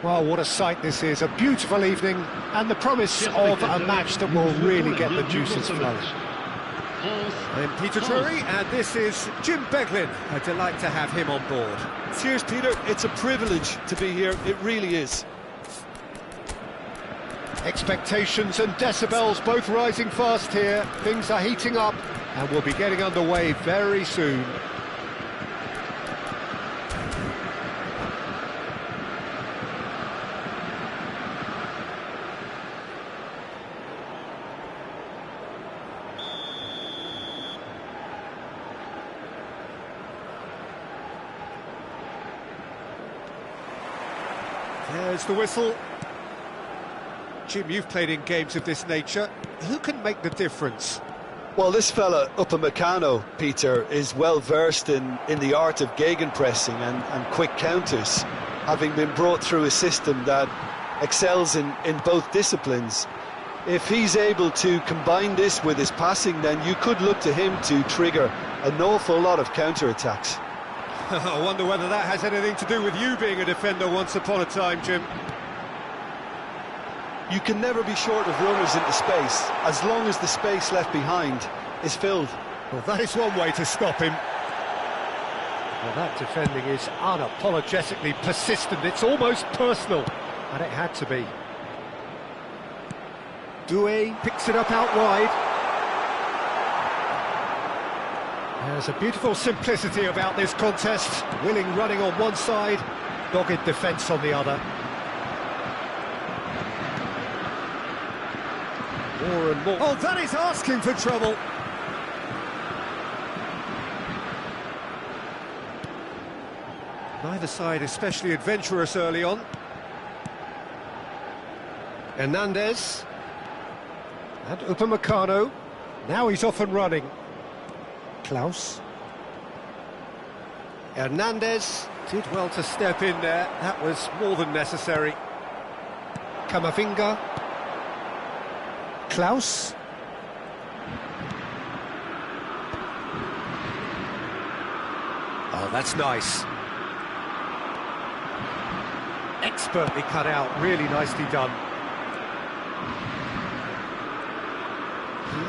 Well, what a sight this is, a beautiful evening, and the promise of a match that will really get the juices flowing. I'm Peter Drury, and this is Jim Beglin. A delight to have him on board. Cheers, Peter. It's a privilege to be here. It really is. Expectations and decibels both rising fast here. Things are heating up, and we'll be getting underway very soon. There's the whistle. Jim, you've played in games of this nature. Who can make the difference? Well, this fella, Upamecano, Peter, is well versed in the art of gegenpressing and quick counters, having been brought through a system that excels in both disciplines. If he's able to combine this with his passing, then you could look to him to trigger an awful lot of counter-attacks. I wonder whether that has anything to do with you being a defender once upon a time, Jim. You can never be short of runners into space, as long as the space left behind is filled. Well, that is one way to stop him. Well, that defending is unapologetically persistent. It's almost personal, and it had to be. Doué picks it up out wide. There's a beautiful simplicity about this contest. Willing running on one side, dogged defence on the other. More and more. Oh, that is asking for trouble. Neither side especially adventurous early on. Hernandez. And Upamecano. Now he's off and running. Klaus. Hernandez Did well to step in there. That was more than necessary. Camavinga. Klaus. Oh, that's nice. Expertly cut out, really nicely done.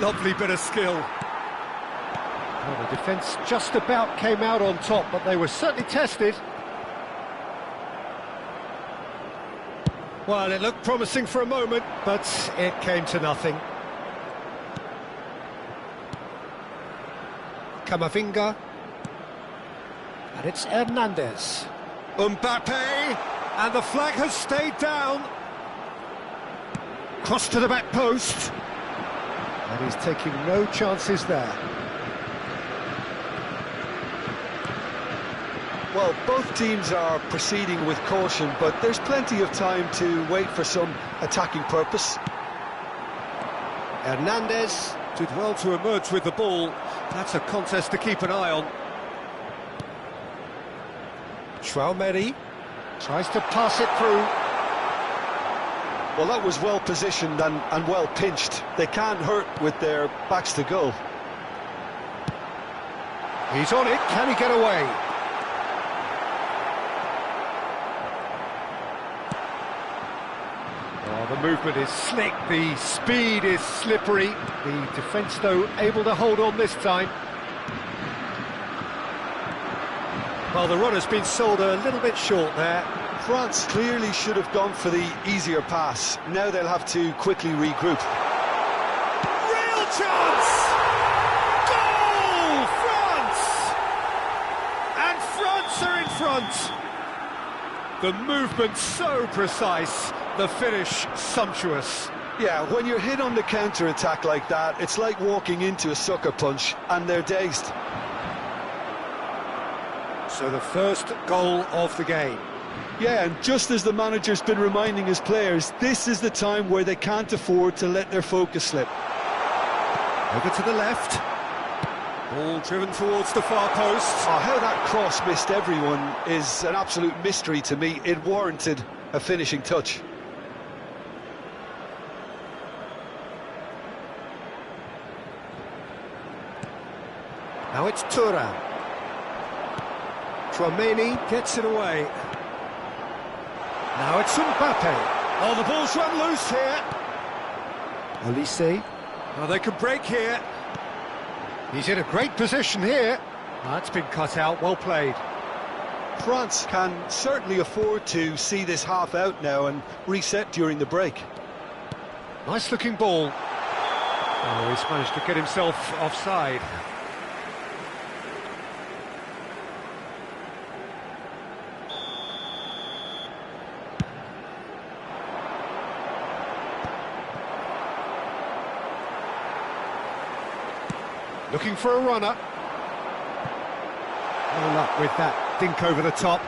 Lovely bit of skill. Well, the defence just about came out on top, but they were certainly tested. Well, it looked promising for a moment, but it came to nothing. Camavinga. And it's Hernandez. Mbappe, and the flag has stayed down. Cross to the back post. And he's taking no chances there. Well, both teams are proceeding with caution, but there's plenty of time to wait for some attacking purpose. Hernandez Did well to emerge with the ball. That's a contest to keep an eye on. Chouameni tries to pass it through. Well, that was well positioned and well pinched. They can't hurt with their backs to goal. He's on it, can he get away? Oh, the movement is slick, the speed is slippery. The defence, though, able to hold on this time. Well, the run has been sold a little bit short there. France clearly should have gone for the easier pass. Now they'll have to quickly regroup. Real chance! Goal! France! And France are in front. The movement so precise, the finish sumptuous. Yeah, when you're hit on the counter-attack like that, it's like walking into a sucker punch, and they're dazed. So the first goal of the game. Yeah, and just as the manager's been reminding his players, this is the time where they can't afford to let their focus slip. Over to the left. Ball driven towards the far post. Oh, how that cross missed everyone is an absolute mystery to me. It warranted a finishing touch. Now it's Thuram. Chouameni gets it away. Now it's Mbappe. Oh, the ball's run loose here. Olise. Oh, they can break here. He's in a great position here. That's been cut out, well played. France can certainly afford to see this half out now and reset during the break. Nice looking ball. Oh, he's managed to get himself offside. Looking for a runner. No luck with that dink over the top.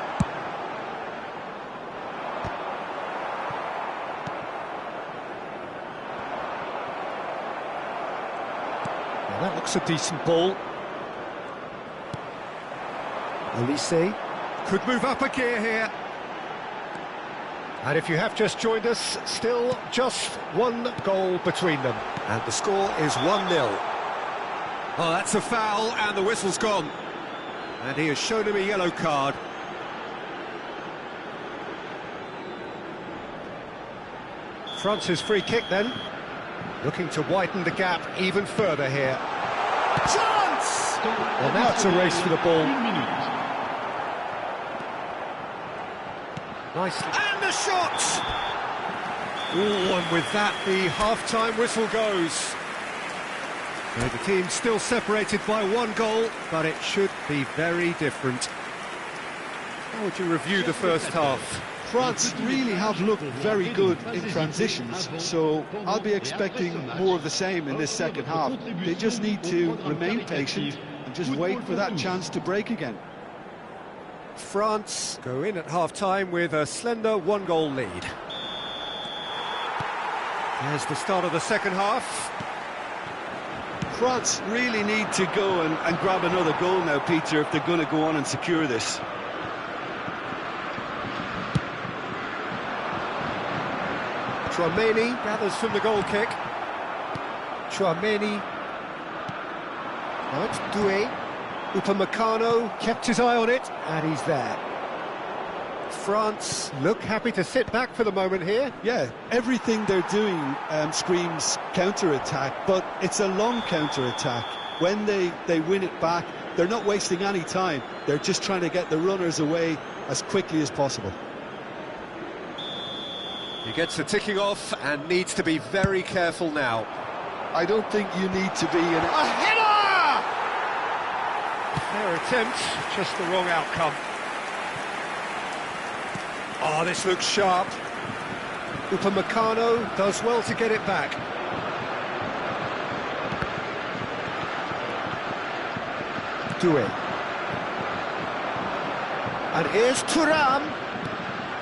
Now that looks a decent ball. Olise Could move up a gear here. And if you have just joined us, still just one goal between them. And the score is 1-0. Oh, that's a foul, and the whistle's gone. And he has shown him a yellow card. France's free kick then. Looking to widen the gap even further here. Chance! Well, now it's a race for the ball. Nice. And the shot! Ooh, and with that, the half-time whistle goes. So the team's still separated by one goal, but it should be very different. How would you review the first half? France really have looked very good in transitions, so I'll be expecting more of the same in this second half. They just need to remain patient and just wait for that chance to break again. France go in at half-time with a slender one-goal lead. There's the start of the second half. France really need to go and grab another goal now, Peter, if they're going to go on and secure this. Chouameni gathers from the goal kick. Chouameni. Now it's Doué. Upamecano kept his eye on it, and he's there. France look happy to sit back for the moment here. Yeah, everything they're doing screams counter-attack, but it's a long counter-attack. When they win it back, they're not wasting any time. They're just trying to get the runners away as quickly as possible. He gets the ticking off and needs to be very careful now. I don't think you need to be in A header! Their attempt, just the wrong outcome. Oh, this looks sharp. Upamecano does well to get it back. Doué. And here's Thuram.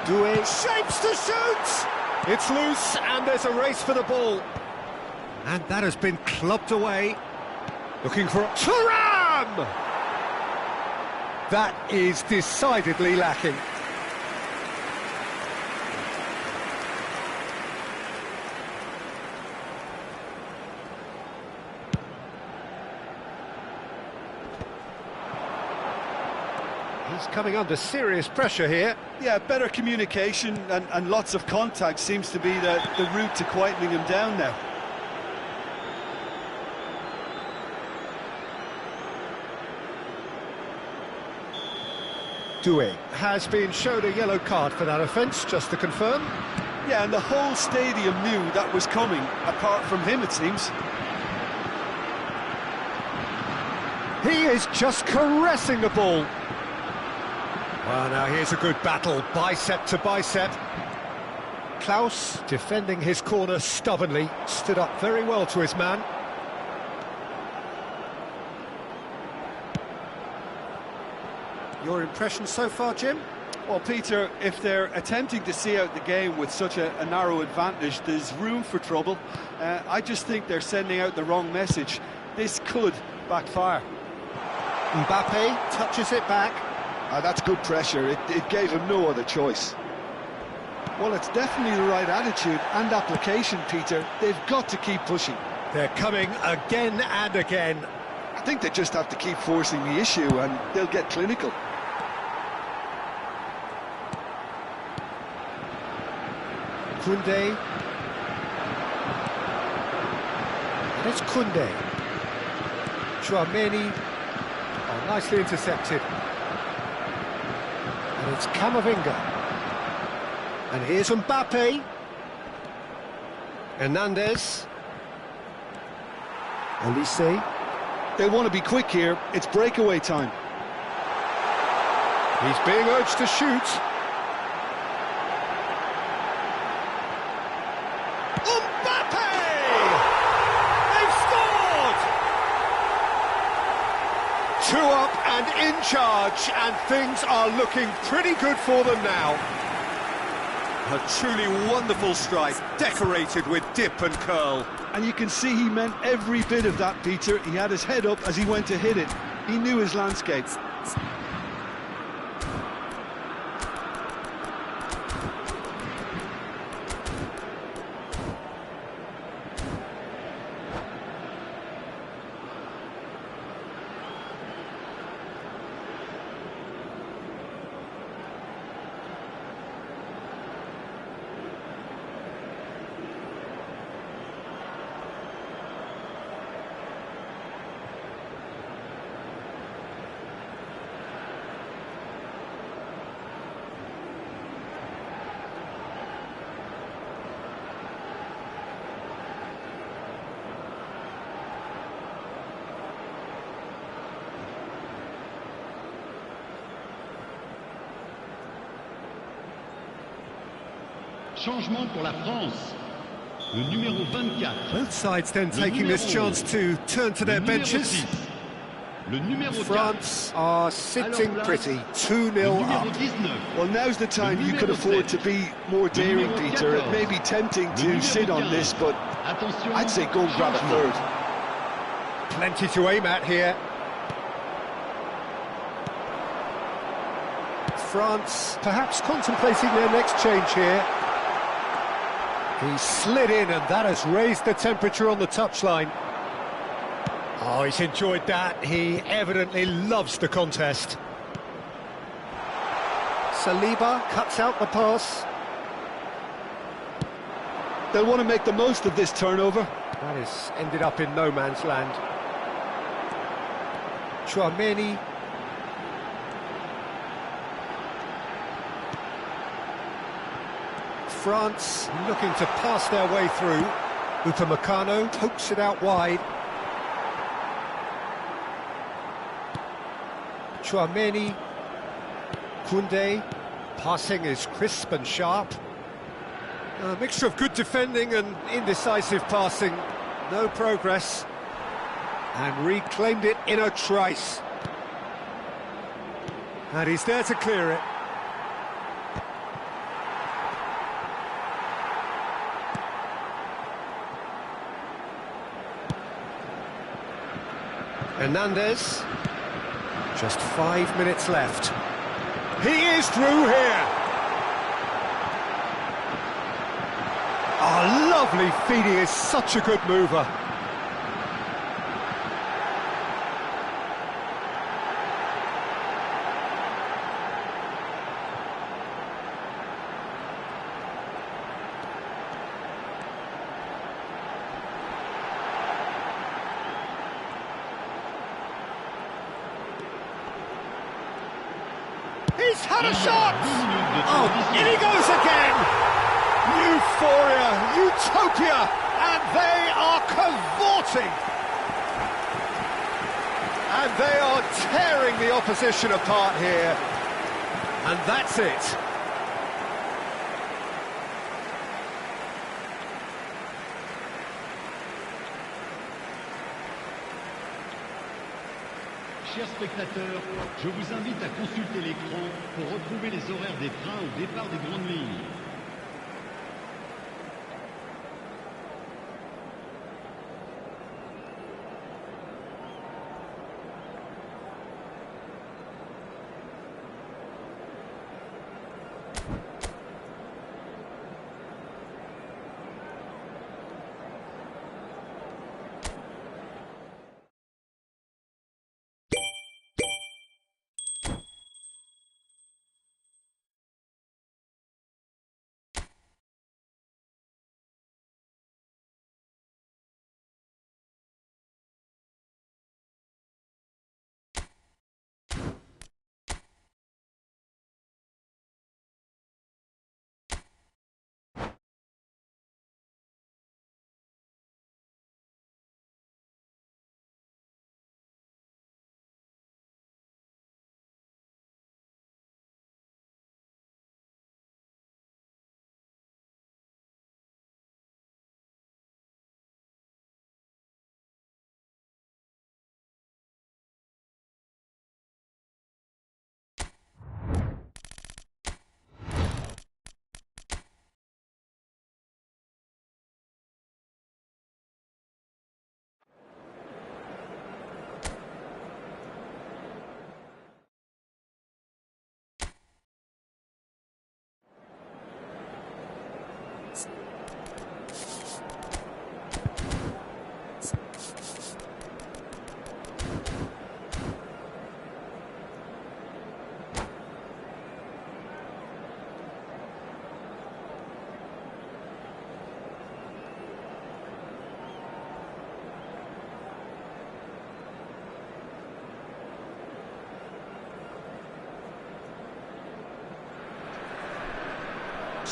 Doué shapes to shoot! It's loose, and there's a race for the ball. And that has been clubbed away. Looking for Thuram! That is decidedly lacking. He's coming under serious pressure here. Yeah, better communication and lots of contact seems to be the route to quietening him down now. Doué has been shown a yellow card for that offence, just to confirm. Yeah, and the whole stadium knew that was coming, apart from him, it seems. He is just caressing the ball. Well, now here's a good battle, bicep to bicep. Klaus, defending his corner stubbornly, stood up very well to his man. Your impression so far, Jim? Well, Peter, if they're attempting to see out the game with such a narrow advantage, there's room for trouble. I just think they're sending out the wrong message. This could backfire. Mbappe touches it back. That's good pressure. It gave him no other choice. Well, it's definitely the right attitude and application, Peter. They've got to keep pushing. They're coming again and again. I think they just have to keep forcing the issue and they'll get clinical. Koundé. And it's Koundé. Chouameni. Oh, nicely intercepted. And it's Camavinga. And here's Mbappe. Hernandez. Elise. They want to be quick here. It's breakaway time. He's being urged to shoot. Mbappe! They've scored! 2 up and in charge, and things are looking pretty good for them now. A truly wonderful strike, decorated with dip and curl. And you can see he meant every bit of that, Peter. He had his head up as he went to hit it. He knew his landscape. Changement pour la France. Le numéro 24. Both sides then taking this chance to turn to their benches. Le numéro France are sitting pretty, 2-0 up. Well, now's the time you could afford to be more daring, Peter. It may be tempting to sit on this, but I'd say go and grab a third. Plenty to aim at here. France perhaps contemplating their next change here. He slid in, and that has raised the temperature on the touchline. Oh, he's enjoyed that. He evidently loves the contest. Saliba cuts out the pass. They'll want to make the most of this turnover. That has ended up in no man's land. Chouameni. France looking to pass their way through. Upamecano pokes it out wide. Chouameni. Koundé. Passing is crisp and sharp. A mixture of good defending and indecisive passing. No progress. And reclaimed it in a trice. And he's there to clear it. Hernandez. Just 5 minutes left. He is through here. Oh, lovely feed. He is such a good mover. He's had a shot! Oh, in he goes again! Euphoria, utopia, and they are cavorting! And they are tearing the opposition apart here. And that's it. Chers spectateurs, je vous invite à consulter l'écran pour retrouver les horaires des trains au départ des grandes lignes.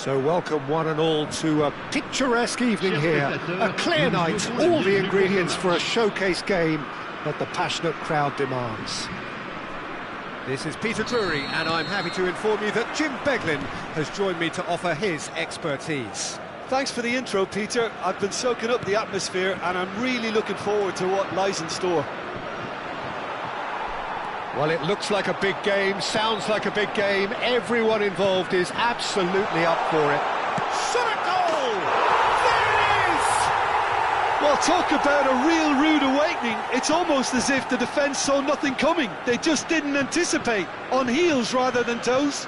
So welcome one and all to a picturesque evening here, a clear night, all the ingredients for a showcase game that the passionate crowd demands. This is Peter Drury, and I'm happy to inform you that Jim Beglin has joined me to offer his expertise. Thanks for the intro, Peter. I've been soaking up the atmosphere and I'm really looking forward to what lies in store. Well, it looks like a big game, sounds like a big game. Everyone involved is absolutely up for it. Shot a goal! There it is! Well, talk about a real rude awakening. It's almost as if the defence saw nothing coming. They just didn't anticipate. On heels rather than toes.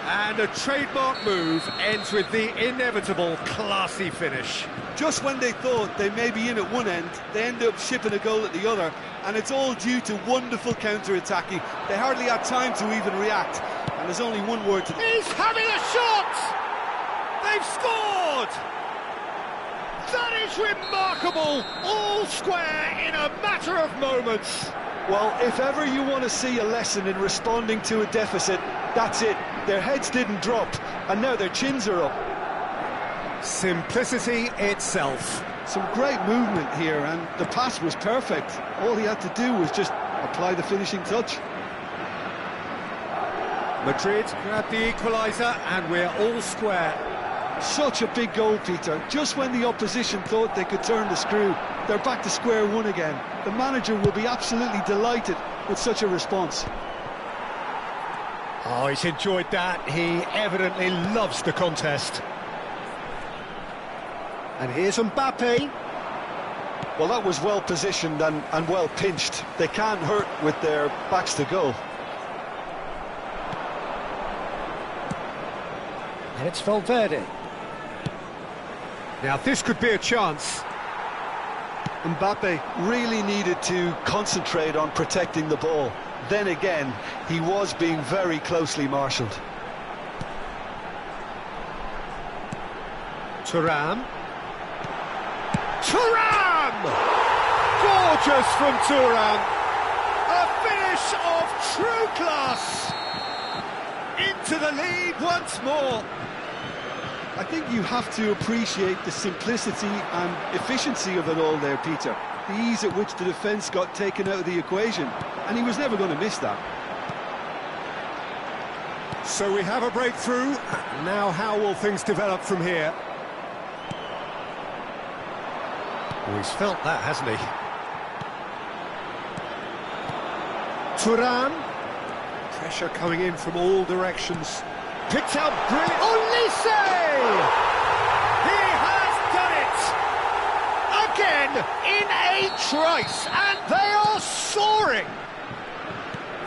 And a trademark move ends with the inevitable classy finish. Just when they thought they may be in at one end, they end up shipping a goal at the other, and it's all due to wonderful counter-attacking. They hardly had time to even react, and there's only one word to... He's having a shot! They've scored! That is remarkable! All square in a matter of moments. Well, if ever you want to see a lesson in responding to a deficit, that's it. Their heads didn't drop, and now their chins are up. Simplicity itself. Some great movement here, and the pass was perfect. All he had to do was just apply the finishing touch. Madrid grabbed the equaliser, and we're all square. Such a big goal, Peter. Just when the opposition thought they could turn the screw, they're back to square one again. The manager will be absolutely delighted with such a response. Oh, he's enjoyed that. He evidently loves the contest. And here's Mbappe. Well, that was well positioned and well pinched. They can't hurt with their backs to goal. And it's Valverde. Now this could be a chance. Mbappe really needed to concentrate on protecting the ball. Then again, he was being very closely marshalled. Thuram. Thuram! Gorgeous from Thuram. A finish of true class. Into the lead once more. I think you have to appreciate the simplicity and efficiency of it all there, Peter. The ease at which the defence got taken out of the equation, and he was never going to miss that. So we have a breakthrough. Now how will things develop from here? Oh, he's felt that, hasn't he? Thuram. Pressure coming in from all directions. Picked out brilliant. Olise! He has done it! Again in a trice, and they are soaring!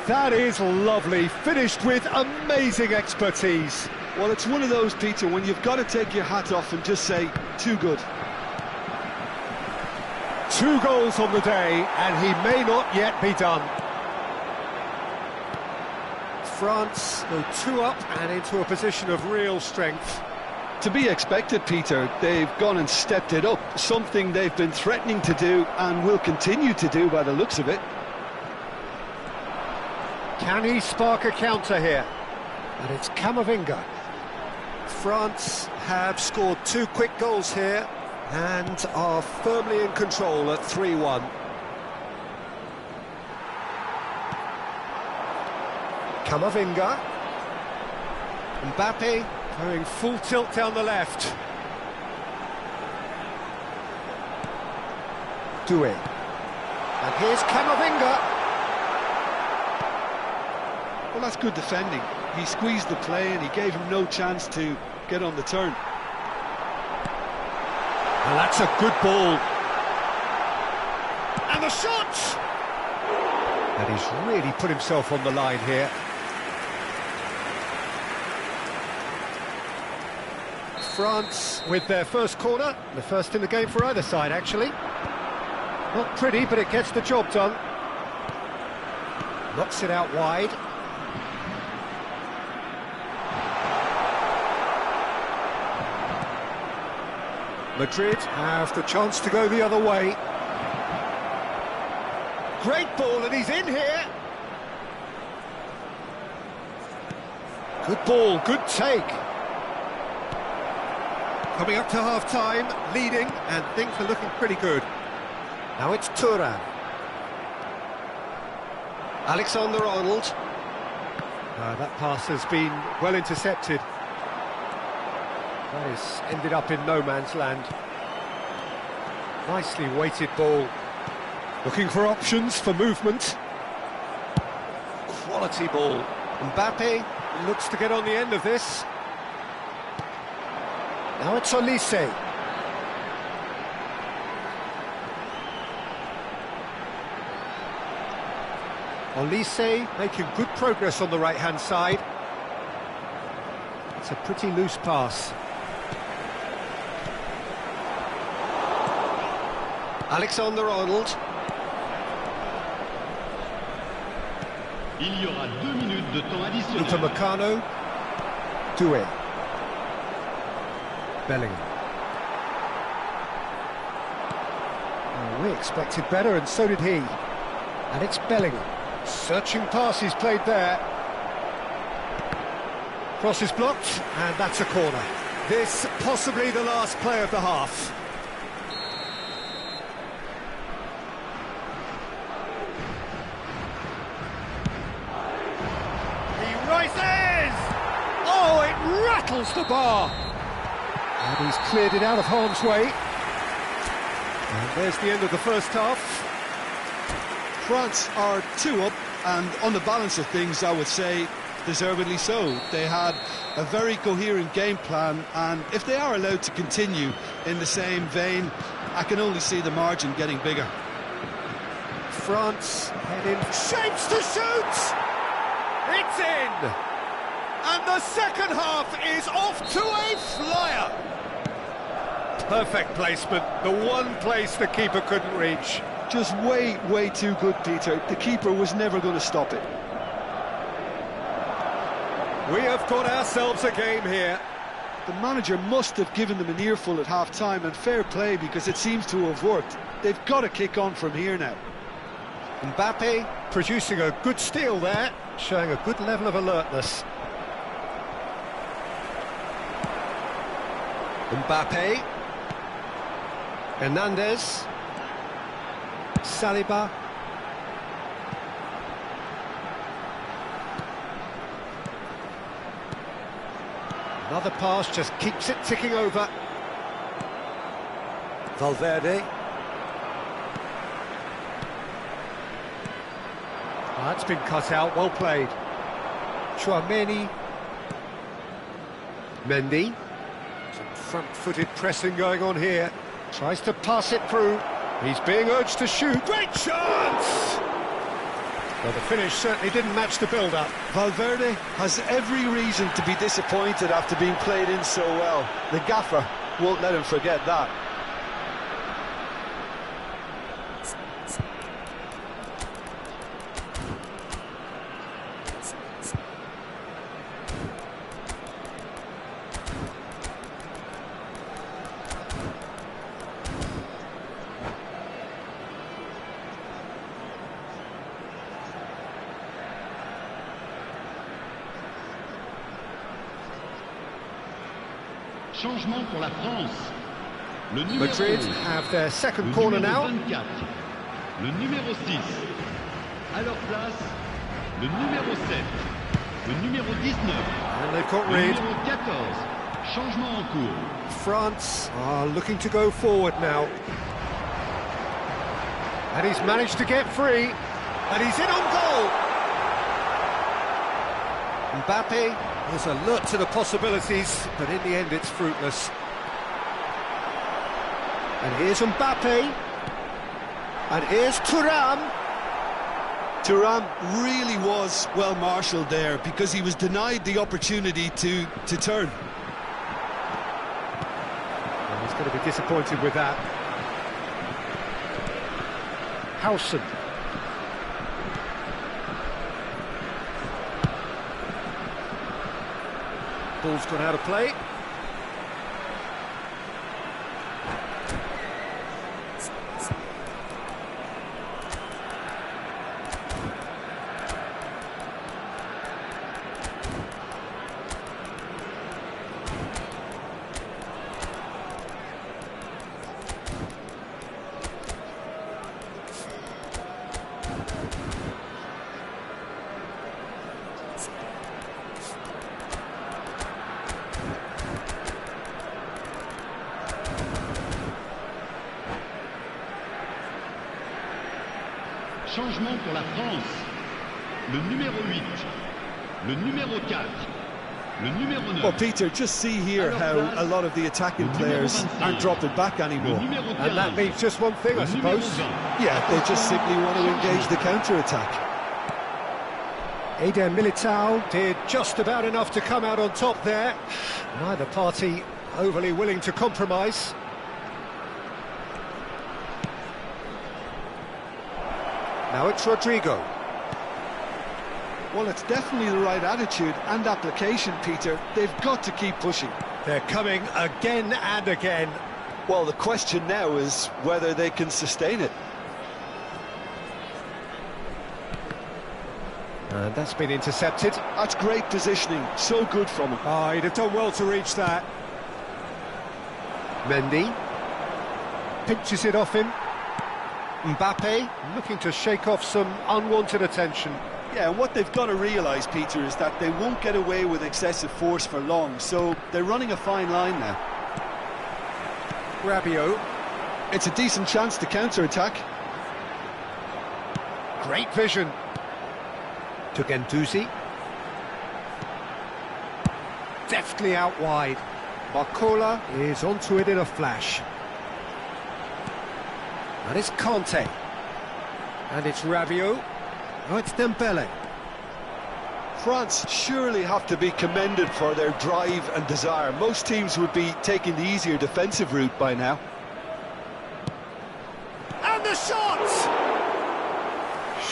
That is lovely, finished with amazing expertise. Well, it's one of those, Peter, when you've got to take your hat off and just say, too good. 2 goals on the day, and he may not yet be done. France go 2 up and into a position of real strength. To be expected, Peter. They've gone and stepped it up, something they've been threatening to do and will continue to do by the looks of it. Can he spark a counter here? And it's Camavinga. France have scored 2 quick goals here and are firmly in control at 3-1. Camavinga. Mbappe going full tilt down the left. Doué. And here's Camavinga. Well, that's good defending. He squeezed the play and he gave him no chance to get on the turn. And that's a good ball. And the shot! And he's really put himself on the line here. France with their first corner, the first in the game for either side, actually. Not pretty, but it gets the job done. Knocks it out wide. Madrid have the chance to go the other way. Great ball, and he's in here. Good ball, good take. Coming up to half-time, leading, and things are looking pretty good. Now it's Thuram. Alexander-Arnold. That pass has been well intercepted. That has ended up in no man's land. Nicely weighted ball. Looking for options for movement. Quality ball. Mbappe looks to get on the end of this. Now it's Olise. Olise making good progress on the right-hand side. It's a pretty loose pass. Alexander-Arnold. Il y aura 2 minutes de temps additionnel. Upamecano. Doué. Bellingham. Oh, we expected better, and so did he. And it's Bellingham. Searching pass he's played there. Cross is blocked, and that's a corner. This possibly the last play of the half. He rises! Oh, it rattles the bar! And he's cleared it out of harm's way. And there's the end of the first half. France are 2 up, and on the balance of things, I would say deservedly so. They had a very coherent game plan, and if they are allowed to continue in the same vein, I can only see the margin getting bigger. France head in, shapes to shoot! It's in! And the second half is off to a flyer! Perfect placement, the one place the keeper couldn't reach. Just way too good, Peter. The keeper was never going to stop it. We have got ourselves a game here. The manager must have given them an earful at half-time, and fair play, because it seems to have worked. They've got to kick on from here now. Mbappe producing a good steal there, showing a good level of alertness. Mbappe. Hernandez. Saliba. Another pass just keeps it ticking over. Valverde. Oh, that's been cut out, well played. Chouameni. Mendy. Some front-footed pressing going on here. Tries to pass it through. He's being urged to shoot. Great chance! Well, the finish certainly didn't match the build-up. Valverde has every reason to be disappointed after being played in so well. The gaffer won't let him forget that. Changement pour la France. Le numéro Madrid have their second corner now. 24, le numéro 6. À leur place, le numéro 7, le numéro 19, And they've got le rid. numéro 14. Changement en cours. France are looking to go forward now. And he's managed to get free. And he's in on goal. Mbappe is alert to the possibilities, but in the end it's fruitless. And here's Mbappe. And here's Thuram. Thuram really was well marshalled there, because he was denied the opportunity to turn. Well, he's going to be disappointed with that. Howson. Ball's gone out of play. Changement pour la France. Le numéro 8, le numéro 4, le numéro 9. Well, Peter, just see here how a lot of the attacking players aren't dropping back anymore. And that means just one thing, I suppose. Yeah, they just simply want to engage the counter-attack. Eder Militao did just about enough to come out on top there. Neither party overly willing to compromise. Now it's Rodrigo. Well, it's definitely the right attitude and application, Peter. They've got to keep pushing. They're coming again and again. Well, the question now is whether they can sustain it. And that's been intercepted. That's great positioning, so good from him. Oh, he'd have done well to reach that. Mendy pinches it off him. Mbappe looking to shake off some unwanted attention. Yeah, and what they've got to realise, Peter, is that they won't get away with excessive force for long, so they're running a fine line now. Rabiot. It's a decent chance to counter-attack. Great vision. To Guendouzi. Deftly out wide. Barcola is onto it in a flash. And it's Conte. And it's Rabiot. Oh, it's Dembele. France surely have to be commended for their drive and desire. Most teams would be taking the easier defensive route by now. And the shot!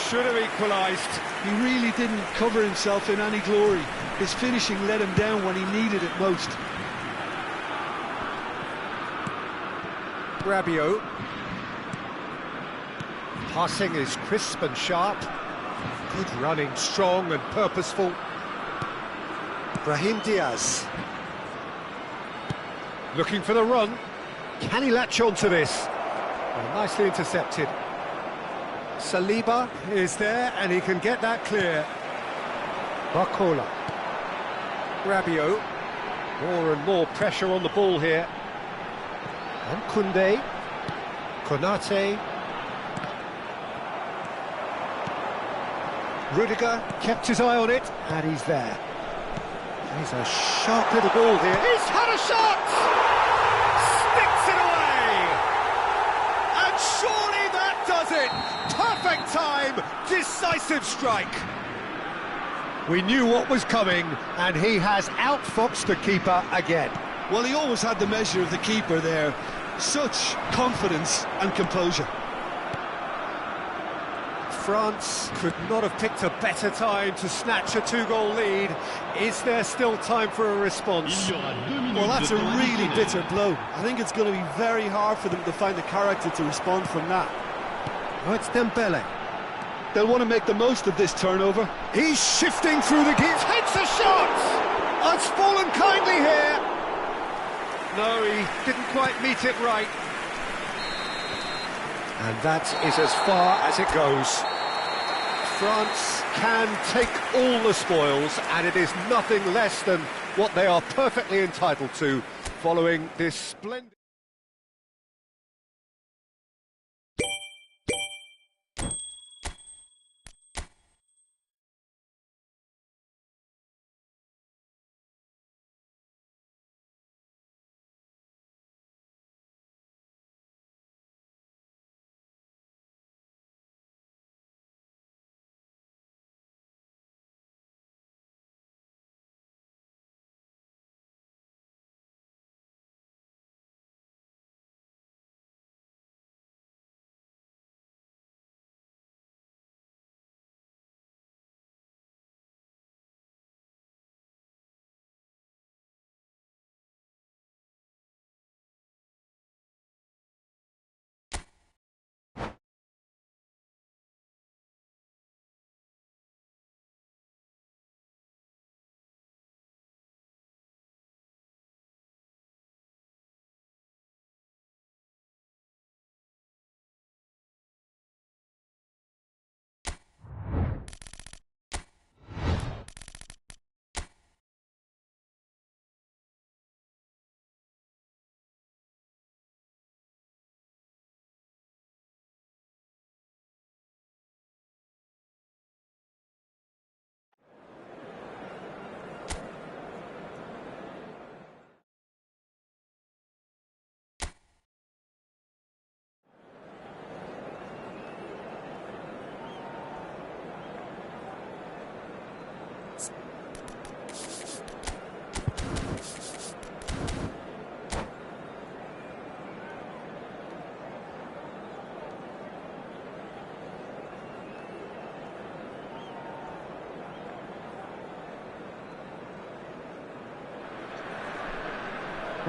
Should have equalised. He really didn't cover himself in any glory. His finishing let him down when he needed it most. Rabiot. Passing is crisp and sharp. Good running, strong and purposeful. Brahim Diaz. Looking for the run. Can he latch on to this? Well, nicely intercepted. Saliba is there and he can get that clear. Barcola. Rabiot. More and more pressure on the ball here. And Koundé. Konate. Rudiger kept his eye on it, and he's there. He's a sharp little ball here. He's had a shot! Sticks it away! And surely that does it! Perfect time, decisive strike. We knew what was coming, and he has outfoxed the keeper again. Well, he always had the measure of the keeper there. Such confidence and composure. France could not have picked a better time to snatch a two-goal lead. Is there still time for a response? Well, that's a really bitter blow. I think it's going to be very hard for them to find the character to respond from that. Oh, it's Dembele. They'll want to make the most of this turnover. He's shifting through the gears. Takes a shot! Oh, it's fallen kindly here. No, he didn't quite meet it right. And that is as far as it goes. France can take all the spoils, and it is nothing less than what they are perfectly entitled to following this splendid...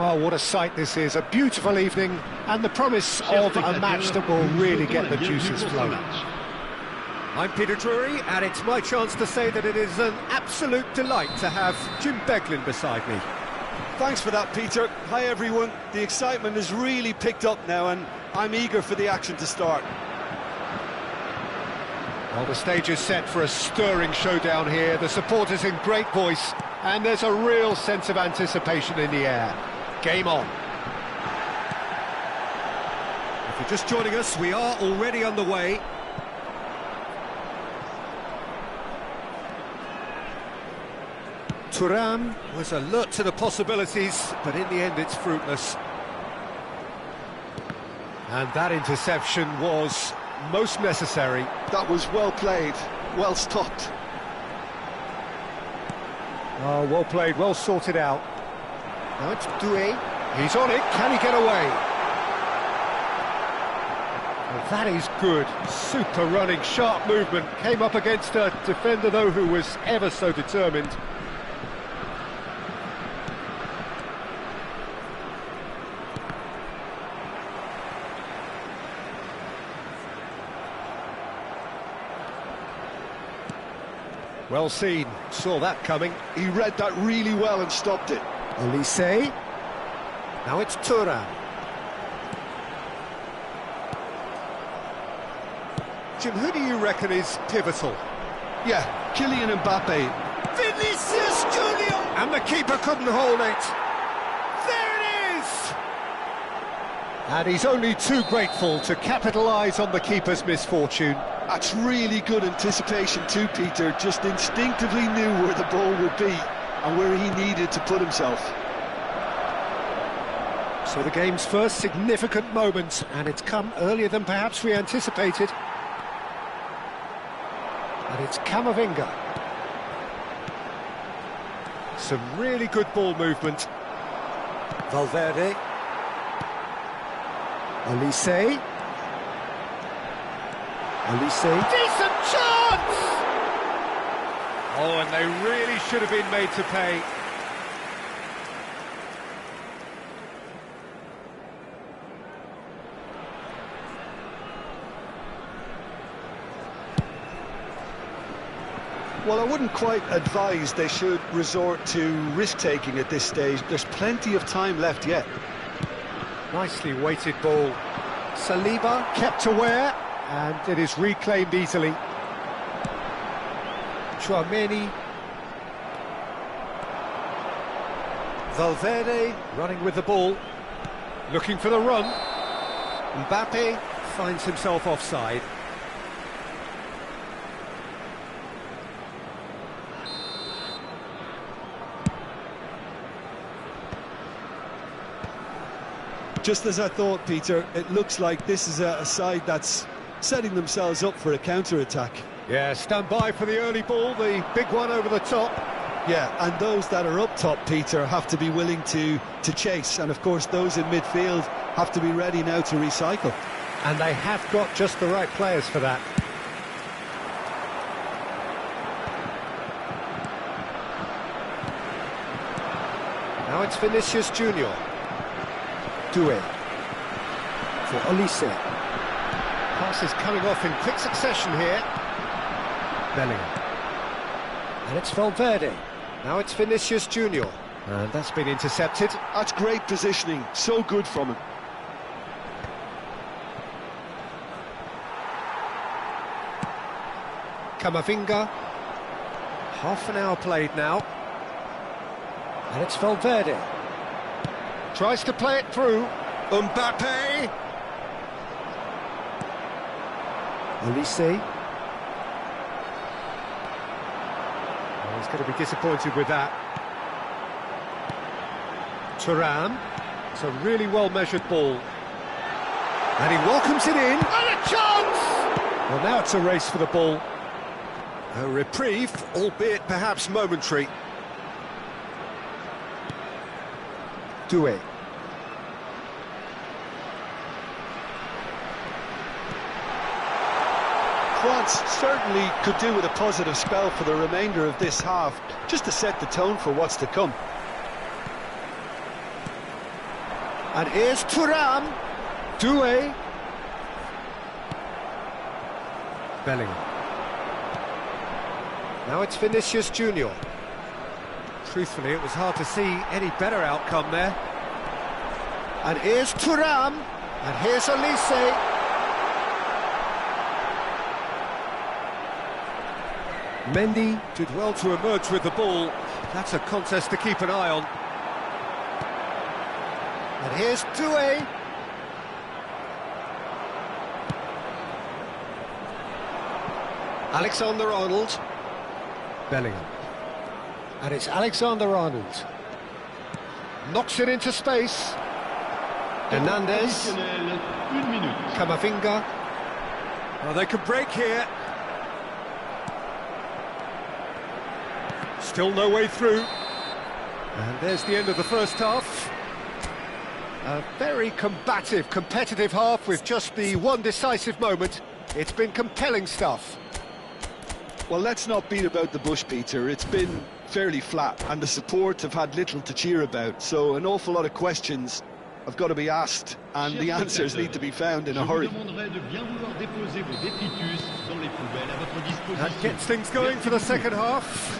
Well, what a sight this is, a beautiful evening, and the promise of a match that will really get the juices flowing. I'm Peter Drury, and it's my chance to say that it is an absolute delight to have Jim Beglin beside me. Thanks for that, Peter. Hi, everyone. The excitement has really picked up now, and I'm eager for the action to start. Well, the stage is set for a stirring showdown here. The supporters in great voice, and there's a real sense of anticipation in the air. Game on. If you're just joining us, we are already underway. Thuram was alert to the possibilities, but in the end it's fruitless. And that interception was most necessary. That was well played, well stopped. Oh, well played, well sorted out. Now it's Doué. He's on it, can he get away? Well, that is good. Super running, sharp movement. Came up against a defender, though, who was ever so determined. Well seen, saw that coming. He read that really well and stopped it. Olise. Now it's Thuram. Jim, who do you reckon is pivotal? Yeah, Kylian Mbappe. Vinicius Junior! And the keeper couldn't hold it. There it is! And he's only too grateful to capitalise on the keeper's misfortune. That's really good anticipation too, Peter. Just instinctively knew where the ball would be and where he needed to put himself. So the game's first significant moment, and it's come earlier than perhaps we anticipated. And it's Camavinga. Some really good ball movement. Valverde. Olise. Olise. Decent chance! Oh, and they really should have been made to pay. Well, I wouldn't quite advise they should resort to risk-taking at this stage. There's plenty of time left yet. Nicely weighted ball. Saliba kept aware, and it is reclaimed easily. Chouameni. Valverde running with the ball, looking for the run. Mbappe finds himself offside. Just as I thought, Peter, it looks like this is a side that's setting themselves up for a counter-attack. Yeah, stand by for the early ball, the big one over the top. Yeah, and those that are up top, Peter, have to be willing to chase. And, of course, those in midfield have to be ready now to recycle. And they have got just the right players for that. Now it's Vinicius Junior. Doué. For Olise. Passes coming off in quick succession here. Bellingham. And it's Valverde. Now it's Vinicius Junior. And that's been intercepted. That's great positioning, so good from him. Camavinga. Half an hour played now. And it's Valverde. Tries to play it through. Mbappe. Olise. Well, he's going to be disappointed with that. Thuram. It's a really well-measured ball. And he welcomes it in. And a chance! Well, now it's a race for the ball. A reprieve, albeit perhaps momentary. Doué. France certainly could do with a positive spell for the remainder of this half, just to set the tone for what's to come. And here's Thuram. Doué. Bellingham. Now it's Vinicius Junior. Truthfully, it was hard to see any better outcome there. And here's Thuram. And here's Olise. Mendy did well to emerge with the ball. That's a contest to keep an eye on. And here's Doué. Alexander-Arnold. Bellingham. And it's Alexander-Arnold. Knocks it into space. Hernandez. Camavinga. Well, they could break here. Still no way through. And there's the end of the first half. A very combative, competitive half with just the one decisive moment. It's been compelling stuff. Well, let's not beat about the bush, Peter. It's been fairly flat, and the support have had little to cheer about. So an awful lot of questions have got to be asked, and the answers need to be found in a hurry. That gets things going for the second half.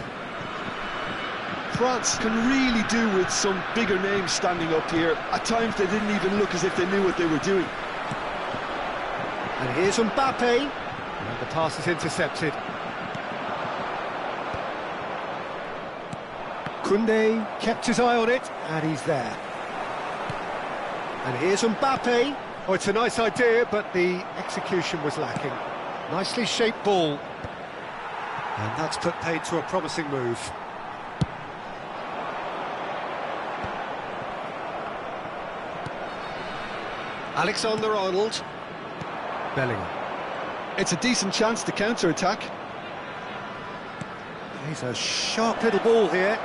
France can really do with some bigger names standing up here. At times they didn't even look as if they knew what they were doing. And here's Mbappe. And the pass is intercepted. Koundé kept his eye on it, and he's there. And here's Mbappe. Oh, it's a nice idea, but the execution was lacking. Nicely shaped ball. And that's put paid to a promising move. Alexander-Arnold. Bellingham. It's a decent chance to counter-attack. He's a sharp little ball here.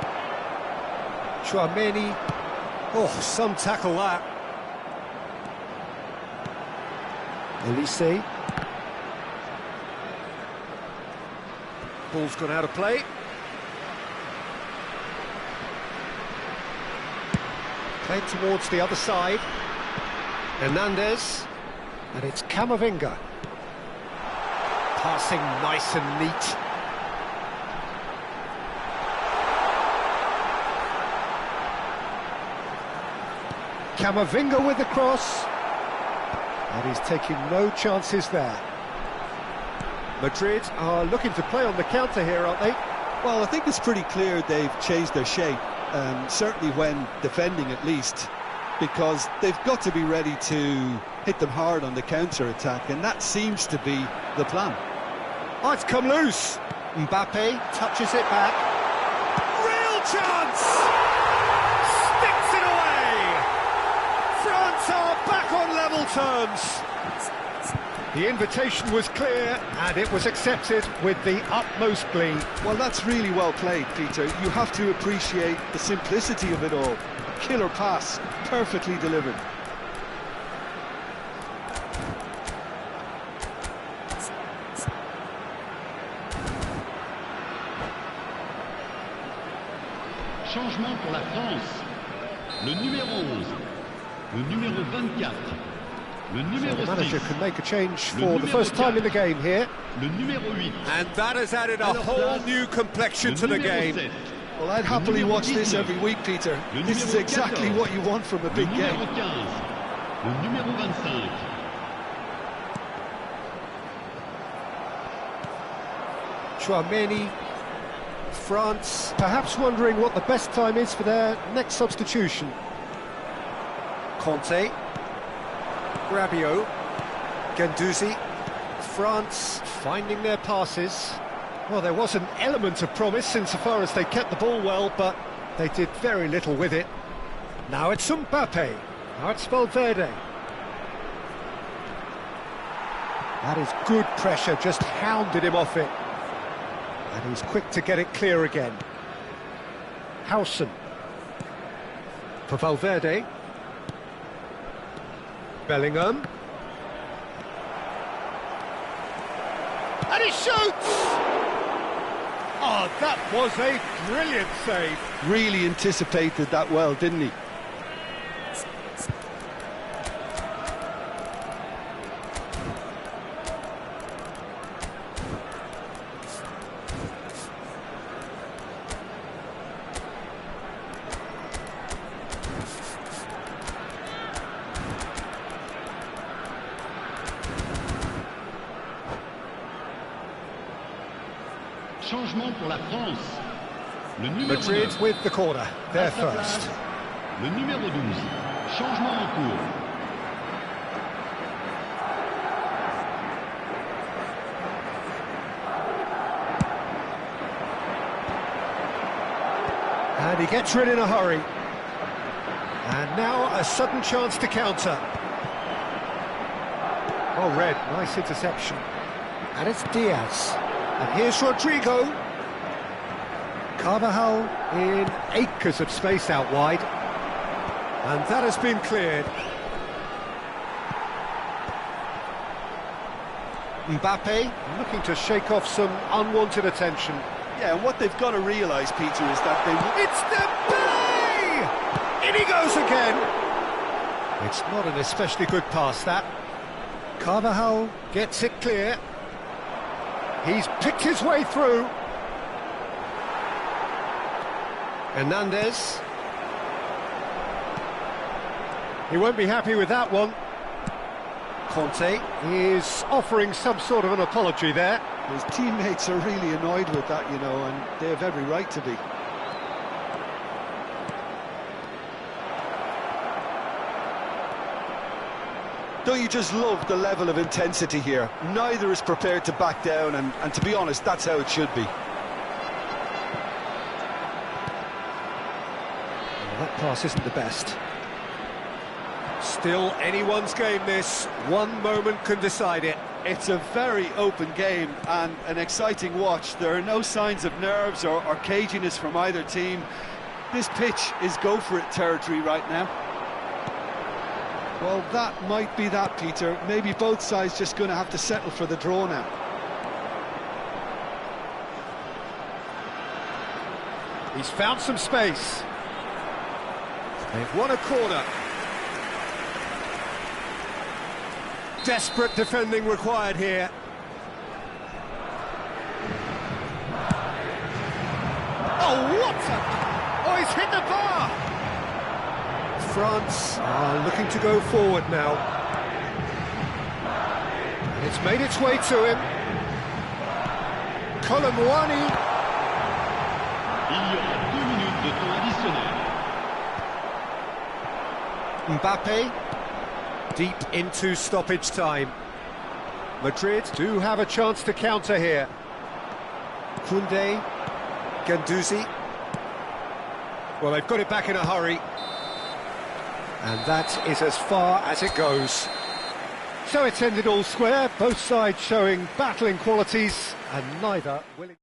Chouameni. Oh, some tackle that. Olise. Ball's gone out of play. Played towards the other side. Hernandez. And it's Camavinga. Passing nice and neat. Camavinga with the cross. And he's taking no chances there. Madrid are looking to play on the counter here, aren't they? Well, I think it's pretty clear they've changed their shape, certainly when defending at least, because they've got to be ready to hit them hard on the counter-attack, and that seems to be the plan. Oh, it's come loose. Mbappe touches it back. Real chance! Sticks it away! France are back on level terms. The invitation was clear, and it was accepted with the utmost glee. Well, that's really well played, Peter. You have to appreciate the simplicity of it all. A killer pass, perfectly delivered. Changement pour la France. Le numéro 11, le numéro 24, le numéro So the manager 6, can make a change for the first time in the game here. le numéro 8. And that has added a whole new complexion to the game. Well, I'd happily watch this every week, Peter. This is exactly what you want from a big Le game. numéro 15, le numéro 25. Chouameni. France perhaps wondering what the best time is for their next substitution. Conte. Rabiot. Guendouzi. France finding their passes. Well, there was an element of promise insofar as they kept the ball well, but they did very little with it. Now it's Mbappe. Now it's Valverde. That is good pressure, just hounded him off it. And he's quick to get it clear again. Howson. For Valverde. Bellingham. And he shoots! Oh, that was a brilliant save. Really anticipated that well, didn't he? Changement pour la France. Le numéro Madrid 9. with the corner, they're À sa first. place, le numéro 12. Changement en cours. And he gets rid in a hurry. And now a sudden chance to counter. Oh, Red, nice interception. And it's Diaz. And here's Rodrigo. Carvajal in acres of space out wide. And that has been cleared. Mbappe looking to shake off some unwanted attention. Yeah, and what they've got to realise, Peter, is that they... It's Dembele! In he goes again! It's not an especially good pass, that. Carvajal gets it clear. He's picked his way through. Hernandez. He won't be happy with that one. Conte is offering some sort of an apology there. His teammates are really annoyed with that, you know, and they have every right to be. Don't you just love the level of intensity here? Neither is prepared to back down, and to be honest, that's how it should be. Well, that pass isn't the best. Still anyone's game, this. One moment can decide it. It's a very open game and an exciting watch. There are no signs of nerves or caginess from either team. This pitch is go-for-it territory right now. Well, that might be that, Peter. Maybe both sides just going to have to settle for the draw now. He's found some space. They've won a corner. Desperate defending required here. Oh, what a... Oh, he's hit the bar! France are looking to go forward now. And it's made its way to him. Colomwani. Il y aura 2 minutes de temps additionnel. Mbappe. Deep into stoppage time. Madrid do have a chance to counter here. Koundé, Guendouzi. Well, they've got it back in a hurry. And that is as far as it goes. So it's ended all square, both sides showing battling qualities, and neither willing...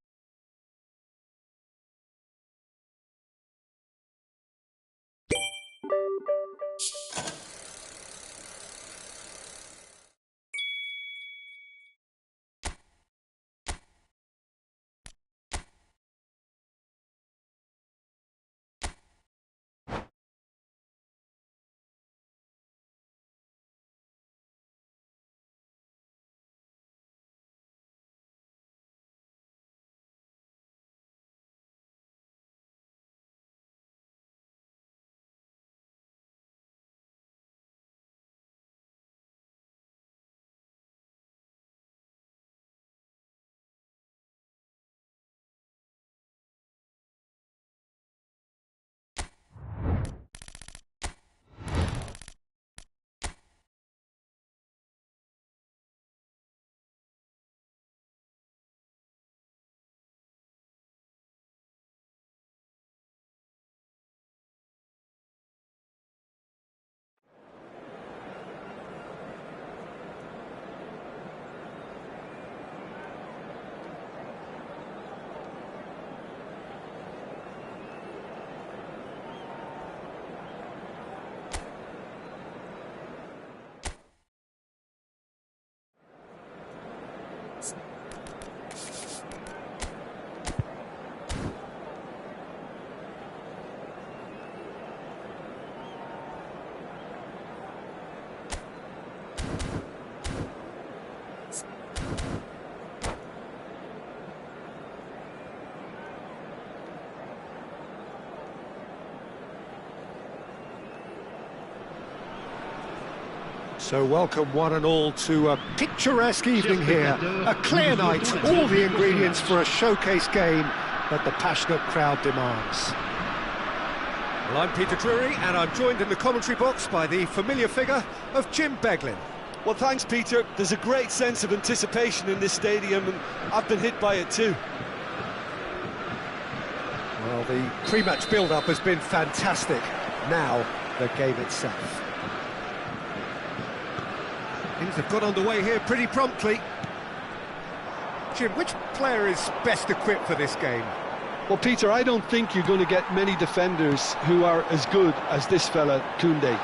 So welcome one and all to a picturesque evening here. A clear night, all the ingredients for a showcase game that the passionate crowd demands. Well, I'm Peter Drury, and I'm joined in the commentary box by the familiar figure of Jim Beglin. Well, thanks, Peter. There's a great sense of anticipation in this stadium, and I've been hit by it too. Well, the pre-match build-up has been fantastic. Now, the game itself. Things have got underway here pretty promptly. Jim, which player is best equipped for this game? Well, Peter, I don't think you're going to get many defenders who are as good as this fella, Koundé,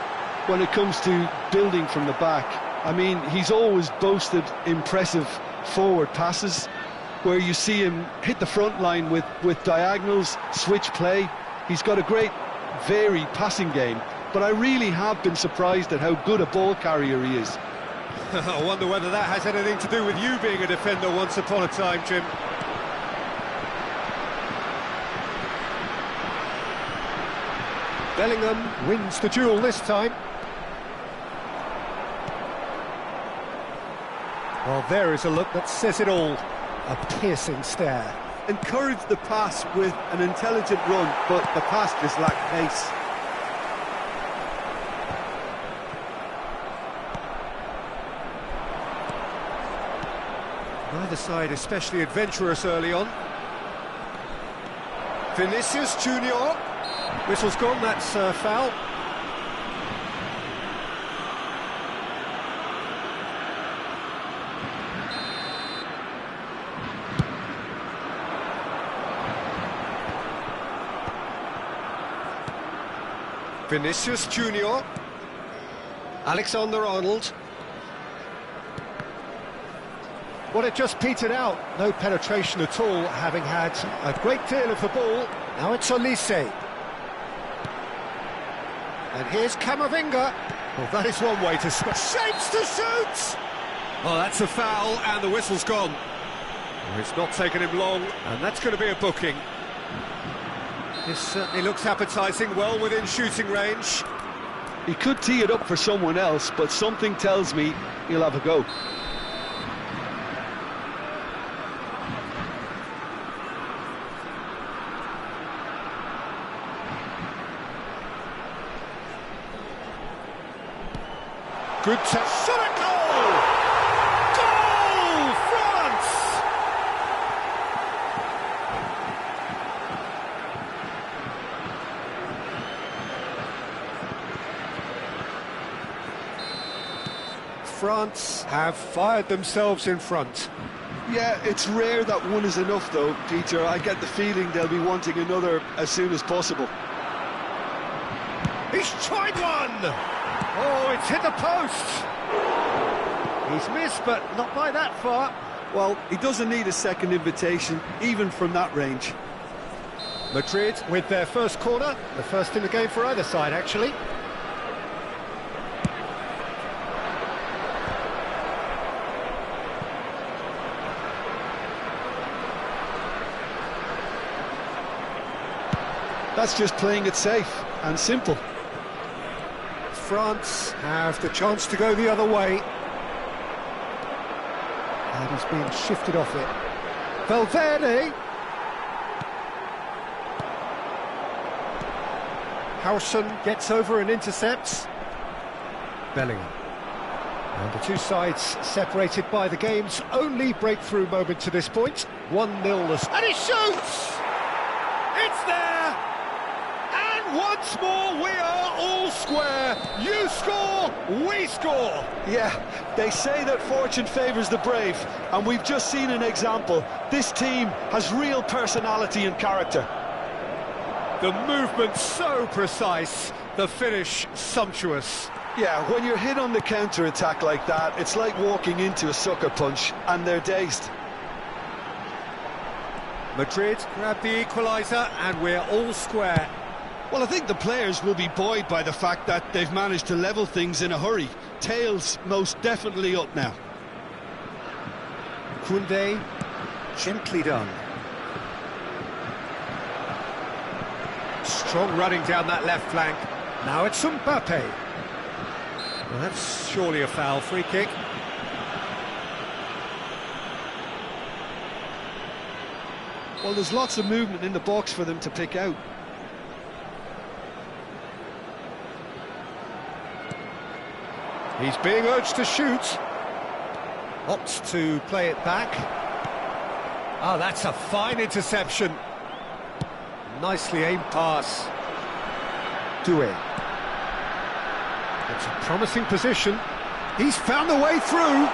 when it comes to building from the back. I mean, he's always boasted impressive forward passes, where you see him hit the front line with diagonals, switch play. He's got a great, varied passing game, but I really have been surprised at how good a ball carrier he is. I wonder whether that has anything to do with you being a defender once upon a time, Jim. Bellingham wins the duel this time. Well, there is a look that says it all. A piercing stare. Encouraged the pass with an intelligent run, but the pass just lacked pace. Neither side especially adventurous early on. Vinicius Junior. Whistle's gone, that's foul. Vinicius Junior. Alexander-Arnold. Well, it just petered out. No penetration at all, having had a great deal of the ball. Now it's Olise. And here's Camavinga. Well, that is one way to score. Shapes to shoot! Oh, that's a foul, and the whistle's gone. Well, it's not taken him long, and that's going to be a booking. This certainly looks appetising, well within shooting range. He could tee it up for someone else, but something tells me he'll have a go. Good touch. Shot at goal! Goal! France! France have fired themselves in front. Yeah, it's rare that one is enough though, Peter. I get the feeling they'll be wanting another as soon as possible. He's tried one! Oh, it's hit the post! He's missed, but not by that far. Well, he doesn't need a second invitation, even from that range. Madrid with their first corner, the first in the game for either side, actually. That's just playing it safe and simple. France have the chance to go the other way. And he's being shifted off it. Valverde. Howson gets over and intercepts. Bellingham. And the two sides separated by the game's only breakthrough moment to this point. 1-0. And he shoots! It's there! And once more we are all square. You score, we score. Yeah, they say that fortune favours the brave, and we've just seen an example. This team has real personality and character. The movement so precise, the finish sumptuous. Yeah, when you're hit on the counter-attack like that, it's like walking into a sucker punch, and they're dazed. Madrid grab the equaliser, and we're all square. Well, I think the players will be buoyed by the fact that they've managed to level things in a hurry. Tails most definitely up now. Koundé, gently done. Strong running down that left flank. Now it's Mbappe. Well, that's surely a foul. Free kick. Well, there's lots of movement in the box for them to pick out. He's being urged to shoot. Opts to play it back. Oh, that's a fine interception. Nicely aimed pass. Doué. It's a promising position. He's found the way through.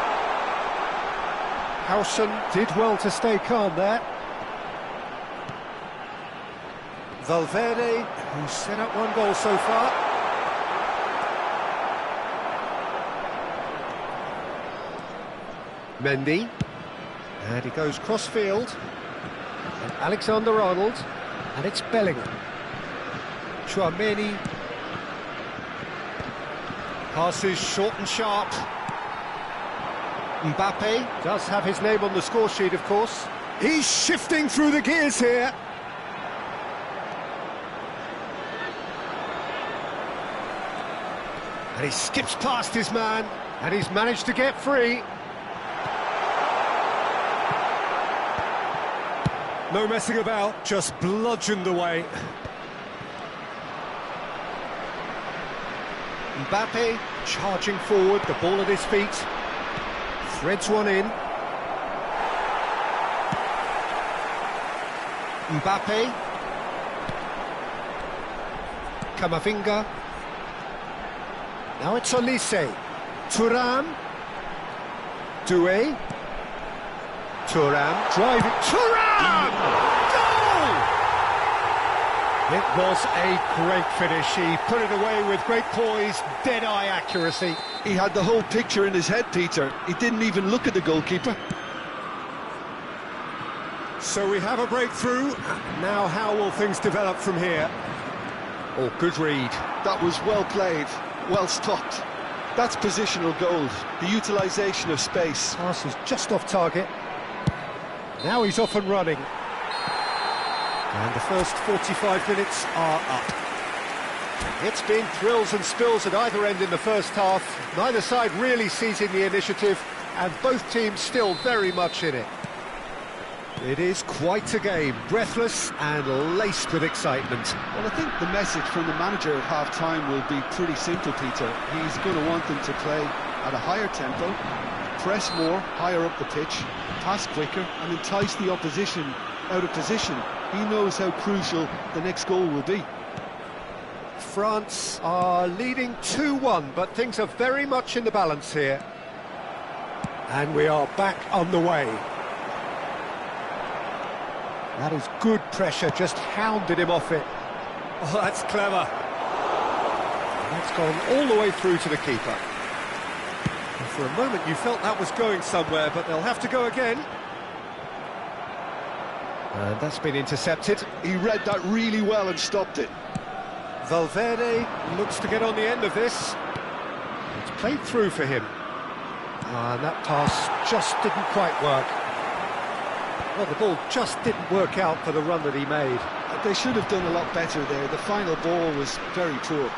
Howson did well to stay calm there. Valverde, who's set up one goal so far. Mendy. And he goes cross-field. And Alexander-Arnold. And it's Bellingham. Chouameni. Passes short and sharp. Mbappe does have his name on the score sheet, of course. He's shifting through the gears here. And he skips past his man, and he's managed to get free. No messing about, just bludgeoned away. Mbappe charging forward, the ball at his feet. Threads one in. Mbappe. Camavinga. Now it's Olise. Thuram. Doué. Thuram driving. Thuram! Goal! It was a great finish. He put it away with great poise, dead-eye accuracy. He had the whole picture in his head, Peter. He didn't even look at the goalkeeper. So we have a breakthrough. Now how will things develop from here? Oh, good read. That was well played, well stopped. That's positional gold, the utilisation of space. Pass is just off target. Now he's off and running. And the first 45 minutes are up. It's been thrills and spills at either end in the first half. Neither side really seizing the initiative, and both teams still very much in it. It is quite a game, breathless and laced with excitement. Well, I think the message from the manager at half-time will be pretty simple, Peter. He's going to want them to play at a higher tempo, press more, higher up the pitch, pass quicker, and entice the opposition out of position. He knows how crucial the next goal will be. France are leading 2-1, but things are very much in the balance here. And we are back on the way. That is good pressure, just hounded him off it. Oh, that's clever. And that's gone all the way through to the keeper. And for a moment you felt that was going somewhere, but they'll have to go again. And that's been intercepted. He read that really well and stopped it. Valverde looks to get on the end of this. It's played through for him. And that pass just didn't quite work. Well, the ball just didn't work out for the run that he made. They should have done a lot better there. The final ball was very poor.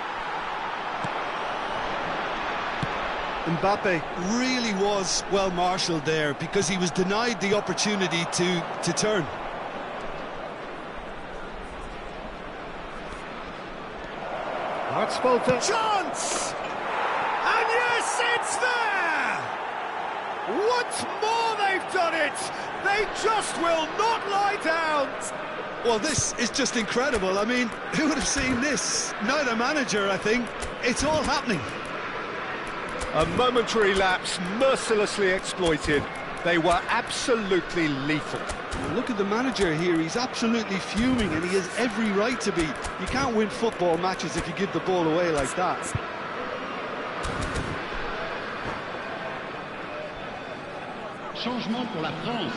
Mbappe really was well marshalled there because he was denied the opportunity to turn. That's Volta. Chance! And yes, it's there! Once more they've done it! They just will not lie down! Well, this is just incredible. I mean, who would have seen this? Neither manager, I think. It's all happening. A momentary lapse, mercilessly exploited. They were absolutely lethal. Look at the manager here, he's absolutely fuming and he has every right to be. You can't win football matches if you give the ball away like that. Changement pour la France.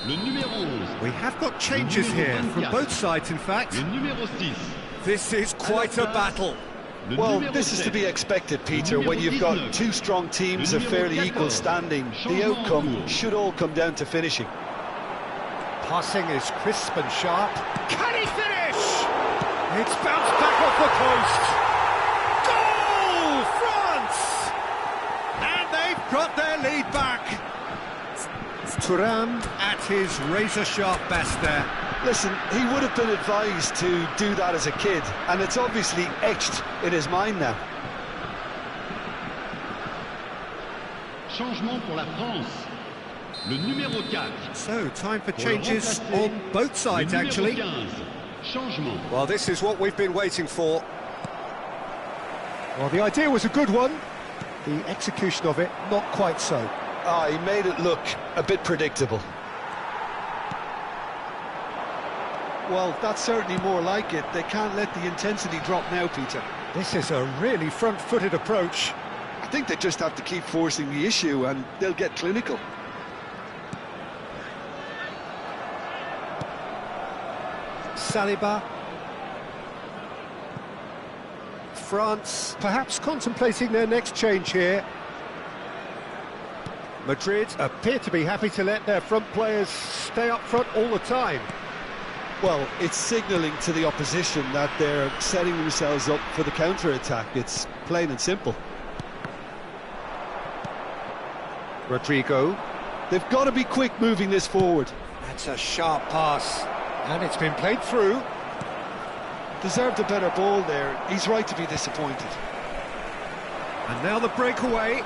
Le numéro 11. We have got changes here from both sides, in fact. Le numéro 6. This is quite a battle. Well, this is to be expected, Peter, when you've got two strong teams of fairly equal standing. The outcome should all come down to finishing. Passing is crisp and sharp. Can he finish? It's bounced back off the post. Goal, France! Thuram at his razor-sharp best there. Listen, he would have been advised to do that as a kid, and it's obviously etched in his mind now. Changement pour la France. Le numéro 4. So, time for changes on both sides, actually. 15. Changement. Well, this is what we've been waiting for. Well, the idea was a good one. The execution of it, not quite so. He made it look a bit predictable. Well, that's certainly more like it. They can't let the intensity drop now, Peter. This is a really front-footed approach. I think they just have to keep forcing the issue and they'll get clinical. Saliba. France perhaps contemplating their next change here. Madrid appear to be happy to let their front players stay up front all the time. Well, it's signalling to the opposition that they're setting themselves up for the counter-attack. It's plain and simple. Rodrigo. They've got to be quick moving this forward. That's a sharp pass, and it's been played through. Deserved a better ball there. He's right to be disappointed. And now the breakaway.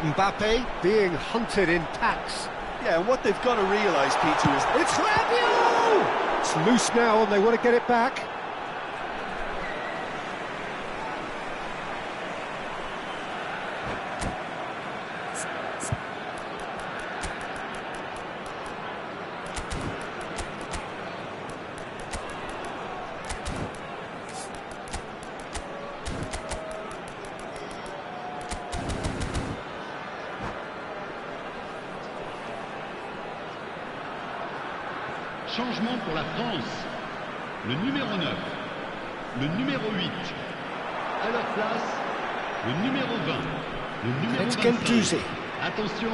Mbappe being hunted in packs. Yeah, and what they've got to realise, Peter, is... It's Rabiot! It's loose now and they want to get it back. Changement pour la France. Le numéro 9. Le numéro 8. À leur place, le numéro 20. Le numéro 25. Attention,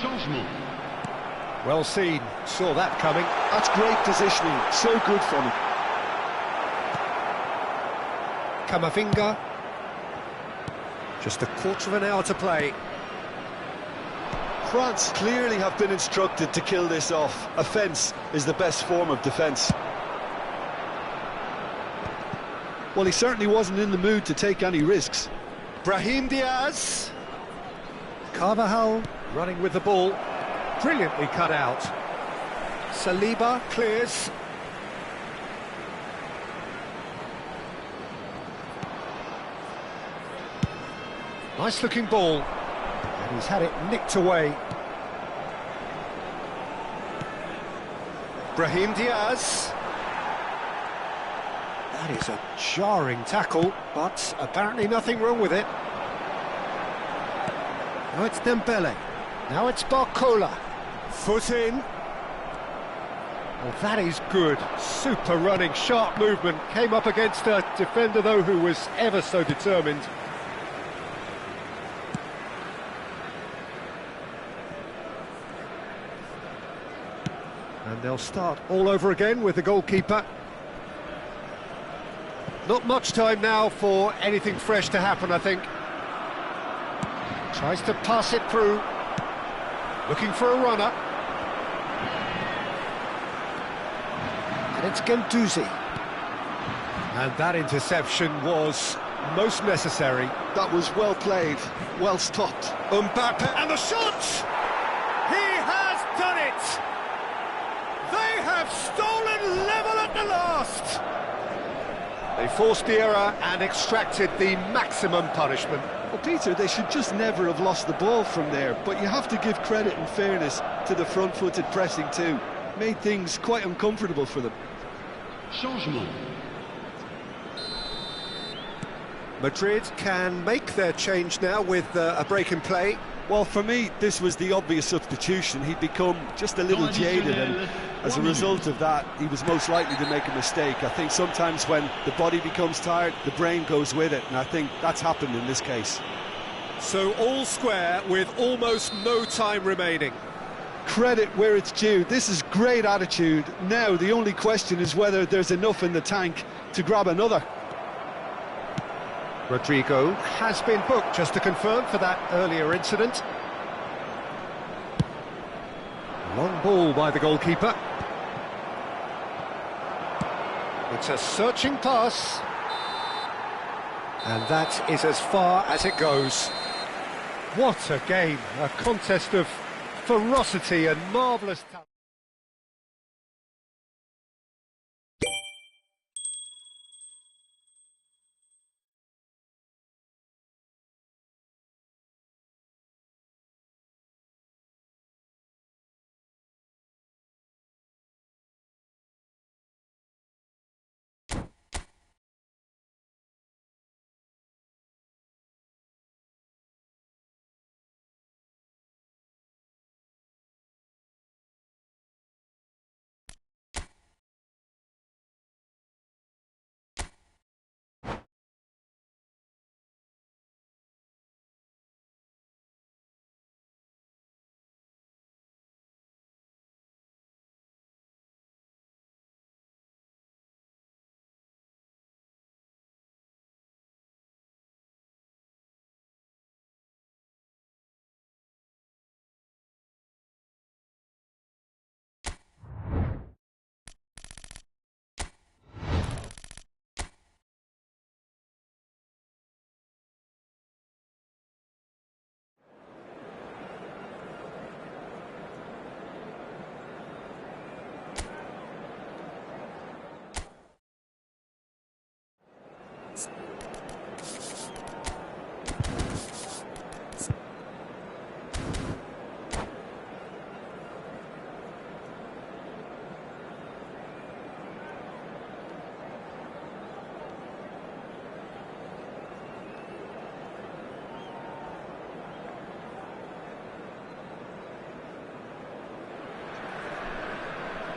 changement. Well seen, saw that coming. That's great positioning, so good from him. Camavinga. Just a quarter of an hour to play. France clearly have been instructed to kill this off. Offence is the best form of defence. Well, he certainly wasn't in the mood to take any risks. Brahim Diaz. Carvajal running with the ball. Brilliantly cut out. Saliba clears. Nice looking ball. And he's had it nicked away. Brahim Diaz. That is a jarring tackle, but apparently nothing wrong with it. Now it's Dembele. Now it's Barcola. Foot in. Well, that is good. Super running, sharp movement. Came up against a defender, though, who was ever so determined. And they'll start all over again with the goalkeeper. Not much time now for anything fresh to happen, I think. Tries to pass it through. Looking for a runner. And it's Guendouzi. And that interception was most necessary. That was well played, well stopped. Mbappe and the shot! He has done it! They have stolen level at the last! They forced the error and extracted the maximum punishment. Well, Peter, they should just never have lost the ball from there, but you have to give credit and fairness to the front-footed pressing too. Made things quite uncomfortable for them. Changement. Madrid can make their change now with a break in play. Well, for me, this was the obvious substitution. He'd become just a little jaded, and as a result of that, he was most likely to make a mistake. I think sometimes when the body becomes tired, the brain goes with it, and I think that's happened in this case. So all square with almost no time remaining. Credit where it's due. This is great attitude. Now, the only question is whether there's enough in the tank to grab another. Rodrigo has been booked, just to confirm, for that earlier incident. Long ball by the goalkeeper. It's a searching pass. And that is as far as it goes. What a game, a contest of ferocity and marvellous talent.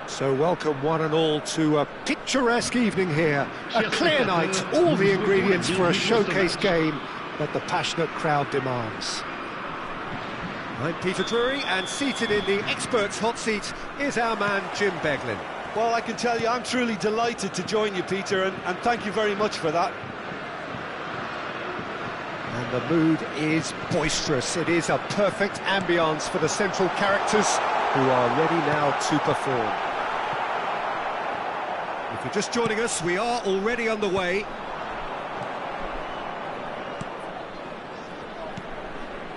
So welcome one and all to a picturesque evening here. A clear night, all the ingredients for a showcase game that the passionate crowd demands. I'm Peter Drury, and seated in the experts' hot seat is our man Jim Beglin. Well, I can tell you I'm truly delighted to join you, Peter, and thank you very much for that. And the mood is boisterous. It is a perfect ambience for the central characters who are ready now to perform. If you're just joining us, we are already underway.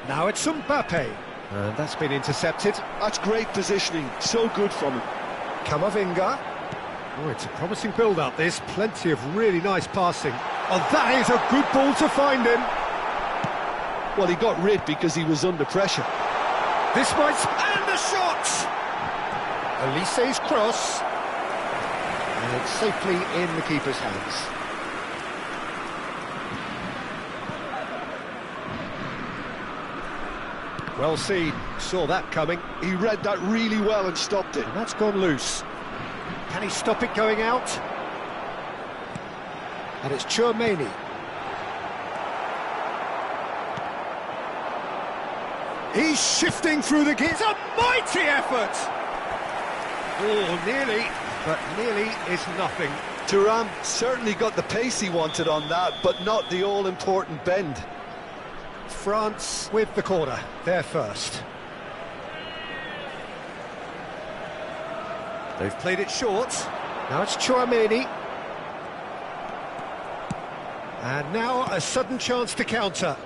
Now it's Mbappe. And that's been intercepted. That's great positioning, so good from him. Camavinga. Oh, it's a promising build-up, this. Plenty of really nice passing. Oh, that is a good ball to find him. Well, he got rid because he was under pressure. This might... And the shot! Elise's cross. And it's safely in the keeper's hands. Well seen, saw that coming. He read that really well and stopped it. And that's gone loose. Can he stop it going out? And it's Tchouaméni. He's shifting through the gears. A mighty effort! Oh, nearly, but nearly is nothing. Thuram certainly got the pace he wanted on that, but not the all-important bend. France with the corner, they're first. They've played it short. Now it's Tchouaméni. And now a sudden chance to counter.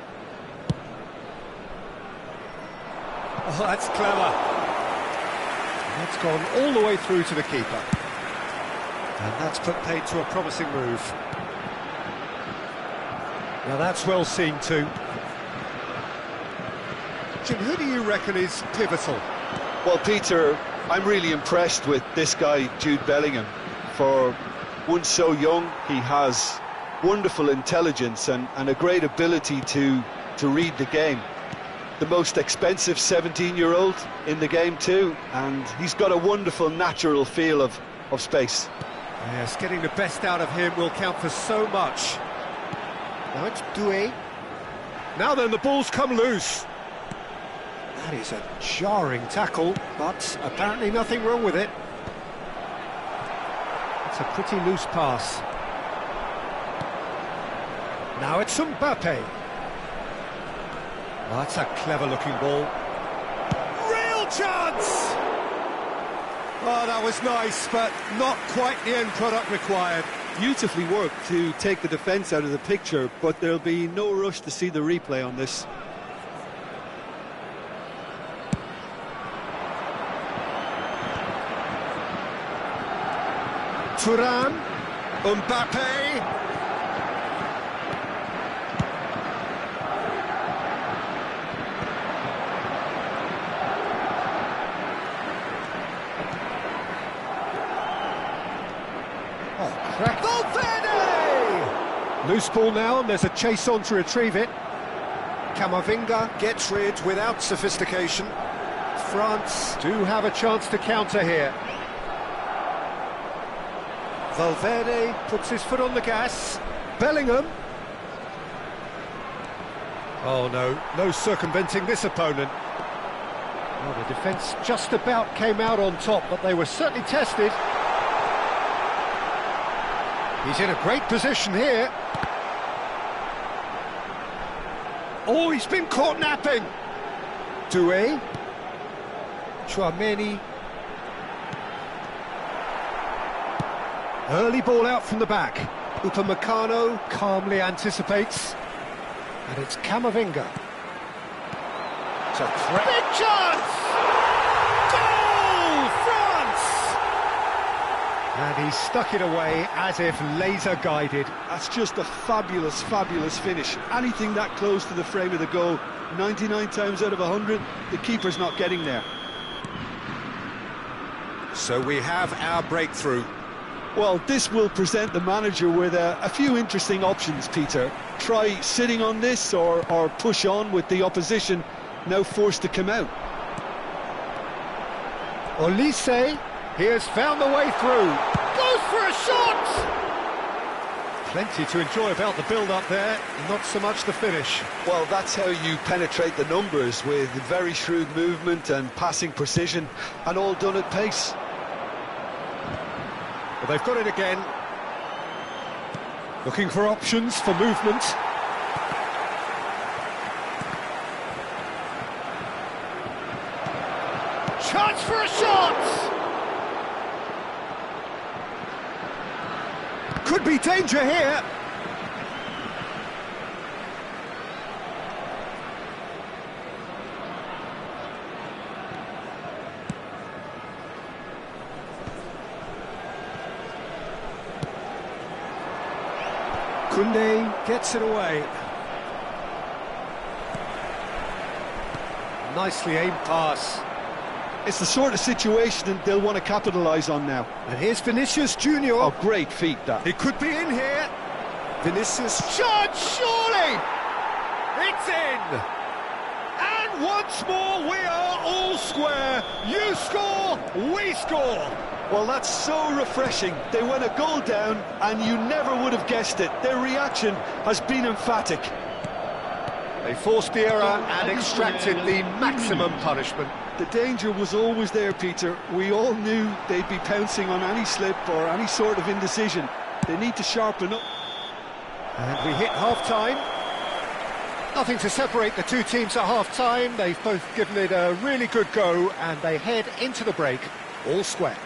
Oh, that's clever. That's gone all the way through to the keeper. And that's put paid to a promising move. Now that's well seen too. Jim, who do you reckon is pivotal? Well, Peter, I'm really impressed with this guy, Jude Bellingham. For one so young, he has wonderful intelligence and a great ability to read the game. The most expensive 17-year-old in the game too, and he's got a wonderful natural feel of space. Yes, getting the best out of him will count for so much. Now it's Doué. Now then, the ball's come loose. That is a jarring tackle, but apparently nothing wrong with it. It's a pretty loose pass. Now it's Mbappe. Oh, that's a clever-looking ball. Real chance! Oh, that was nice, but not quite the end product required. Beautifully worked to take the defence out of the picture, but there'll be no rush to see the replay on this. Thuram, Mbappe. Valverde! Loose ball now, and there's a chase on to retrieve it. Camavinga gets rid without sophistication. France do have a chance to counter here. Valverde puts his foot on the gas. Bellingham. Oh no, no circumventing this opponent. Well, the defence just about came out on top, but they were certainly tested. He's in a great position here. Oh, he's been caught napping. Doué. Chouameni. Early ball out from the back. Upamecano calmly anticipates. And it's Camavinga. It's a threat. Big chance! Goal! France! And he stuck it away as if laser guided. That's just a fabulous, fabulous finish. Anything that close to the frame of the goal, 99 times out of 100, the keeper's not getting there. So we have our breakthrough. Well, this will present the manager with a few interesting options, Peter. Try sitting on this or push on with the opposition now forced to come out. Olise, he has found the way through. Goes for a shot! Plenty to enjoy about the build-up there, not so much the finish. Well, that's how you penetrate the numbers, with very shrewd movement and passing precision, and all done at pace. Well, they've got it again. Looking for options for movement. Chance for a shot! Could be danger here. Koundé gets it away. Nicely aimed pass. It's the sort of situation that they'll want to capitalise on now. And here's Vinicius Junior. Oh, great feat, that. He could be in here. Vinicius shot, surely! It's in! And once more we are all square. You score, we score. Well, that's so refreshing. They went a goal down and you never would have guessed it. Their reaction has been emphatic. They forced the error and extracted the maximum punishment. The danger was always there, Peter. We all knew they'd be pouncing on any slip or any sort of indecision. They need to sharpen up. And we hit half-time. Nothing to separate the two teams at half-time. They've both given it a really good go, and they head into the break all square.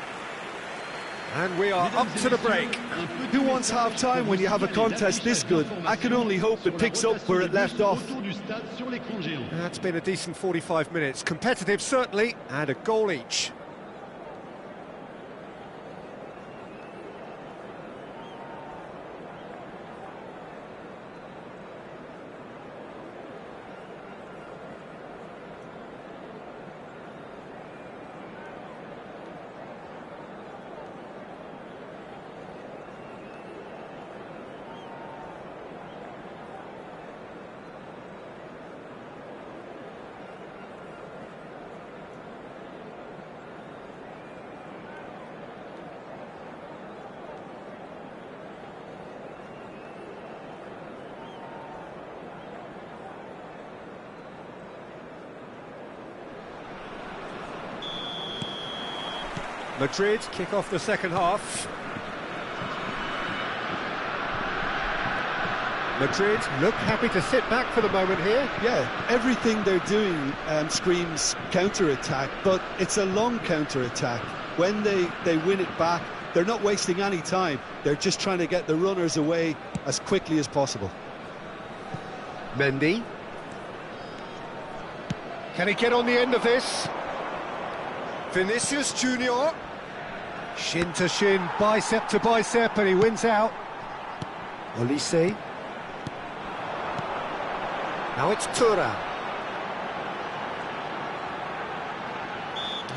And we are up to the break. Who wants half-time when you have a contest this good? I can only hope it picks up where it left off. That's been a decent 45 minutes. Competitive, certainly, and a goal each. Madrid kick off the second half. Madrid look happy to sit back for the moment here. Yeah, everything they're doing screams counter-attack, but it's a long counter-attack. When they win it back, they're not wasting any time. They're just trying to get the runners away as quickly as possible. Mendy. Can he get on the end of this? Vinicius Junior. Shin to shin, bicep to bicep, and he wins out. Olise. Now it's Thuram.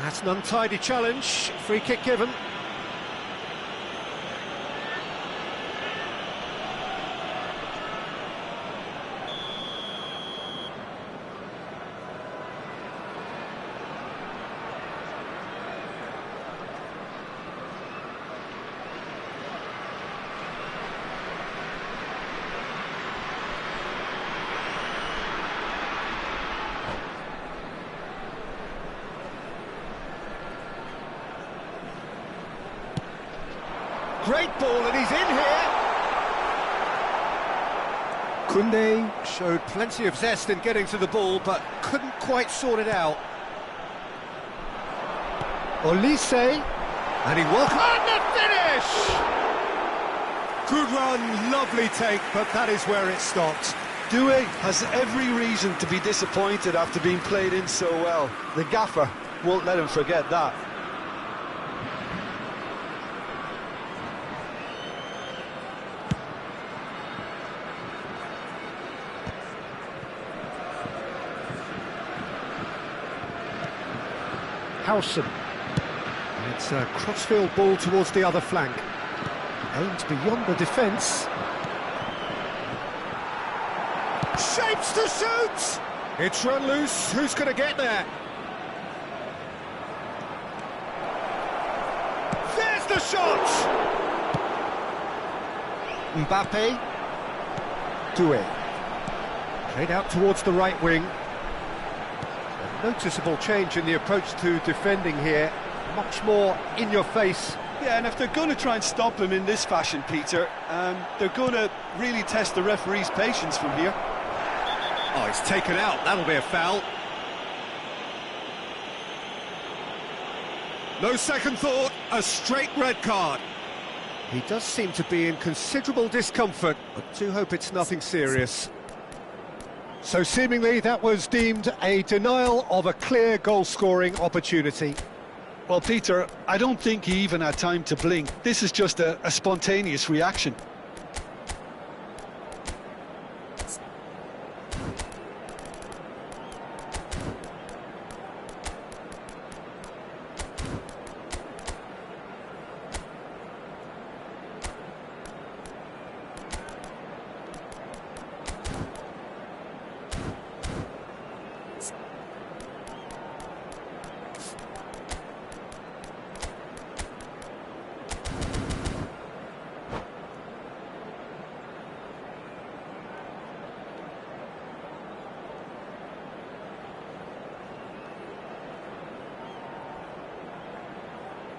That's an untidy challenge. Free kick given. Great ball, and he's in here. Koundé showed plenty of zest in getting to the ball, but couldn't quite sort it out. Olise, and he welcomed... And the finish! Good run, lovely take, but that is where it stopped. Doué has every reason to be disappointed after being played in so well. The gaffer won't let him forget that. Howson. It's a crossfield ball towards the other flank. Aimed beyond the defence. Shapes to shoot! It's run loose. Who's going to get there? There's the shot! Mbappe. Doué. Played out towards the right wing. Noticeable change in the approach to defending here, much more in your face. Yeah, and if they're going to try and stop him in this fashion, Peter, they're going to really test the referee's patience from here. Oh, it's taken out, that'll be a foul. No second thought, a straight red card. He does seem to be in considerable discomfort, but do hope it's nothing serious. So seemingly that was deemed a denial of a clear goal-scoring opportunity. Well, Peter, I don't think he even had time to blink. This is just a spontaneous reaction.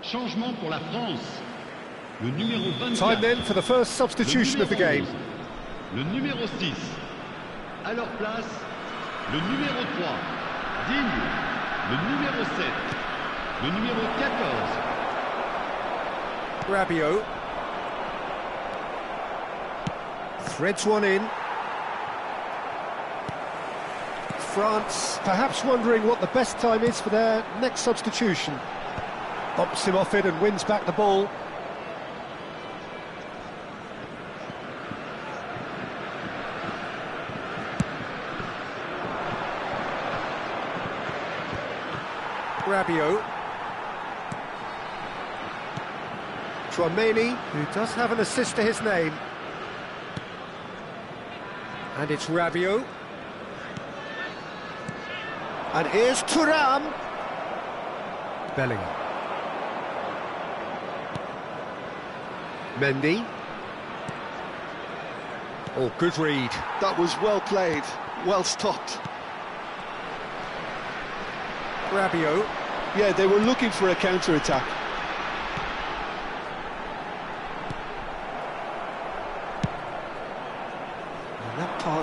Changement pour la France. Le numéro 24. Time then for the first substitution of the game. Le numéro 6. À leur place, le numéro 3. Digne. Le numéro 7. Le numéro 14. Rabiot. Threads one in. France perhaps wondering what the best time is for their next substitution. Bumps him off it and wins back the ball. Rabiot. Tchouaméni, who does have an assist to his name. And it's Rabiot. And here's Thuram. Bellingham. Mendy. Oh, good read. That was well played, well stopped. Rabiot. Yeah, they were looking for a counter-attack.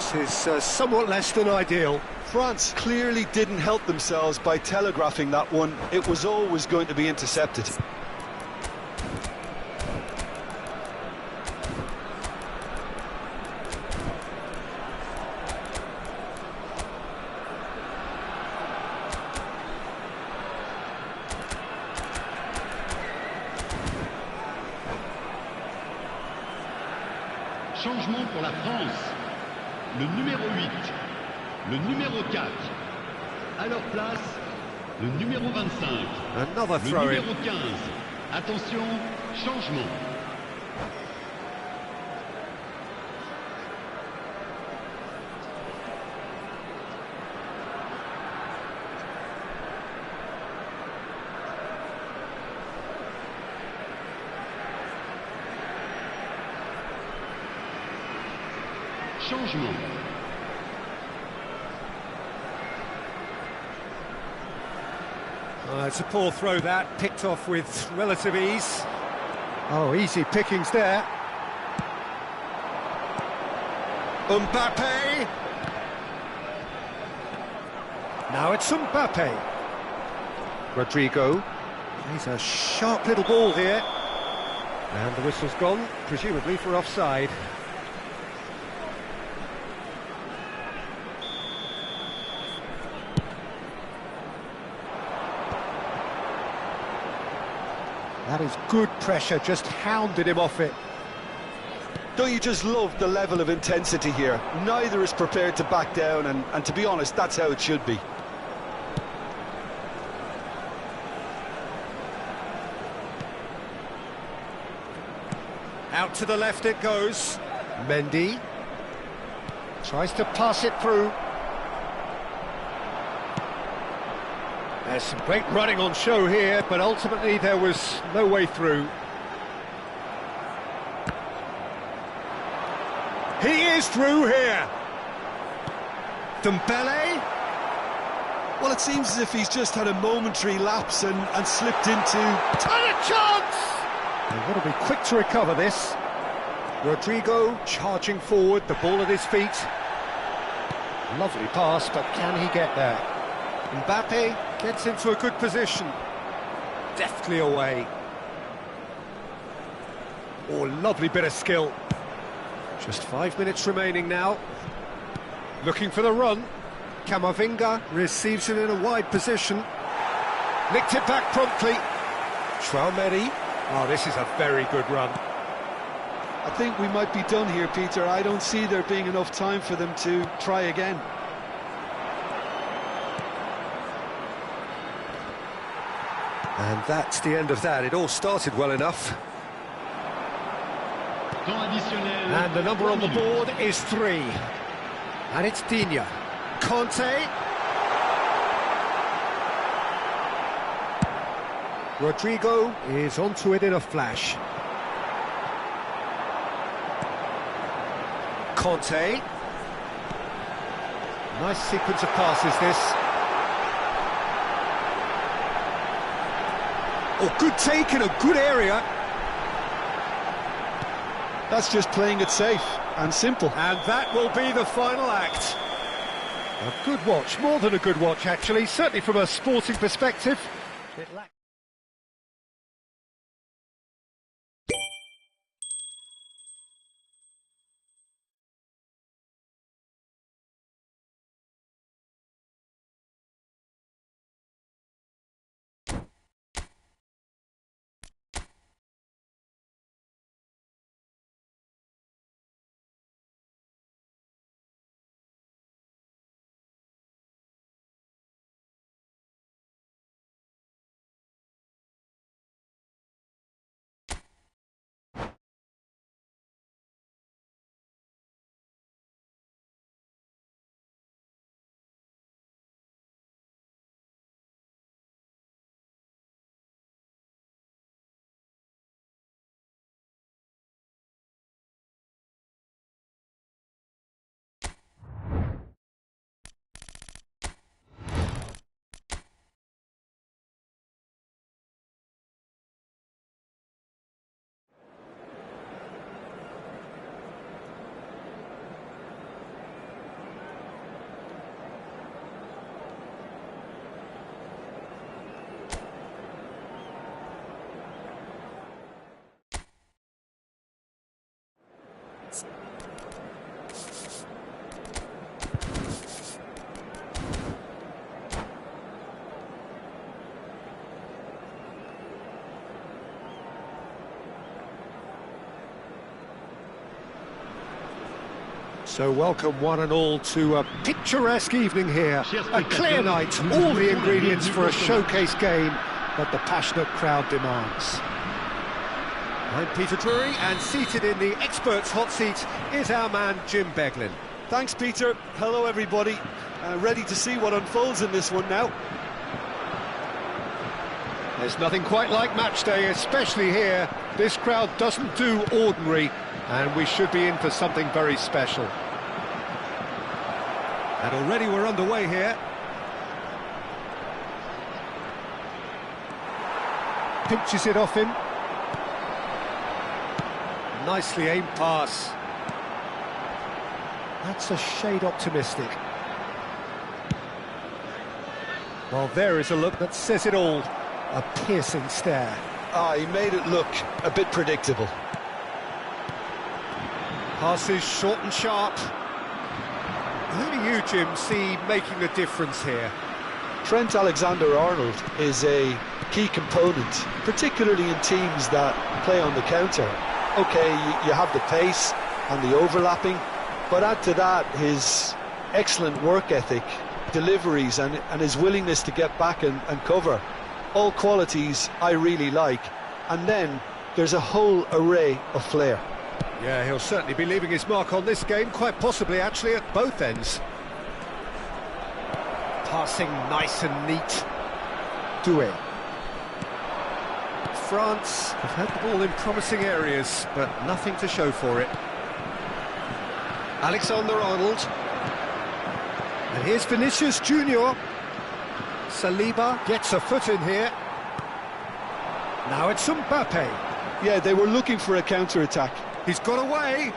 pass is somewhat less than ideal. France clearly didn't help themselves by telegraphing that one. It was always going to be intercepted. Changement pour la France. Le numéro 8, le numéro 4. À leur place, le numéro 25. Another le throw-in. numéro 15. Attention, changement. Changement. It's a poor throw that, picked off with relative ease. Oh, easy pickings there. Mbappe. Now it's Mbappe. Rodrigo. He's a sharp little ball here. And the whistle's gone, presumably for offside. That is good pressure, just hounded him off it. Don't you just love the level of intensity here? Neither is prepared to back down, and to be honest, that's how it should be. Out to the left it goes. Mendy tries to pass it through. There's some great running on show here, but ultimately there was no way through. He is through here. Dembele. Well, it seems as if he's just had a momentary lapse and slipped into... And a chance! They've got to be quick to recover this. Rodrigo charging forward, the ball at his feet. Lovely pass, but can he get there? Mbappe gets into a good position. Deftly away. Oh, lovely bit of skill. Just 5 minutes remaining now. Looking for the run. Camavinga receives it in a wide position. Nicked it back promptly. Traumeri. Oh, this is a very good run. I think we might be done here, Peter. I don't see there being enough time for them to try again. And that's the end of that. It all started well enough. And the number on the board is 3. And it's Digne. Conte. Rodrigo is onto it in a flash. Conte. Nice sequence of passes, this. Oh, good take in a good area. That's just playing it safe and simple. And that will be the final act. A good watch, more than a good watch actually, certainly from a sporting perspective. It lacked So welcome one and all to a picturesque evening here. A clear night, all the ingredients for a showcase game that the passionate crowd demands. I'm Peter Drury, and seated in the experts' hot seat is our man Jim Beglin. Thanks, Peter. Hello, everybody. Ready to see what unfolds in this one now. There's nothing quite like match day, especially here. This crowd doesn't do ordinary, and we should be in for something very special. And already we're underway here. Pinches it off him. Nicely aimed pass. That's a shade optimistic. Well, there is a look that says it all. A piercing stare. He made it look a bit predictable. Passes short and sharp. Who do you, Jim, see making the difference here? Trent Alexander-Arnold is a key component, particularly in teams that play on the counter. Okay, you have the pace and the overlapping, but add to that his excellent work ethic, deliveries and his willingness to get back and cover. All qualities I really like. And then there's a whole array of flair. Yeah, he'll certainly be leaving his mark on this game, quite possibly actually at both ends. Passing nice and neat. Doué. France have had the ball in promising areas, but nothing to show for it. Alexander-Arnold. And here's Vinicius Junior. Saliba gets a foot in here. Now it's Mbappe. Yeah, they were looking for a counter-attack. He's got away.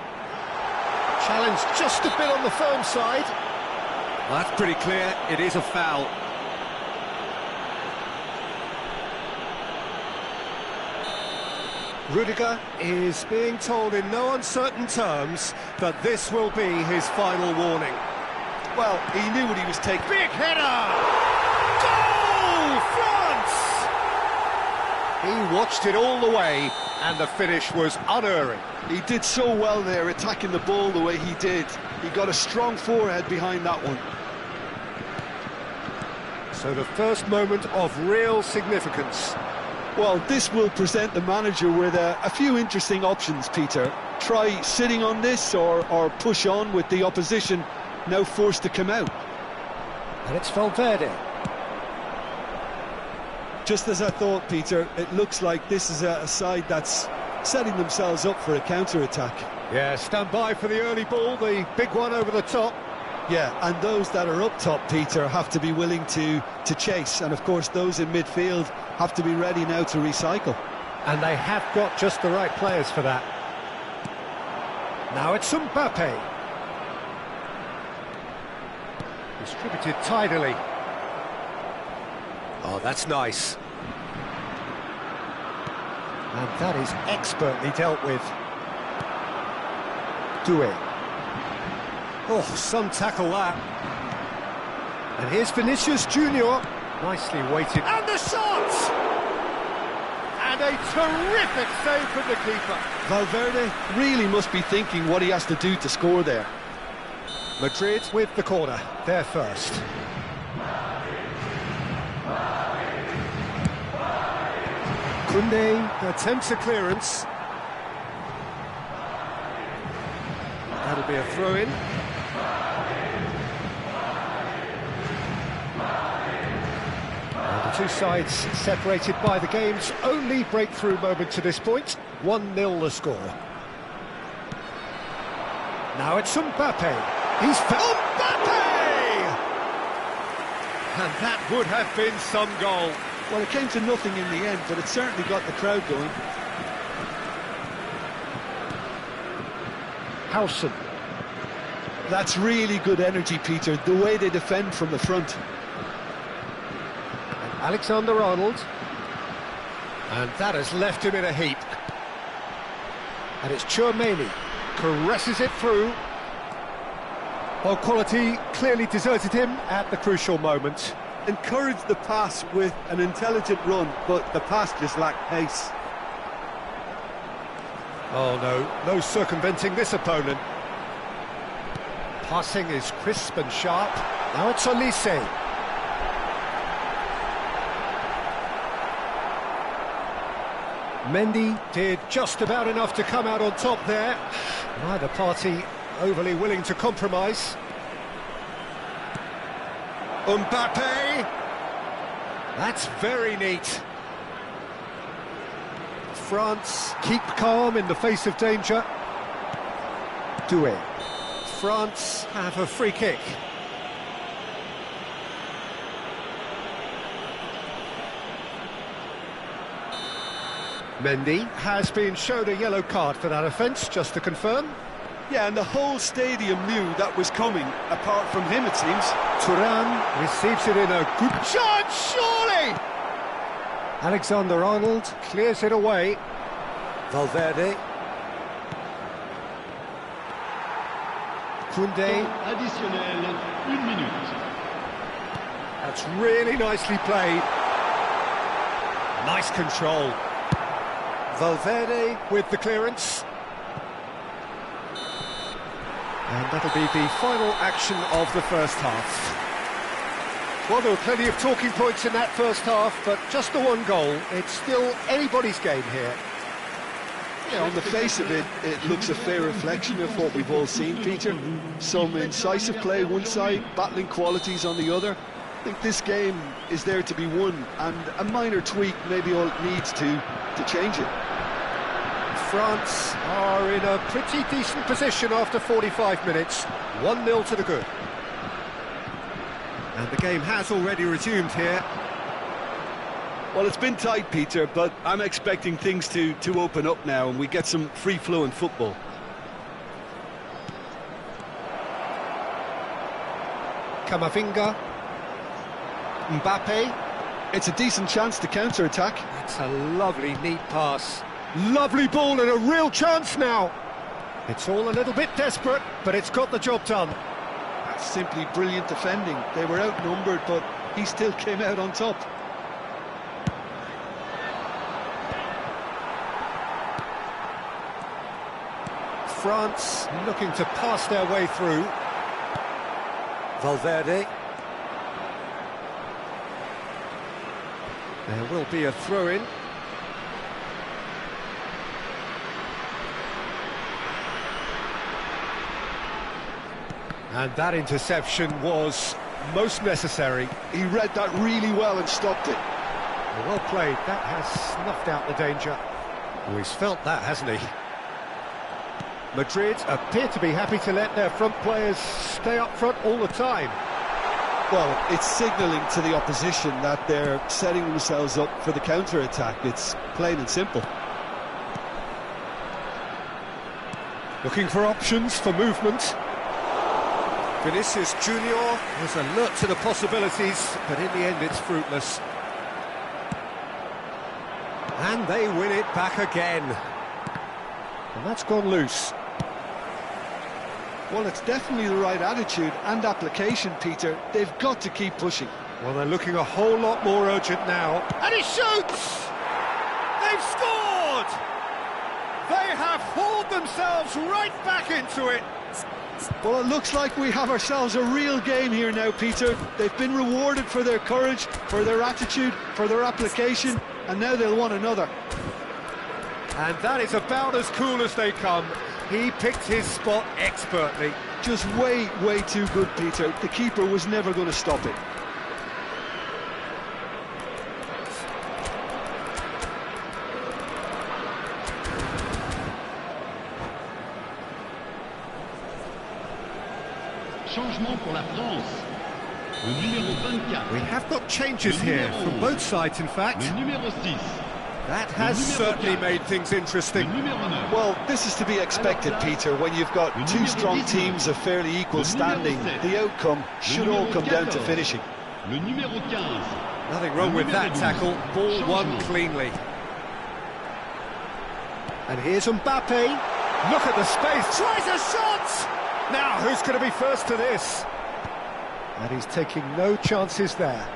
Challenge just a bit on the firm side. Well, that's pretty clear. It is a foul. Rudiger is being told in no uncertain terms that this will be his final warning. Well, he knew what he was taking. Big header! Goal! France! He watched it all the way, and the finish was unerring. He did so well there, attacking the ball the way he did. He got a strong forehead behind that one. So the first moment of real significance. Well, this will present the manager with a few interesting options, Peter. Try sitting on this or push on with the opposition now forced to come out. And it's Valverde. Just as I thought, Peter, it looks like this is a side that's setting themselves up for a counter-attack. Yeah, stand by for the early ball, the big one over the top. Yeah, and those that are up top, Peter, have to be willing to chase. And, of course, those in midfield have to be ready now to recycle. And they have got just the right players for that. Now it's Mbappe. Distributed tidily. Oh, that's nice. And that is expertly dealt with. Doué. Oh, some tackle that. And here's Vinicius Junior. Nicely weighted. And the shot! And a terrific save from the keeper. Valverde really must be thinking what he has to do to score there. Madrid with the corner, they're first. Koundé attempts a clearance. That'll be a throw-in. And the two sides separated by the game's only breakthrough moment to this point. 1-0 the score. Now it's Mbappe. He's found Mbappe! And that would have been some goal. Well, it came to nothing in the end, but it certainly got the crowd going. Howson. That's really good energy, Peter, the way they defend from the front. And Alexander-Arnold. And that has left him in a heap. And it's Tchouaméni. Caresses it through. Well, quality clearly deserted him at the crucial moment. Encouraged the pass with an intelligent run, but the pass just lacked pace. Oh no, no circumventing this opponent. Passing is crisp and sharp. Now it's Olise. Mendy did just about enough to come out on top there. Neither party overly willing to compromise. Mbappe! That's very neat. France keep calm in the face of danger. Doué. France have a free kick. Mendy has been shown a yellow card for that offence, just to confirm. Yeah, and the whole stadium knew that was coming, apart from him, it seems. Thuram receives it in a good chance, surely! Alexander-Arnold clears it away. Valverde. Koundé. Additionnel, 1 minute. That's really nicely played. Nice control. Valverde with the clearance. And that'll be the final action of the first half. Well, there were plenty of talking points in that first half, but just the one goal. It's still anybody's game here. Yeah, on the face of it, it looks a fair reflection of what we've all seen, Peter. Some incisive play one side, battling qualities on the other. I think this game is there to be won, and a minor tweak maybe all it needs to change it. France are in a pretty decent position after 45 minutes. 1-0 to the good. And the game has already resumed here. Well, it's been tight, Peter, but I'm expecting things to open up now and we get some free-flowing football. Camavinga. Mbappe. It's a decent chance to counter-attack. It's a lovely, neat pass. Lovely ball and a real chance now. It's all a little bit desperate, but it's got the job done. That's simply brilliant defending. They were outnumbered, but he still came out on top. France looking to pass their way through. Valverde. There will be a throw-in. And that interception was most necessary. He read that really well and stopped it. Well played. That has snuffed out the danger. Oh, he's felt that, hasn't he? Madrid appear to be happy to let their front players stay up front all the time. Well, it's signalling to the opposition that they're setting themselves up for the counter-attack. It's plain and simple. Looking for options for movement. Vinicius Junior was alert to the possibilities, but in the end it's fruitless. And they win it back again. And that's gone loose. Well, it's definitely the right attitude and application, Peter. They've got to keep pushing. Well, they're looking a whole lot more urgent now. And he shoots! They've scored! They have hauled themselves right back into it. Well, it looks like we have ourselves a real game here now, Peter. They've been rewarded for their courage, for their attitude, for their application, and now they'll want another. And that is about as cool as they come. He picked his spot expertly. Just way, way too good, Peter. The keeper was never going to stop it. Changement pour la France. Le numéro 24. We have got changes here from both sides, in fact. Le numéro 6. That has certainly made things interesting. Well, this is to be expected, Peter, when you've got two strong teams of fairly equal standing. The outcome should all come down to finishing. Nothing wrong with that tackle. Ball won cleanly. And here's Mbappe. Look at the space. Tries a shot! Now, who's going to be first to this? And he's taking no chances there.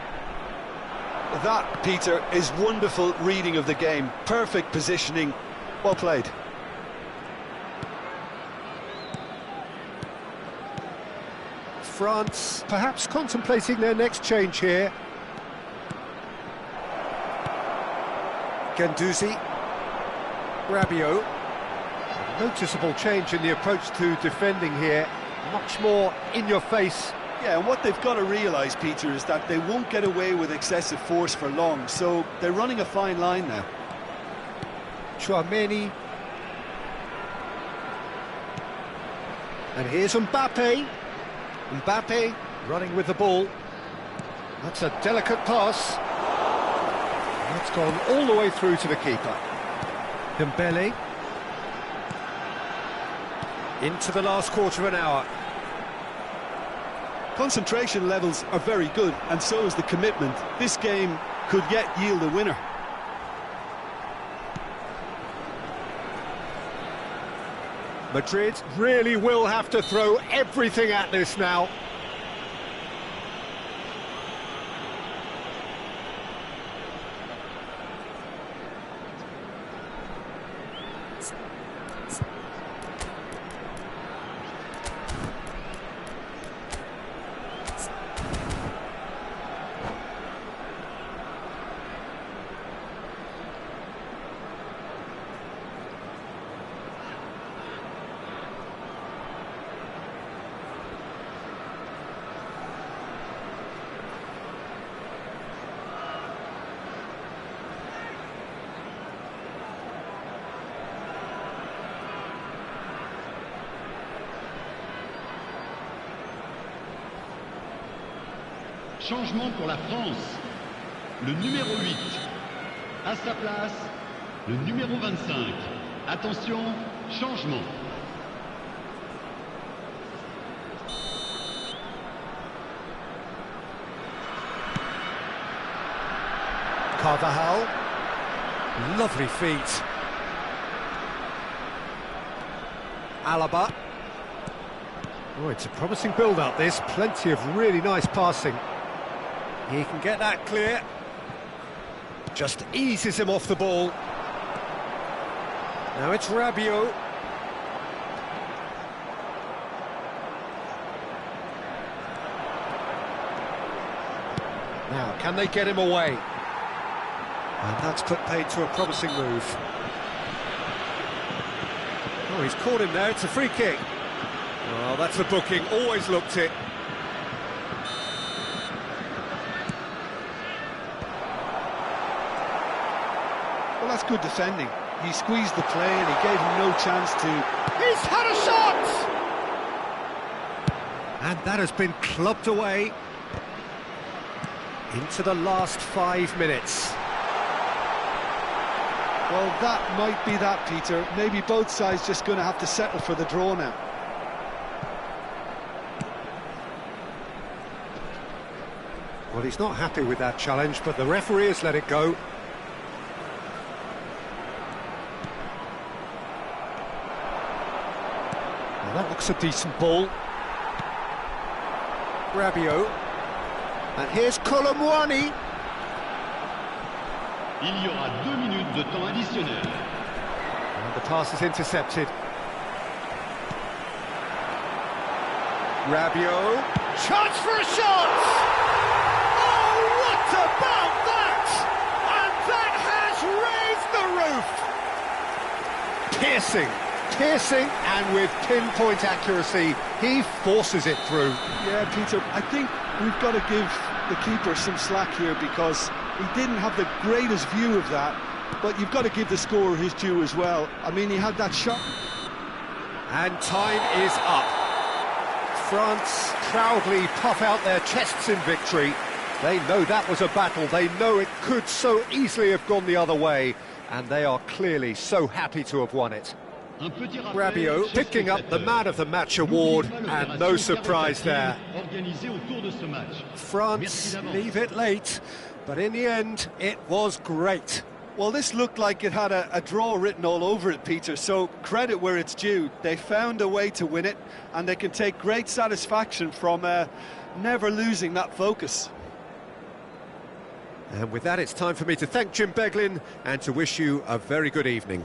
That, Peter, is wonderful reading of the game. Perfect positioning. Well played. France perhaps contemplating their next change here. Guendouzi, Rabiot. A noticeable change in the approach to defending here, much more in your face. Yeah, and what they've got to realise, Peter, is that they won't get away with excessive force for long, so they're running a fine line now. Chouameni. And here's Mbappe. Mbappe running with the ball. That's a delicate pass. That's gone all the way through to the keeper. Dembele. Into the last quarter of an hour. Concentration levels are very good, and so is the commitment. This game could yet yield a winner. Madrid really will have to throw everything at this now. Changement pour la France. Le numéro 8. À sa place, le numéro 25. Attention, changement. Carvajal. Lovely feet. Alaba. Oh, it's a promising build-up, this. Plenty of really nice passing. He can get that clear. Just eases him off the ball. Now it's Rabiot. Now, can they get him away? And that's put paid to a promising move. Oh, he's caught him there. It's a free kick. Well, that's the booking. Always looked it. Well, that's good defending. He squeezed the play and he gave him no chance to... He's had a shot! And that has been clubbed away into the last 5 minutes. Well, that might be that, Peter. Maybe both sides just going to have to settle for the draw now. Well, he's not happy with that challenge, but the referee has let it go. Well, that looks a decent ball. Rabiot. And here's Colomwani. Il y aura 2 minutes de temps additionnel. And the pass is intercepted. Rabiot. Chance for a shot! Oh, what about that? And that has raised the roof! Piercing, and with pinpoint accuracy, he forces it through. Yeah, Peter, I think we've got to give the keeper some slack here because he didn't have the greatest view of that, but you've got to give the scorer his due as well. I mean, he had that shot. And time is up. France proudly puff out their chests in victory. They know that was a battle. They know it could so easily have gone the other way, and they are clearly so happy to have won it. Rabiot picking up the Man of the Match award, and no surprise there. France leave it late, but in the end, it was great. Well, this looked like it had a draw written all over it, Peter, so credit where it's due. They found a way to win it, and they can take great satisfaction from never losing that focus. And with that, it's time for me to thank Jim Beglin and to wish you a very good evening.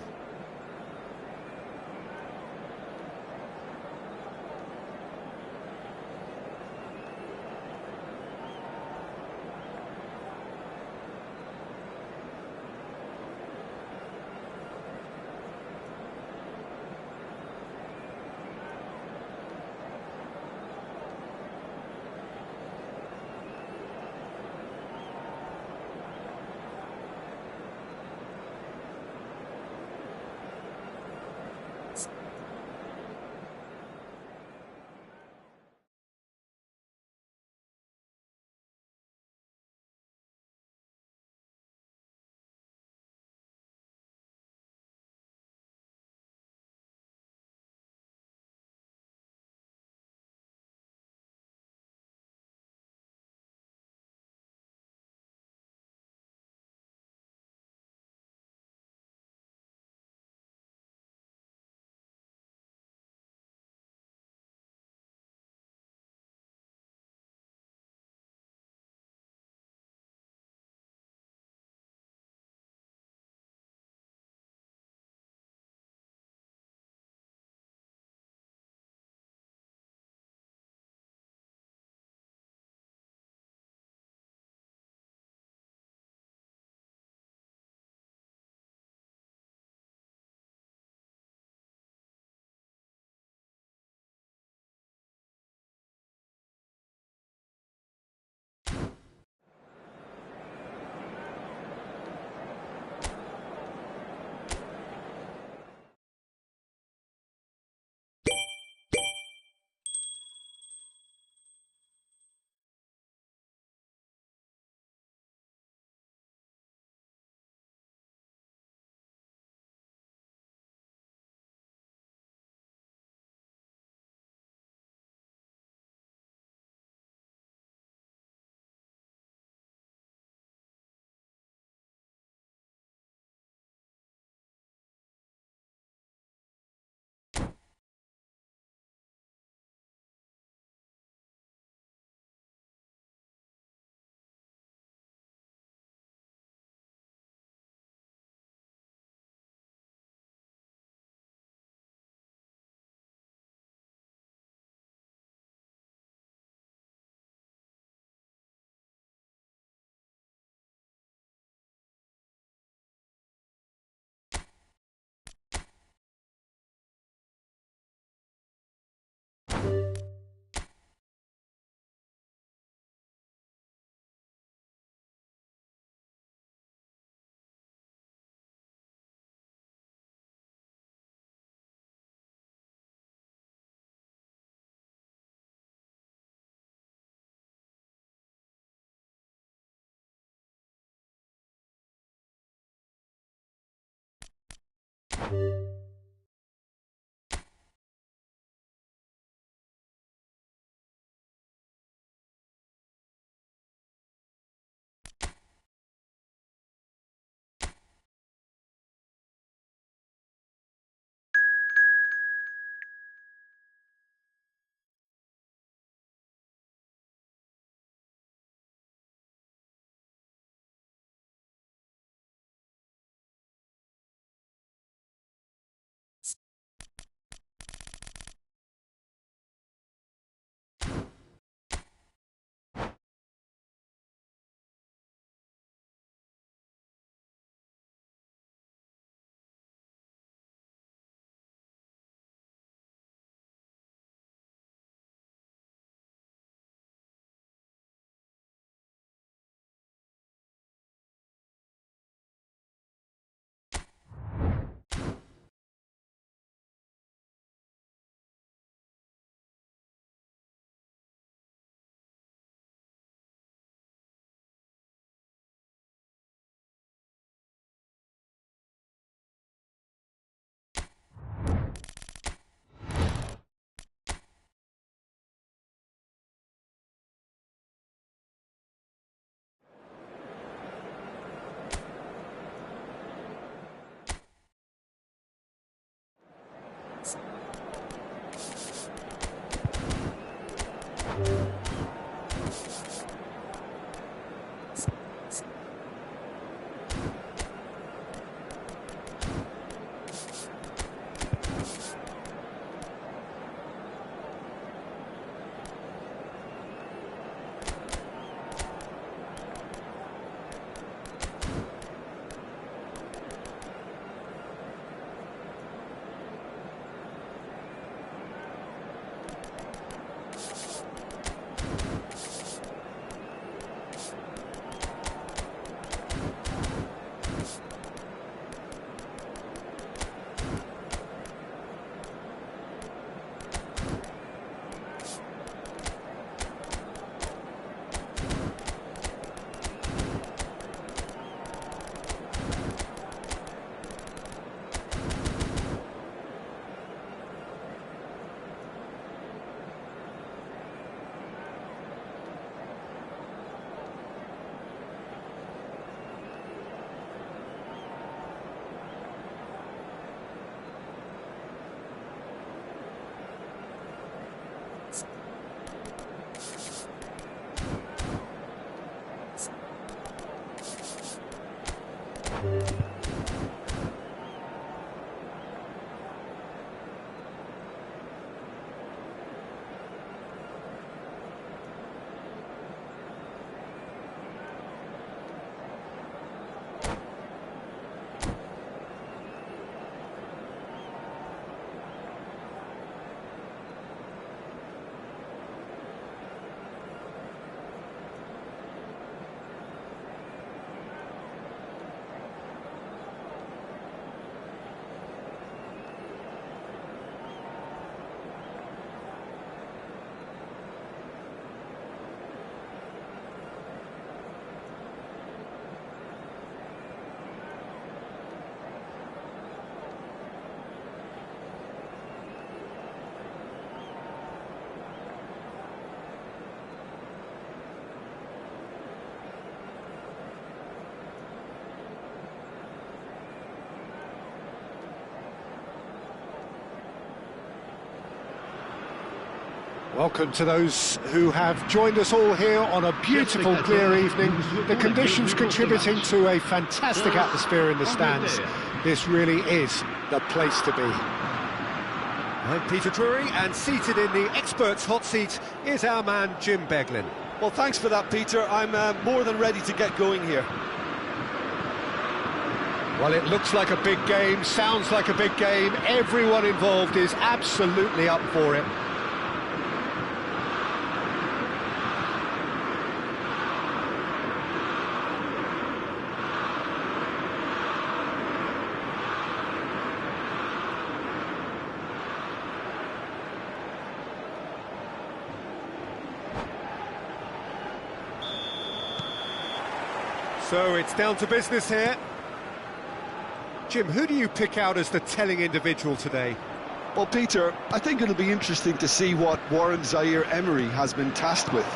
Welcome to those who have joined us all here on a beautiful, clear evening. The conditions contributing to a fantastic atmosphere in the stands. This really is the place to be. I'm Peter Drury, and seated in the experts' hot seat is our man Jim Beglin. Well, thanks for that, Peter. I'm more than ready to get going here. Well, it looks like a big game, sounds like a big game. Everyone involved is absolutely up for it. So it's down to business here. Jim, who do you pick out as the telling individual today? Well, Peter, I think it'll be interesting to see what Warren Zaire-Emery has been tasked with.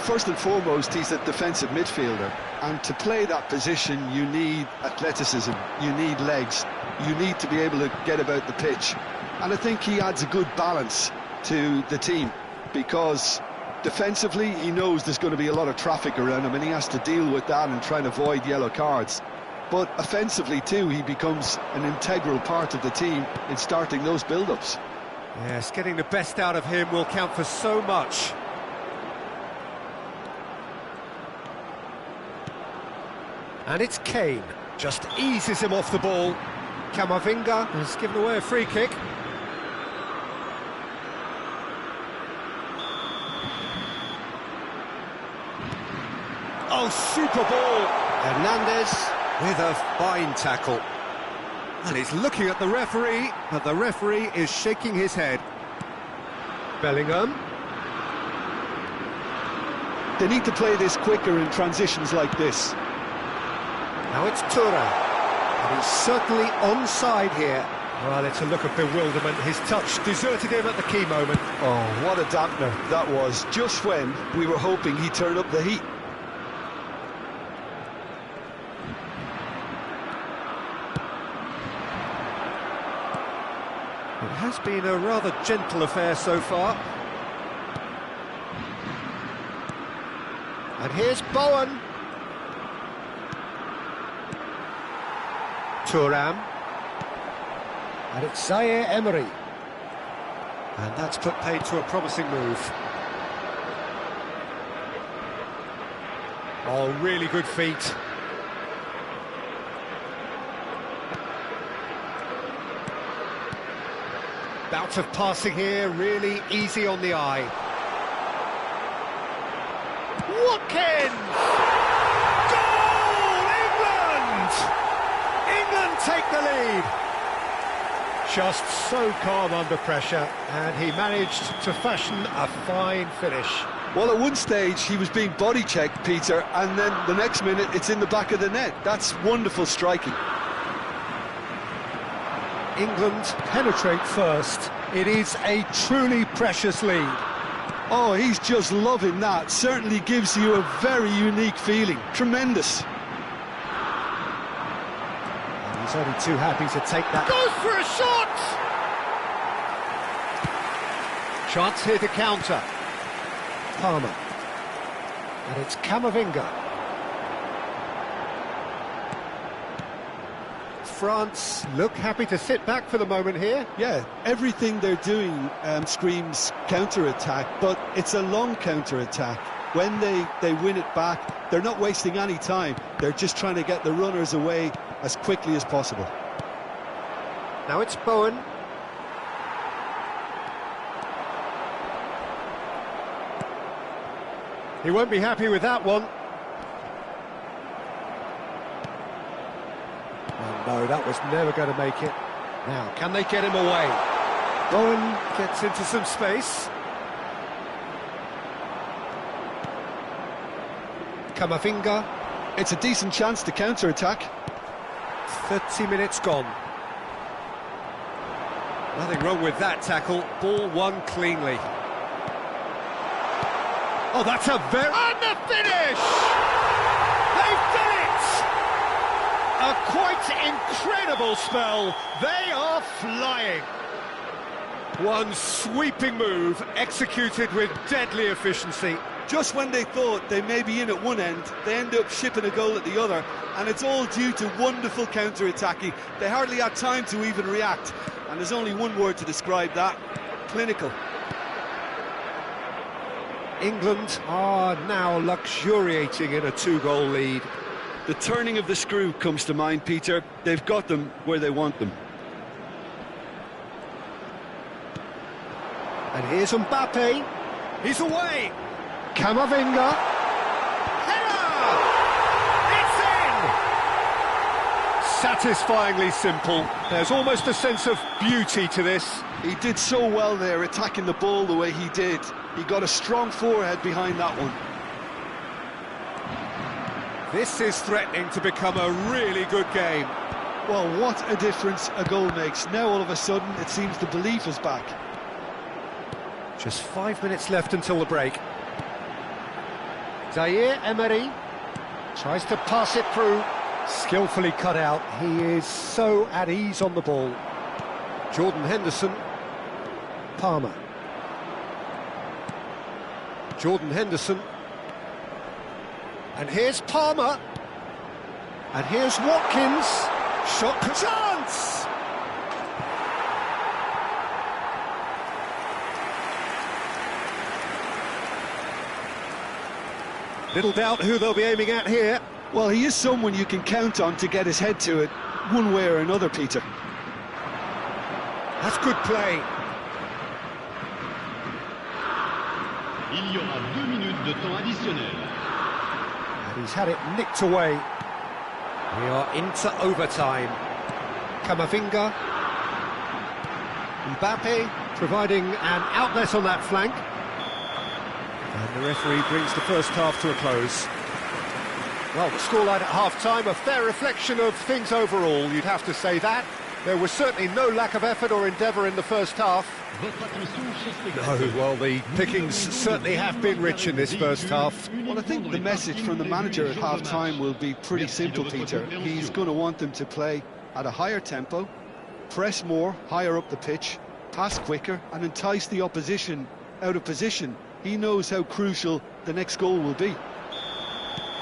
First and foremost, he's a defensive midfielder, and to play that position you need athleticism, you need legs, you need to be able to get about the pitch. And I think he adds a good balance to the team, because defensively he knows there's going to be a lot of traffic around him and he has to deal with that and try and avoid yellow cards. But offensively too, he becomes an integral part of the team in starting those build-ups. Yes, getting the best out of him will count for so much. And it's Kane, just eases him off the ball. Camavinga has given away a free kick. Oh, super ball! Hernandez with a fine tackle. And he's looking at the referee, but the referee is shaking his head. Bellingham. They need to play this quicker in transitions like this. Now it's thor, and he's certainly onside here. Well, it's a look of bewilderment. His touch deserted him at the key moment. Oh, what a dampener that was, just when we were hoping he'd turn up the heat. It has been a rather gentle affair so far. And here's Bowen. Thuram. And it's Zaire-Emery. And that's put paid to a promising move. Oh, really good feet. Bout of passing here, really easy on the eye. Watkins! Goal! England! England take the lead. Just so calm under pressure, and he managed to fashion a fine finish. Well, at one stage he was being body checked, Peter, and then the next minute it's in the back of the net. That's wonderful striking. England penetrate first. It is a truly precious lead. Oh, he's just loving that. Certainly gives you a very unique feeling. Tremendous. And he's only too happy to take that. Goes for a shot! Chance here to counter. Palmer. And it's Camavinga. France look happy to sit back for the moment here. Yeah, everything they're doing screams counter-attack, but it's a long counter-attack. When they win it back, they're not wasting any time. They're just trying to get the runners away as quickly as possible. Now it's Bowen. He won't be happy with that one. No, that was never going to make it. Now, can they get him away? Bowen gets into some space. Camavinga. It's a decent chance to counter-attack. 30 minutes gone. Nothing wrong with that tackle. Ball won cleanly. Oh, that's a very... And the finish! They've done it! A quite incredible spell. They are flying. One sweeping move, executed with deadly efficiency. Just when they thought they may be in at one end, they end up shipping a goal at the other, and it's all due to wonderful counter-attacking. They hardly had time to even react, and there's only one word to describe that: clinical. England are now luxuriating in a two-goal lead. The turning of the screw comes to mind, Peter. They've got them where they want them. And here's Mbappe. He's away. Camavinga. Header! It's in! Satisfyingly simple. There's almost a sense of beauty to this. He did so well there, attacking the ball the way he did. He got a strong forehead behind that one. This is threatening to become a really good game. Well, what a difference a goal makes. Now all of a sudden it seems the belief is back. Just 5 minutes left until the break. Zaire Emery tries to pass it through. Skillfully cut out. He is so at ease on the ball. Jordan Henderson. Palmer. Jordan Henderson. And here's Palmer. And here's Watkins. Shot chance! Little doubt who they'll be aiming at here. Well, he is someone you can count on to get his head to it, one way or another, Peter. That's good play. Il y aura 2 minutes de temps additionnel. And he's had it nicked away. We are into overtime. Camavinga. Mbappe providing an outlet on that flank. And the referee brings the first half to a close. Well, the scoreline at half-time, a fair reflection of things overall, you'd have to say that. There was certainly no lack of effort or endeavour in the first half. No, well, the pickings certainly have been rich in this first half. Well, I think the message from the manager at half-time will be pretty simple, Peter. He's going to want them to play at a higher tempo, press more, higher up the pitch, pass quicker, and entice the opposition out of position. He knows how crucial the next goal will be.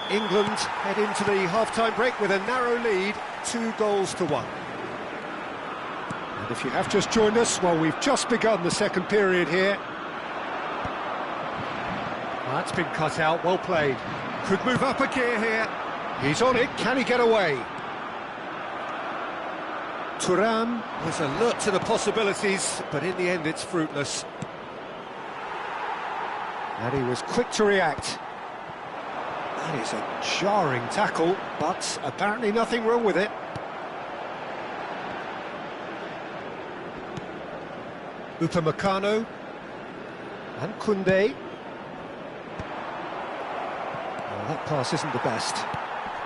England head into the half-time break with a narrow lead, 2-1. And if you have just joined us, well, we've just begun the second period here. That's been cut out, well played. Could move up a gear here. He's on it, can he get away? Thuram was alert to the possibilities, but in the end it's fruitless. And he was quick to react. That is a jarring tackle, but apparently nothing wrong with it. Upamecano and Koundé. Well, that pass isn't the best.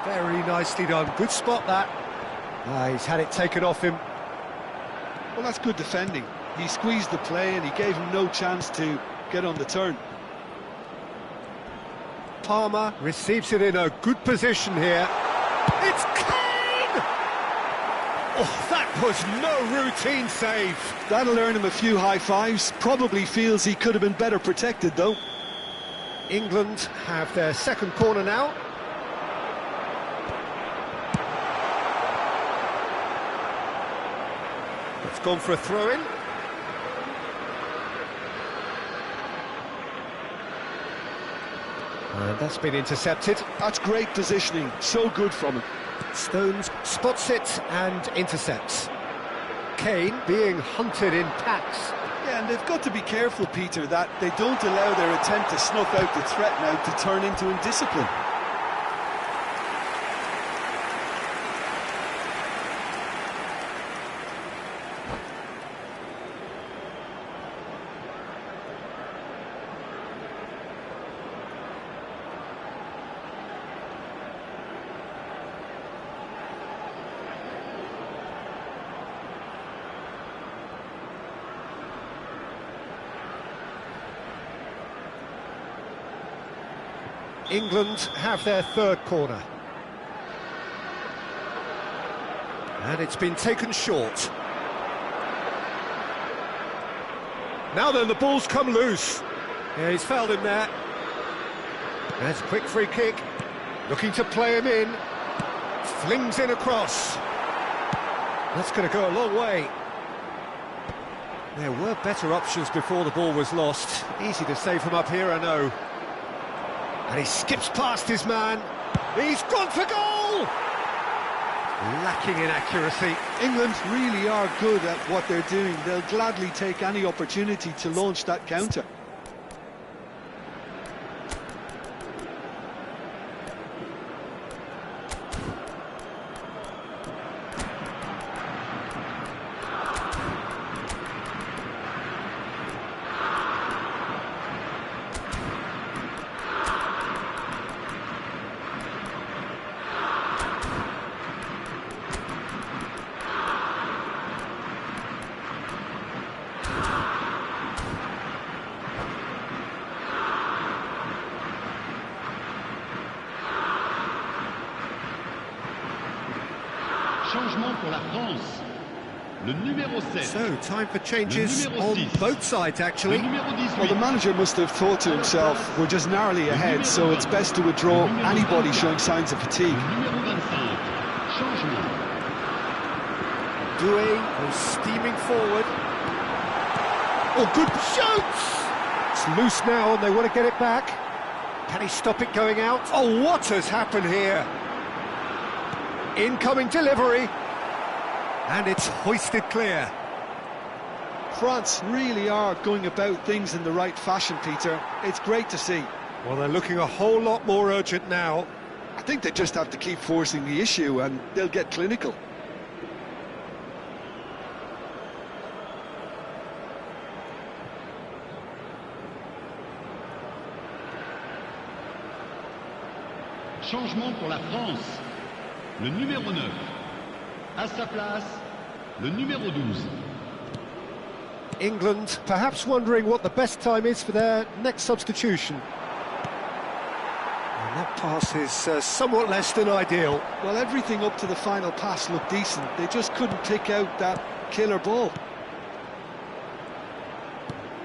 Very nicely done, good spot that. He's had it taken off him. Well, that's good defending. He squeezed the play and he gave him no chance to get on the turn. Palmer receives it in a good position here. It's Kane! Oh, that was no routine save. That'll earn him a few high fives. Probably feels he could have been better protected, though. England have their second corner now. It's gone for a throw-in. And that's been intercepted. That's great positioning, so good from him. Stones spots it and intercepts. Kane being hunted in packs. Yeah, and they've got to be careful, Peter, that they don't allow their attempt to snuff out the threat now to turn into indiscipline. England have their third corner. And it's been taken short. Now then, the ball's come loose. Yeah, he's fouled him there. That's a quick free kick. Looking to play him in. Flings in across. That's going to go a long way. There were better options before the ball was lost. Easy to save from up here, I know. And he skips past his man. He's gone for goal! Lacking in accuracy. England really are good at what they're doing. They'll gladly take any opportunity to launch that counter. Changement pour la France. Le numéro 7. So, time for changes on both sides, actually. Well, the manager must have thought to himself, we're just narrowly ahead, so it's best to withdraw anybody showing signs of fatigue. Numéro 25. Changement. Doué goes steaming forward. Oh, good shoots! It's loose now and they want to get it back. Can he stop it going out? Oh, what has happened here? Incoming delivery. And it's hoisted clear. France really are going about things in the right fashion, Peter. It's great to see. Well, they're looking a whole lot more urgent now. I think they just have to keep forcing the issue and they'll get clinical. Changement pour la France. Le numéro 9. À sa place, le numéro 12. England perhaps wondering what the best time is for their next substitution. And that pass is somewhat less than ideal. Well, everything up to the final pass looked decent. They just couldn't pick out that killer ball.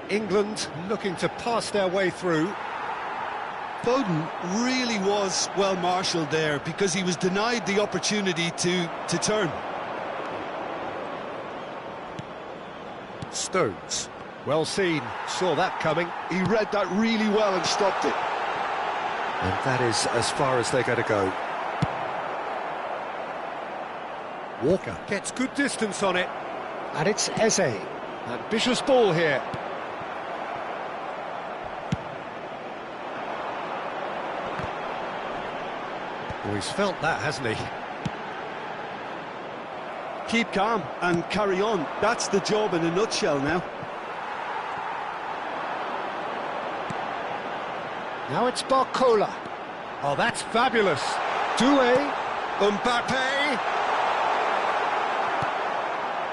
England looking to pass their way through. Foden really was well marshalled there because he was denied the opportunity to turn. Stones, well seen, saw that coming. He read that really well and stopped it. And that is as far as they're going to go. Walker gets good distance on it. And it's Eze. Ambitious ball here. Oh, he's felt that, hasn't he? Keep calm and carry on. That's the job in a nutshell now. Now it's Barcola. Oh, that's fabulous. Doué, Mbappe.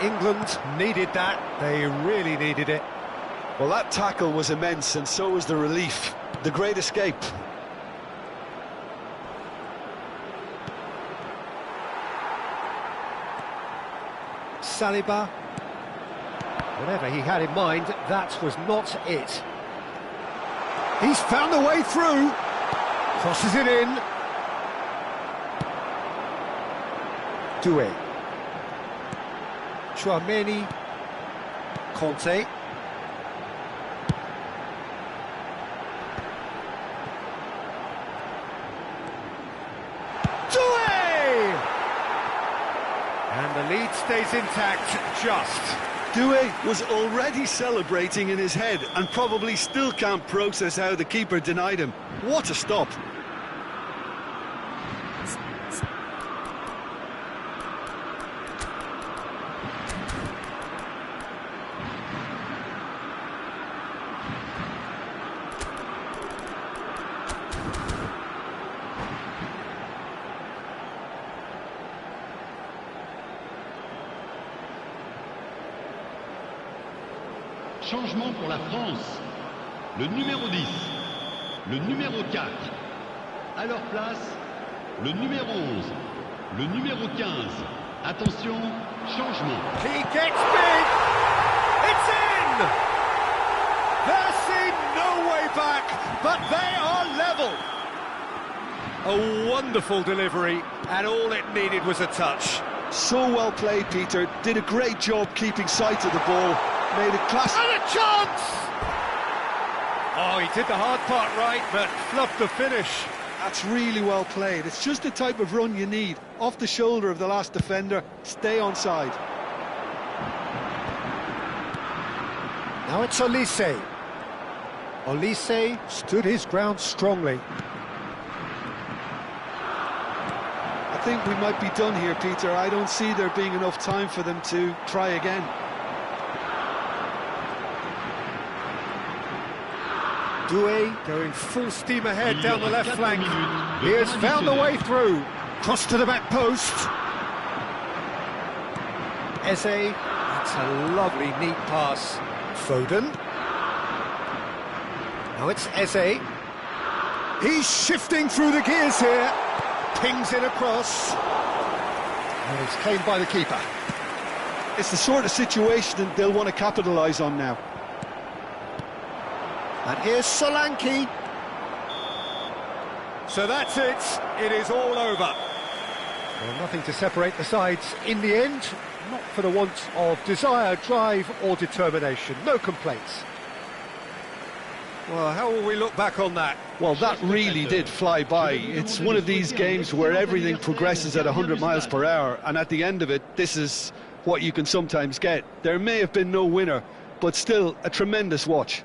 England needed that. They really needed it. Well, that tackle was immense, and so was the relief. The great escape. Saliba. Whatever he had in mind, that was not it. He's found the way through. Crosses it in. Doué. Chouameni. Conte. And the lead stays intact, just. Doué was already celebrating in his head and probably still can't process how the keeper denied him. What a stop. Changement pour la France. Le numéro 10. Le numéro 4. À leur place, le numéro 11. Le numéro 15. Attention, changement. He gets big! It's in! There seemed no way back, but they are level. A wonderful delivery, and all it needed was a touch. So well played, Peter. Did a great job keeping sight of the ball. Made a class. And a chance! Oh, he did the hard part right, but fluffed the finish. That's really well played. It's just the type of run you need. Off the shoulder of the last defender, stay onside. Now it's Olise. Olise stood his ground strongly. I think we might be done here, Peter. I don't see there being enough time for them to try again. Doué going full steam ahead down the left flank. He has found the way through. Cross to the back post. Eze, that's a lovely, neat pass. Foden. Now it's Eze. He's shifting through the gears here. Pings in across. And it's claimed by the keeper. It's the sort of situation that they'll want to capitalise on now. And here's Solanke. So that's it. It is all over. Well, nothing to separate the sides in the end. Not for the want of desire, drive or determination. No complaints. Well, how will we look back on that? Well, that really did fly by. It's one of these games where everything progresses at 100 miles per hour, and at the end of it, this is what you can sometimes get. There may have been no winner, but still a tremendous watch.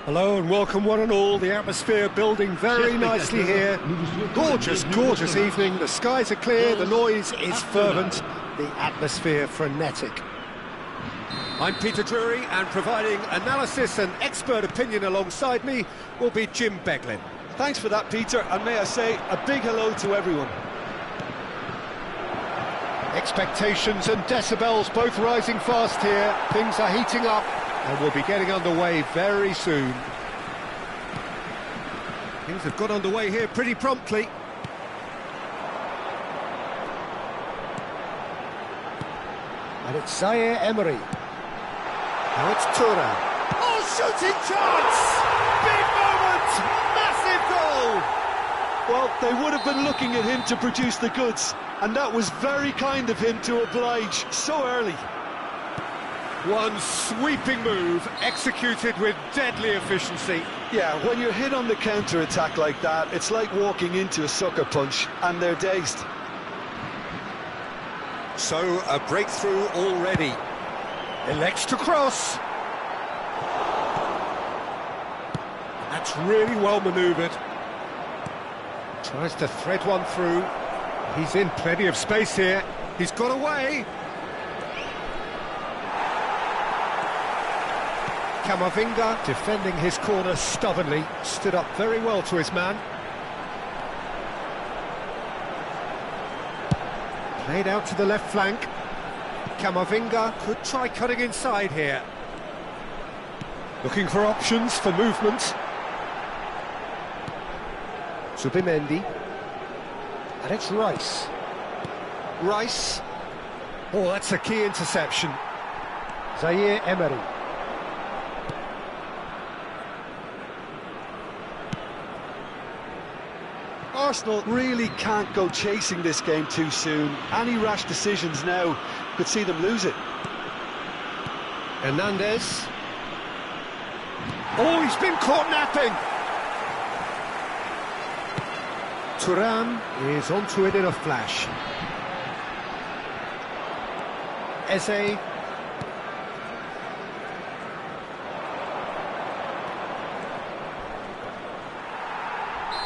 Hello and welcome one and all. The atmosphere building very nicely here. Gorgeous, gorgeous evening. The skies are clear, the noise is fervent. the atmosphere frenetic. I'm Peter Drury, and providing analysis and expert opinion alongside me will be Jim Beglin. Thanks for that, Peter, and may I say a big hello to everyone. Expectations and decibels both rising fast here. Things are heating up and we'll be getting underway very soon. Things have got underway here pretty promptly. And it's Zaire Emery. Now it's Thuram. Oh, shooting chance! Big moment! Massive goal! Well, they would have been looking at him to produce the goods, and that was very kind of him to oblige so early. One sweeping move, executed with deadly efficiency. Yeah, when you're hit on the counter-attack like that, it's like walking into a sucker punch, and they're dazed. So, a breakthrough already. Elects to cross. That's really well manoeuvred. Tries to thread one through. He's in plenty of space here. He's got away. Camavinga, defending his corner stubbornly, stood up very well to his man. Played out to the left flank. Camavinga could try cutting inside here. Looking for options for movement. Zubimendi. And it's Rice. Rice. Oh, that's a key interception. Zaire Emery. Arsenal really can't go chasing this game too soon. Any rash decisions now could see them lose it. Hernandez. Oh, he's been caught napping. Thuram is onto it in a flash. Eze.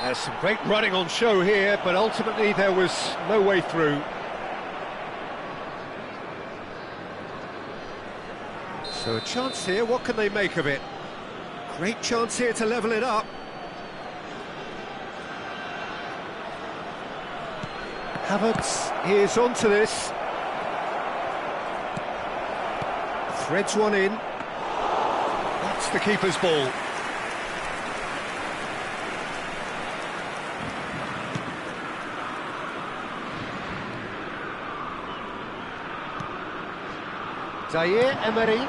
There's some great running on show here, but ultimately there was no way through. So a chance here, what can they make of it? Great chance here to level it up. Havertz is onto this. Threads one in. That's the keeper's ball. Zaire Emery.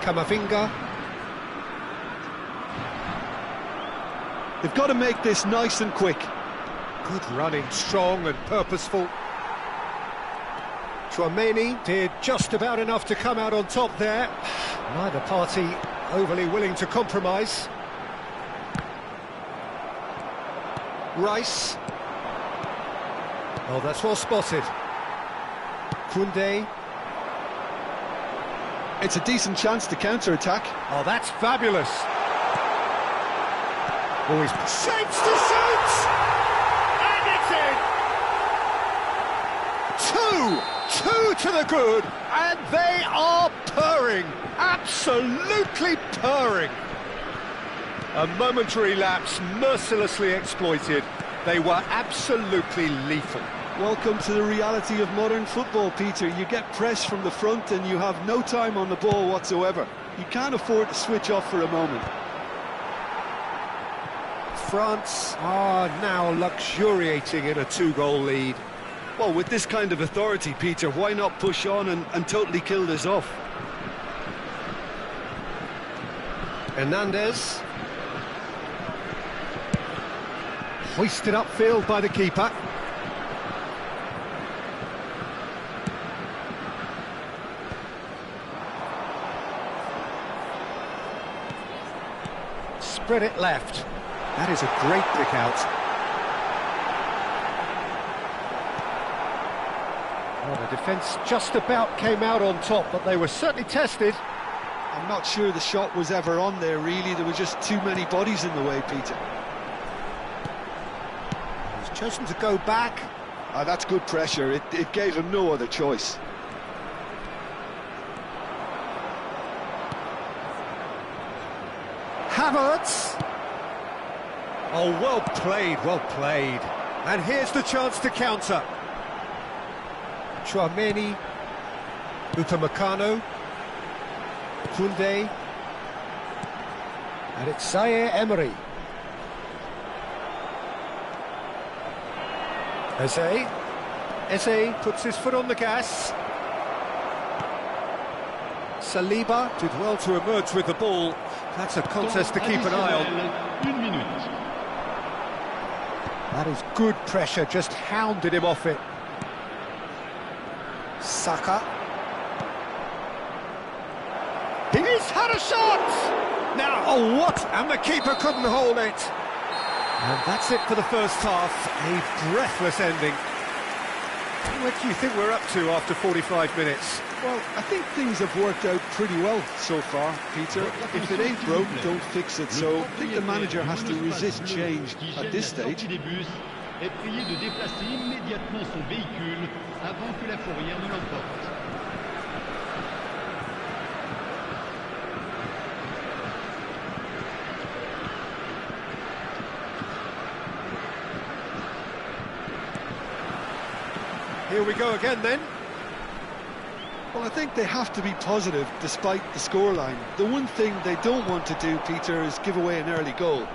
Camavinga. They've got to make this nice and quick. Good running, strong and purposeful. Chouameni did just about enough to come out on top there. Neither party overly willing to compromise. Rice. Oh, that's well spotted. Koundé. It's a decent chance to counter-attack. Oh, that's fabulous. Oh, he's shapes to shoot! And it's in! Two to the good, and they are purring, absolutely purring. A momentary lapse mercilessly exploited. They were absolutely lethal. Welcome to the reality of modern football, Peter. You get pressed from the front and you have no time on the ball whatsoever. You can't afford to switch off for a moment. France are now luxuriating in a two-goal lead. Well, with this kind of authority, Peter, why not push on and totally kill this off? Hernandez. Hoisted upfield by the keeper. Spread it left. That is a great pick out. Well, the defence just about came out on top, but they were certainly tested. I'm not sure the shot was ever on there, really. There were just too many bodies in the way, Peter. He's chosen to go back. That's good pressure. It gave him no other choice. Havertz. Oh, well played, well played. And here's the chance to counter. Chouameni, Upamecano, Koundé, and it's Zaire Emery. Eze puts his foot on the gas. Saliba did well to emerge with the ball. That's a contest to keep an eye on. That is good pressure, just hounded him off it. Saka. He's had a shot! Now, oh what? And the keeper couldn't hold it. And that's it for the first half, a breathless ending. What do you think we're up to after 45 minutes? Well, I think things have worked out pretty well so far, Peter. If it ain't broke, don't fix it. So I think the manager has to resist change at this stage. Est prié de déplacer immédiatement son véhicule avant que la fourrière ne l'emporte. Here we go again then. Well, I think they have to be positive despite the scoreline. The one thing they don't want to do, Peter, is give away an early goal.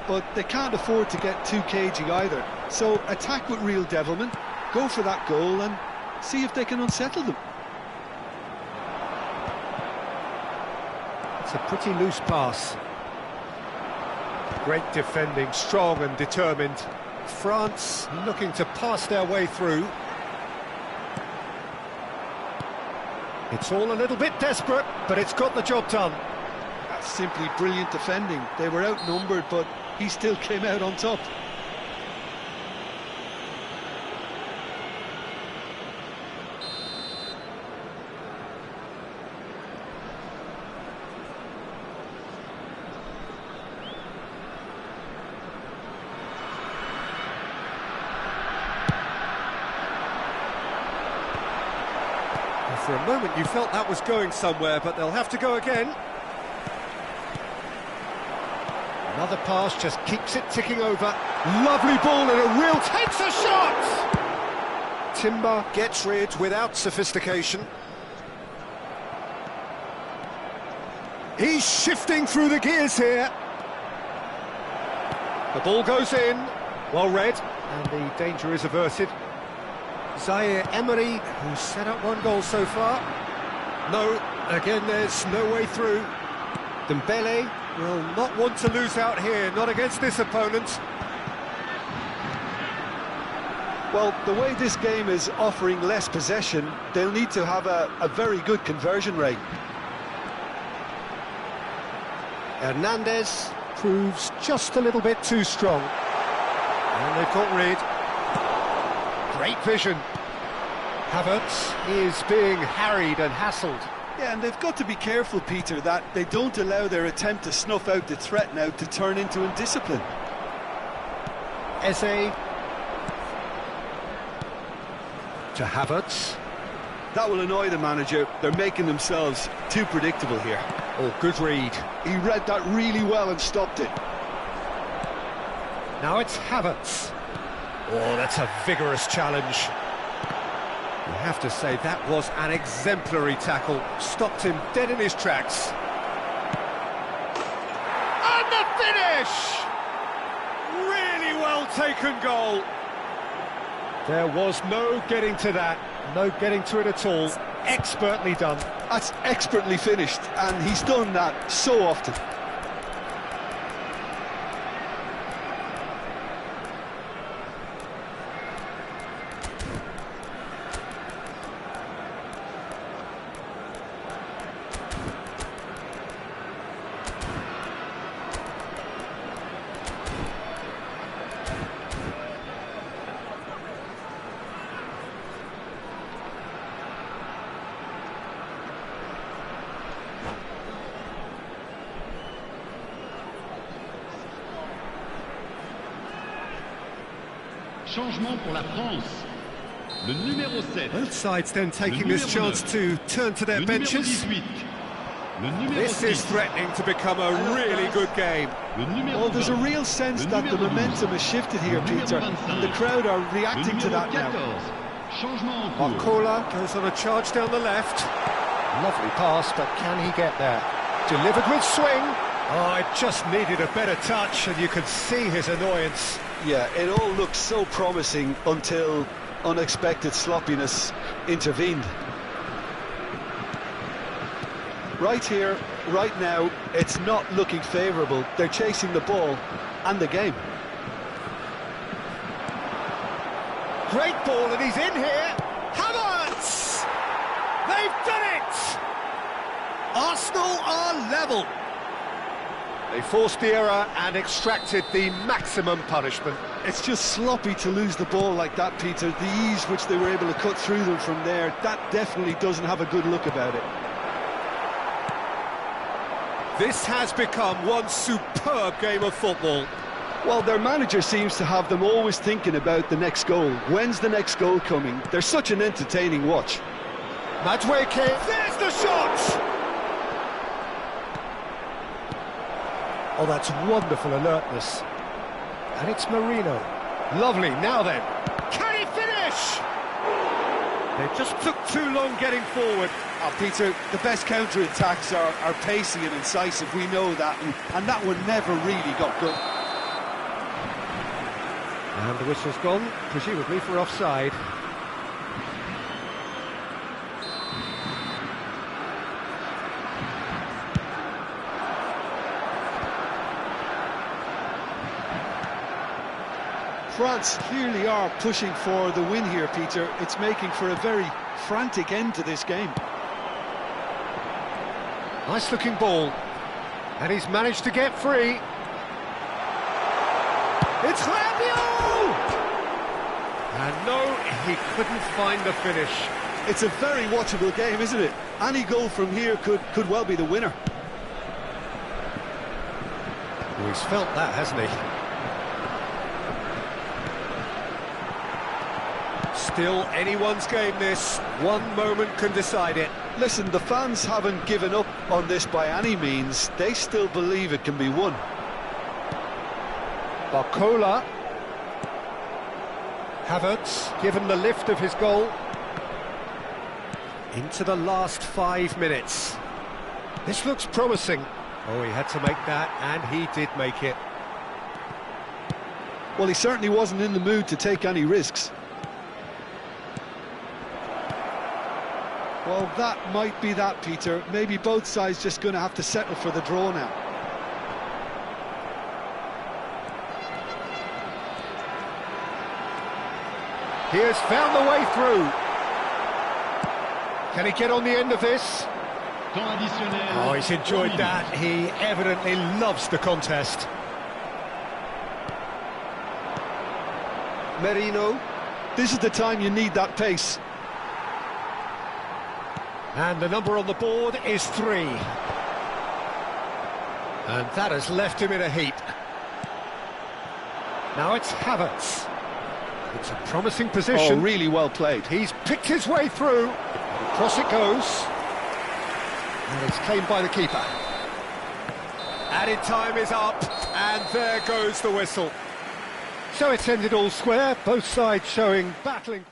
But they can't afford to get too cagey either. So attack with real devilment, go for that goal and see if they can unsettle them. It's a pretty loose pass. Great defending, strong and determined. France looking to pass their way through. It's all a little bit desperate, but it's got the job done. That's simply brilliant defending. They were outnumbered, but he still came out on top. For a moment you felt that was going somewhere, but they'll have to go again. Another pass just keeps it ticking over. Lovely ball and a real takes a shot! Timber gets rid without sophistication. He's shifting through the gears here. The ball goes in, well read, and the danger is averted. Zaire Emery, who's set up one goal so far. No, again there's no way through. Dembele will not want to lose out here, not against this opponent. Well, the way this game is offering less possession, they'll need to have a very good conversion rate. Hernandez proves just a little bit too strong. And they've got rid. Great vision. Havertz is being harried and hassled. Yeah, and they've got to be careful, Peter, that they don't allow their attempt to snuff out the threat now to turn into indiscipline. Eze to Havertz. That will annoy the manager. They're making themselves too predictable here. Oh, good read. He read that really well and stopped it. Now it's Havertz. Oh, that's a vigorous challenge. You have to say that was an exemplary tackle. Stopped him dead in his tracks. And the finish! Really well taken goal. There was no getting to that. No getting to it at all. Expertly done. That's expertly finished, and he's done that so often. Changement pour la France. Le numéro 7. Both sides then taking this chance to turn to their benches. This is threatening to become a really good game. Well, there's a real sense that the momentum has shifted here, Peter, and the crowd are reacting to that now. Barcola goes on a charge down the left. Lovely pass, but can he get there? Delivered with swing. Oh, it just needed a better touch, and you can see his annoyance. Yeah, it all looked so promising until unexpected sloppiness intervened. Right here, right now, it's not looking favourable. They're chasing the ball and the game. Great ball, and he's in here. Havertz! They've done it! Arsenal are level. They forced the error and extracted the maximum punishment. It's just sloppy to lose the ball like that, Peter. The ease which they were able to cut through them from there, that definitely doesn't have a good look about it. This has become one superb game of football. Well, their manager seems to have them always thinking about the next goal. When's the next goal coming? They're such an entertaining watch. Madueke, there's the shot! Oh, that's wonderful alertness. And it's Marino. Lovely, now then. Can he finish? They just took too long getting forward. Oh, Peter, the best counter-attacks are pacey and incisive, we know that, and that one never really got good. And the whistle's gone, presumably for offside. France clearly are pushing for the win here, Peter. It's making for a very frantic end to this game. Nice looking ball. And he's managed to get free. It's Rabiot! And no, he couldn't find the finish. It's a very watchable game, isn't it? Any goal from here could well be the winner. Well, he's felt that, hasn't he? Still anyone's game, this. One moment can decide it. Listen, the fans haven't given up on this by any means. They still believe it can be won. Barcola. Havertz, given the lift of his goal. Into the last 5 minutes. This looks promising. Oh, he had to make that, and he did make it. Well, he certainly wasn't in the mood to take any risks. Well, that might be that, Peter. Maybe both sides just going to have to settle for the draw now. He has found the way through. Can he get on the end of this? Oh, he's enjoyed that. He evidently loves the contest. Marino, this is the time you need that pace. And the number on the board is 3. And that has left him in a heap. Now it's Havertz. It's a promising position. Oh, really well played. He's picked his way through. Across it goes. And it's claimed by the keeper. Added time is up, and there goes the whistle. So it's ended all square, both sides showing battling...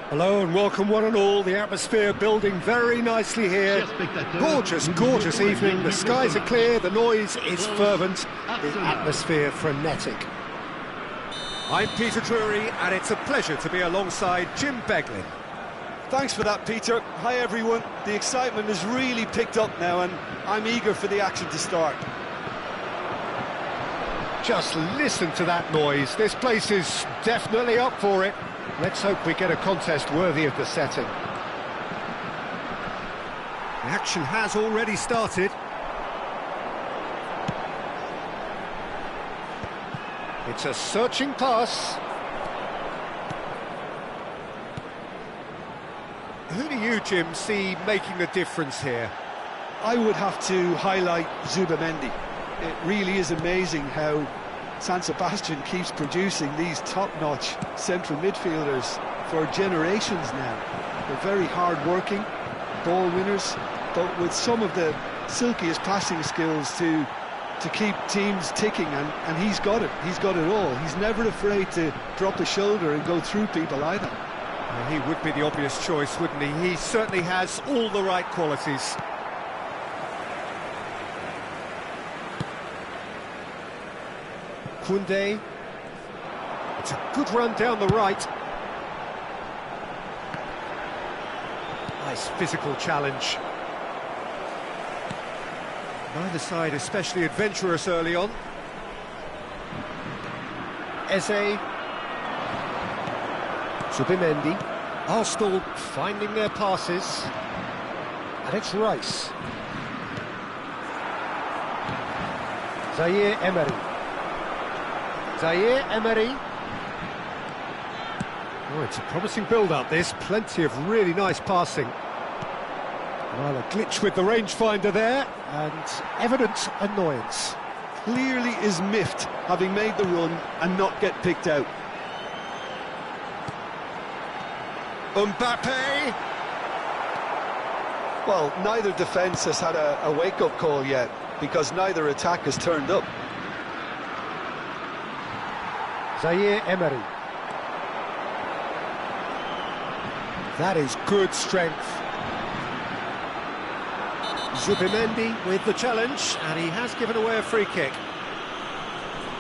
Hello and welcome one and all. The atmosphere building very nicely here. Gorgeous, gorgeous evening. The skies are clear, the noise is fervent, the atmosphere frenetic. I'm Peter Drury, and it's a pleasure to be alongside Jim Beglin. Thanks for that, Peter. Hi, everyone. The excitement has really picked up now, and I'm eager for the action to start. Just listen to that noise. This place is definitely up for it. Let's hope we get a contest worthy of the setting. The action has already started. It's a searching pass. Who do you, Jim, see making a difference here? I would have to highlight Zubamendi. It really is amazing how San Sebastian keeps producing these top-notch central midfielders for generations now. They're very hard-working, ball winners, but with some of the silkiest passing skills to keep teams ticking, and he's got it. He's got it all. He's never afraid to drop a shoulder and go through people either. He would be the obvious choice, wouldn't he? He certainly has all the right qualities. Koundé. It's a good run down the right. Nice physical challenge. Neither side especially adventurous early on. Eze. Zubamendi. Arsenal finding their passes. And it's Rice. Zaire Emery. Zaire Emery. Oh, it's a promising build-up, this. Plenty of really nice passing. Well, a glitch with the rangefinder there, and evident annoyance. Clearly is miffed, having made the run and not get picked out. Mbappe! Well, neither defence has had a wake-up call yet, because neither attack has turned up. Zaire Emery. That is good strength. Zubamendi with the challenge, and he has given away a free kick.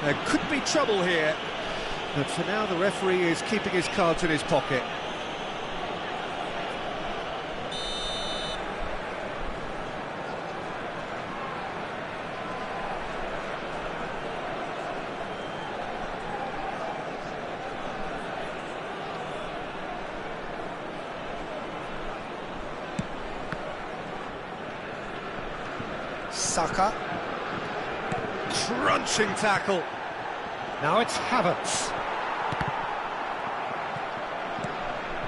There could be trouble here, but for now the referee is keeping his cards in his pocket. Saka. Crunching tackle. Now it's Havertz.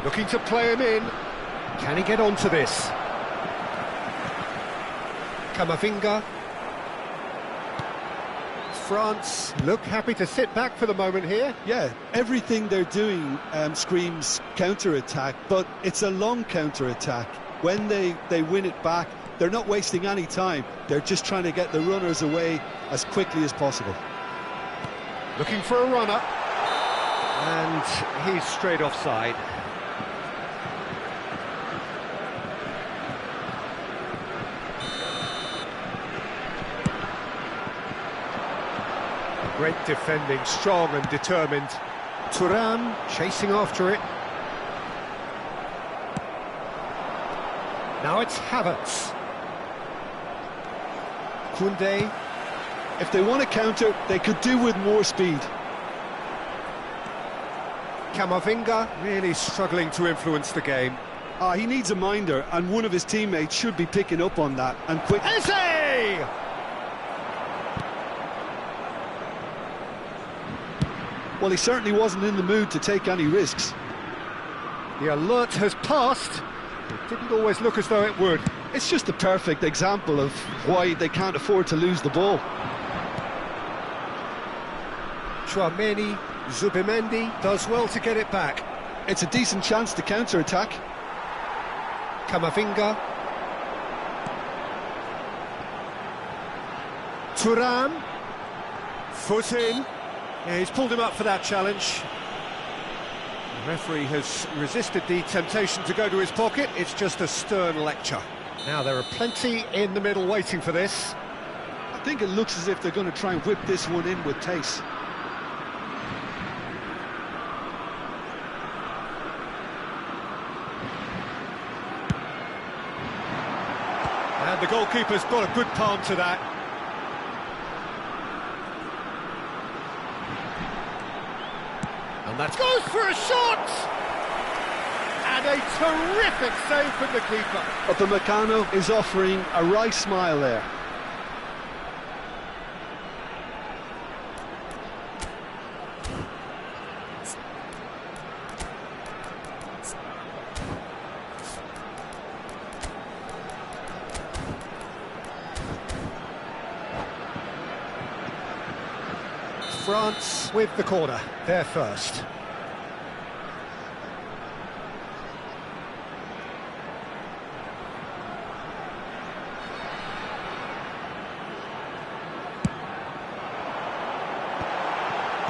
Looking to play him in. Can he get onto this? Camavinga. France look happy to sit back for the moment here. Yeah, everything they're doing screams counter-attack, but it's a long counter-attack. When they win it back, they're not wasting any time. They're just trying to get the runners away as quickly as possible. Looking for a runner. And he's straight offside. Great defending, strong and determined. Thuram chasing after it. Now it's Havertz. Koundé. If they want to counter, they could do with more speed. Camavinga. Really struggling to influence the game. He needs a minder, and one of his teammates should be picking up on that, and quick. Eze! Well, he certainly wasn't in the mood to take any risks. The alert has passed. It didn't always look as though it would. It's just a perfect example of why they can't afford to lose the ball. Tchouaméni, Zubamendi does well to get it back. It's a decent chance to counter-attack. Camavinga. Thuram. Foot in. Yeah, he's pulled him up for that challenge. The referee has resisted the temptation to go to his pocket. It's just a stern lecture. Now there are plenty in the middle waiting for this. I think it looks as if they're going to try and whip this one in with pace. And the goalkeeper's got a good palm to that. And that goes for a shot! And a terrific save from the keeper. Upamecano is offering a wry smile there. France with the corner, they're first.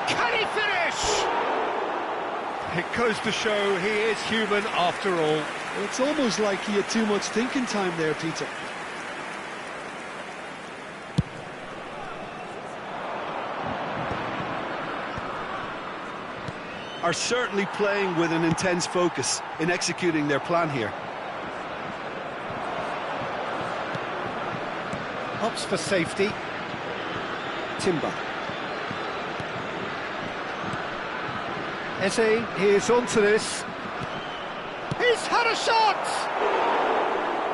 Can he finish? It goes to show he is human after all. It's almost like he had too much thinking time there, Peter. Are certainly playing with an intense focus in executing their plan here. Opts for safety. Timber. Eze is onto this. He's had a shot!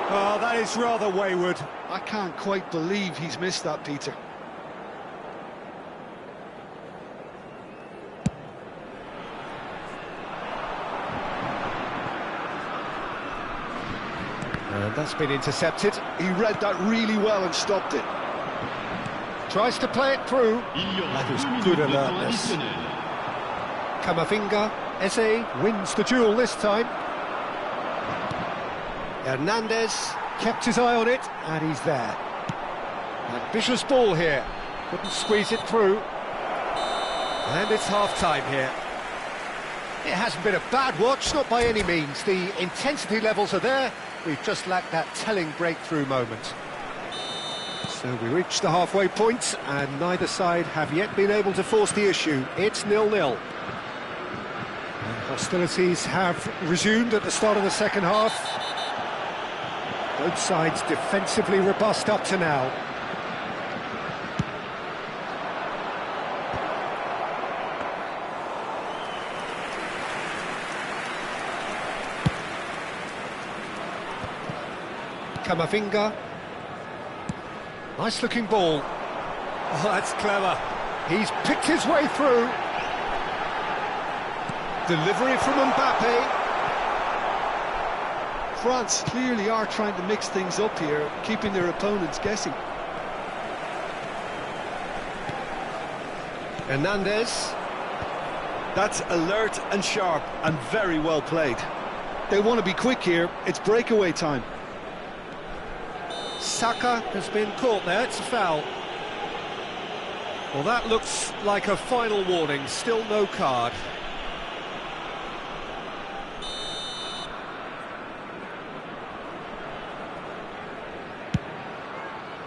Oh, that is rather wayward. I can't quite believe he's missed that, Peter. And that's been intercepted. He read that really well and stopped it. Tries to play it through. That is good alertness. Camavinga, Eze wins the duel this time. Hernandez kept his eye on it, and he's there. Ambitious ball here. Couldn't squeeze it through. And it's half-time here. It hasn't been a bad watch, not by any means. The intensity levels are there. We've just lacked that telling breakthrough moment. So we reach the halfway point, and neither side have yet been able to force the issue. It's 0-0. And hostilities have resumed at the start of the second half. Both sides defensively robust up to now. Camavinga. Nice looking ball. Oh, that's clever. He's picked his way through. Delivery from Mbappe. France clearly are trying to mix things up here, keeping their opponents guessing. Hernandez. That's alert and sharp and very well played. They want to be quick here. It's breakaway time. Saka has been caught there, it's a foul. Well, that looks like a final warning, still no card.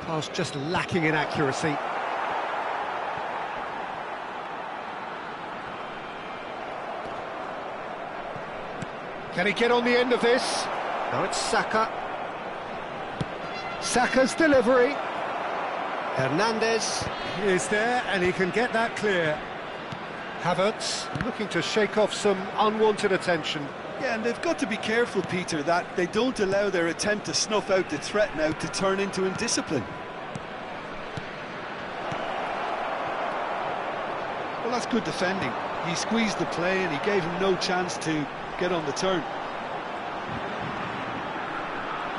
Pass just lacking in accuracy. Can he get on the end of this? No, it's Saka. Saka's delivery. Hernandez is there, and he can get that clear. Havertz looking to shake off some unwanted attention. Yeah, and they've got to be careful, Peter, that they don't allow their attempt to snuff out the threat now to turn into indiscipline. Well, that's good defending. He squeezed the play and he gave him no chance to get on the turn.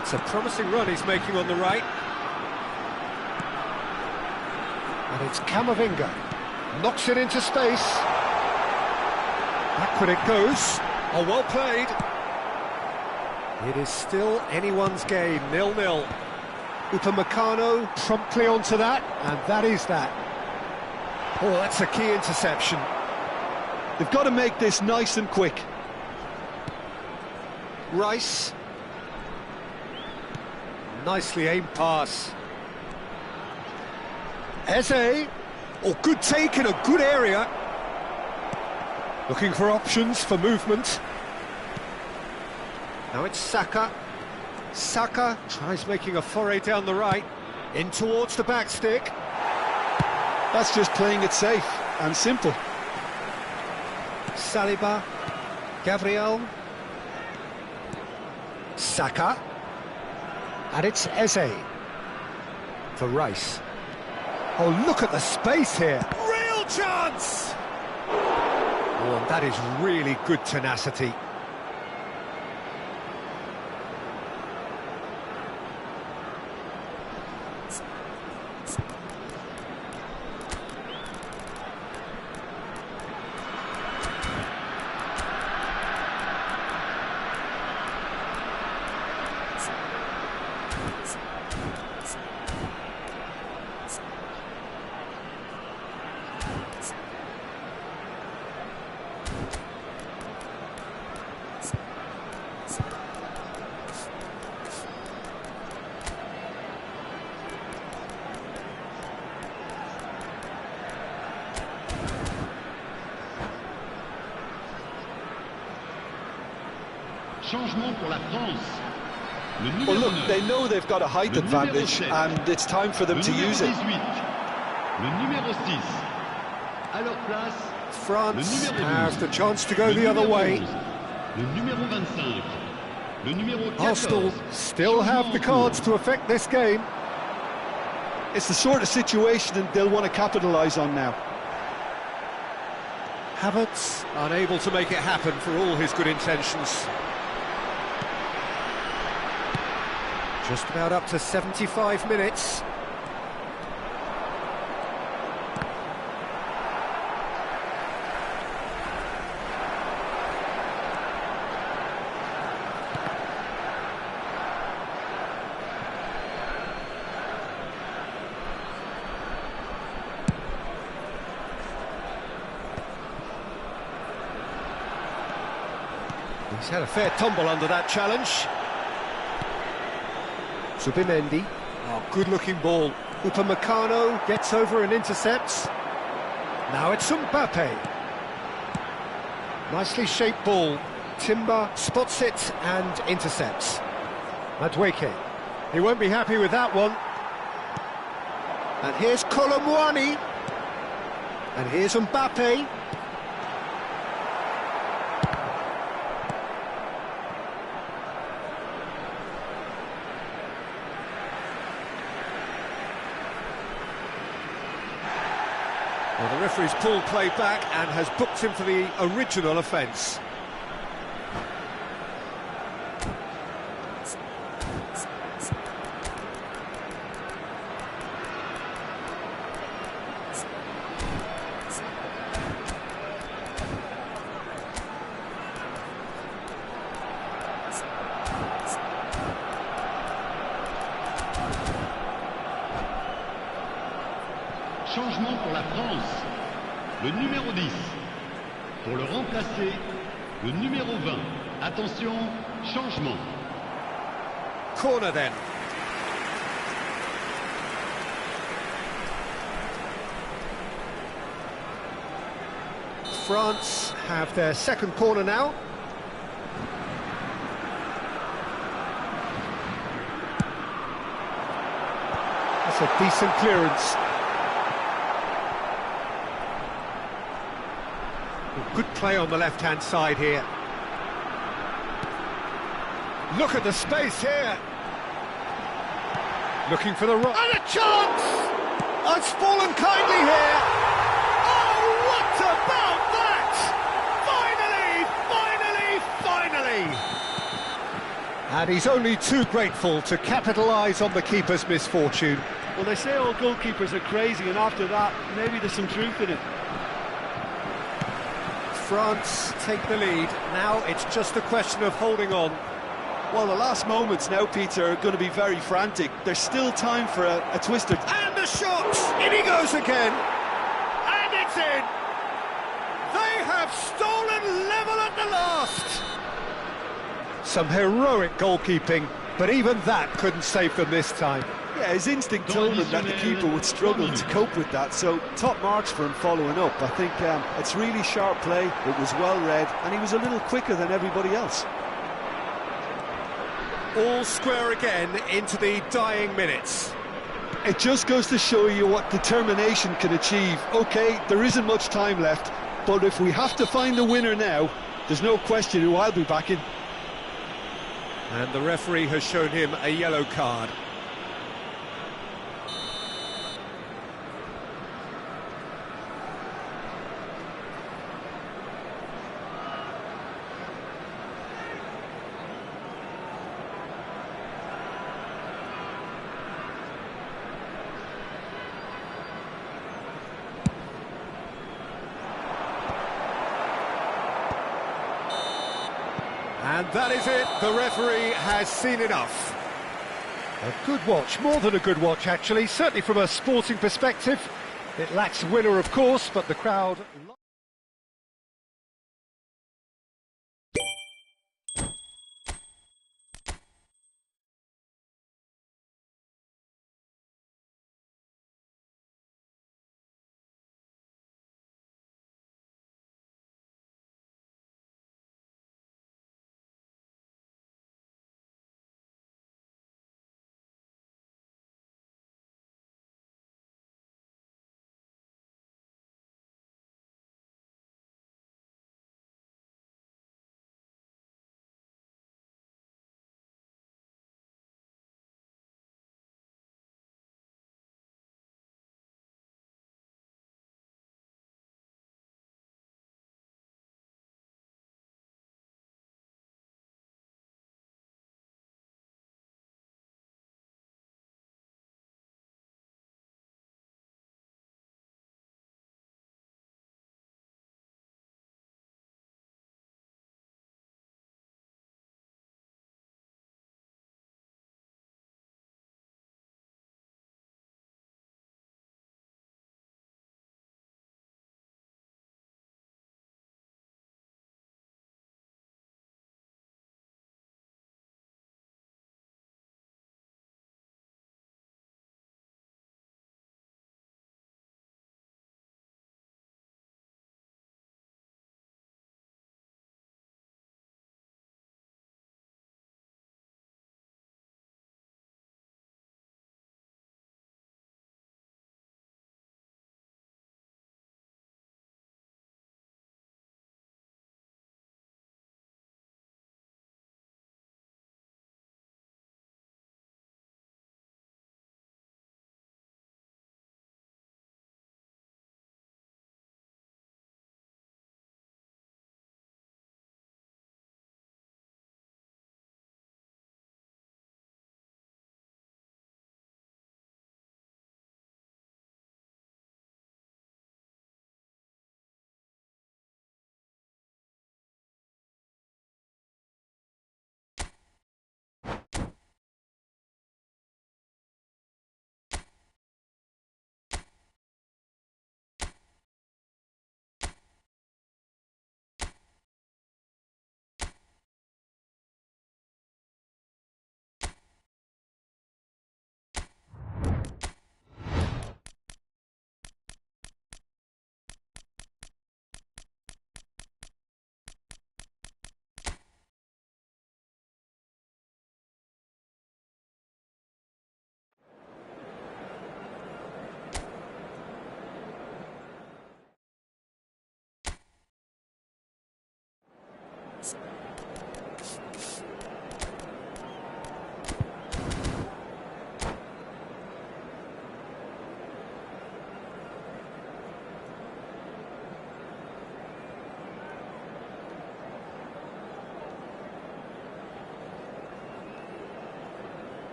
It's a promising run he's making on the right. And it's Camavinga. Knocks it into space. Backward it goes. Oh, well played. It is still anyone's game, 0-0. Upamecano promptly onto that, and that is that. Oh, that's a key interception. They've got to make this nice and quick. Rice. Nicely aimed pass. Eze. Oh, good take in a good area. Looking for options for movement. Now it's Saka. Saka tries making a foray down the right. In towards the back stick. That's just playing it safe and simple. Saliba. Gabriel. Saka. And it's Eze. For Rice. Oh, look at the space here. Real chance! Oh, and that is really good tenacity. Changement pour la France. Well, look, they know they've got a height advantage, and it's time for them to use it. Le numéro 6. À leur place, France have the chance to go the other way. Le numéro 25. Le numéro 14. Arsenal still have the cards to affect this game. It's the sort of situation that they'll want to capitalise on now. Havertz unable to make it happen for all his good intentions. Just about up to 75 minutes. He's had a fair tumble under that challenge. Subimendi. Oh, good-looking ball. Upamecano gets over and intercepts. Now it's Mbappe. Nicely shaped ball. Timber spots it and intercepts. Madueke. He won't be happy with that one. And here's Colomwani. And here's Mbappe. Well, the referee's pulled play back and has booked him for the original offence. Changement pour la France. Le numéro 10. Pour le remplacer, le numéro 20. Attention, changement. Corner then. France have their second corner now. That's a decent clearance. Good play on the left-hand side here. Look at the space here. Looking for the right. And a chance! It's fallen kindly here. Oh, what about that? Finally! And he's only too grateful to capitalise on the keeper's misfortune. Well, they say all goalkeepers are crazy, and after that, maybe there's some truth in it. France take the lead. Now it's just a question of holding on. Well, the last moments now, Peter, are going to be very frantic. There's still time for a twister. And the shot! In he goes again! And it's in! They have stolen level at the last! Some heroic goalkeeping, but even that couldn't save them this time. Yeah, his instinct told him that the keeper would struggle to cope with that, so top marks for him following up. I think it's really sharp play, it was well read, and he was a little quicker than everybody else. All square again into the dying minutes. It just goes to show you what determination can achieve. OK, there isn't much time left, but if we have to find a winner now, there's no question who I'll be backing. And the referee has shown him a yellow card. And that is it, the referee has seen enough. A good watch, more than a good watch actually, certainly from a sporting perspective. It lacks winner of course, but the crowd...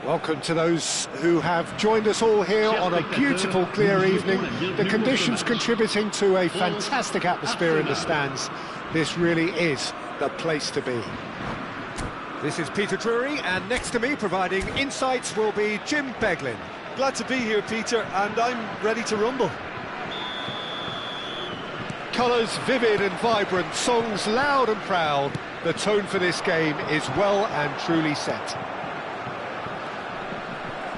Welcome to those who have joined us all here on a beautiful, clear evening. The conditions contributing to a fantastic atmosphere in the stands. This really is the place to be. This is Peter Drury, and next to me providing insights will be Jim Beglin. Glad to be here, Peter, and I'm ready to rumble. Colours vivid and vibrant, songs loud and proud. The tone for this game is well and truly set.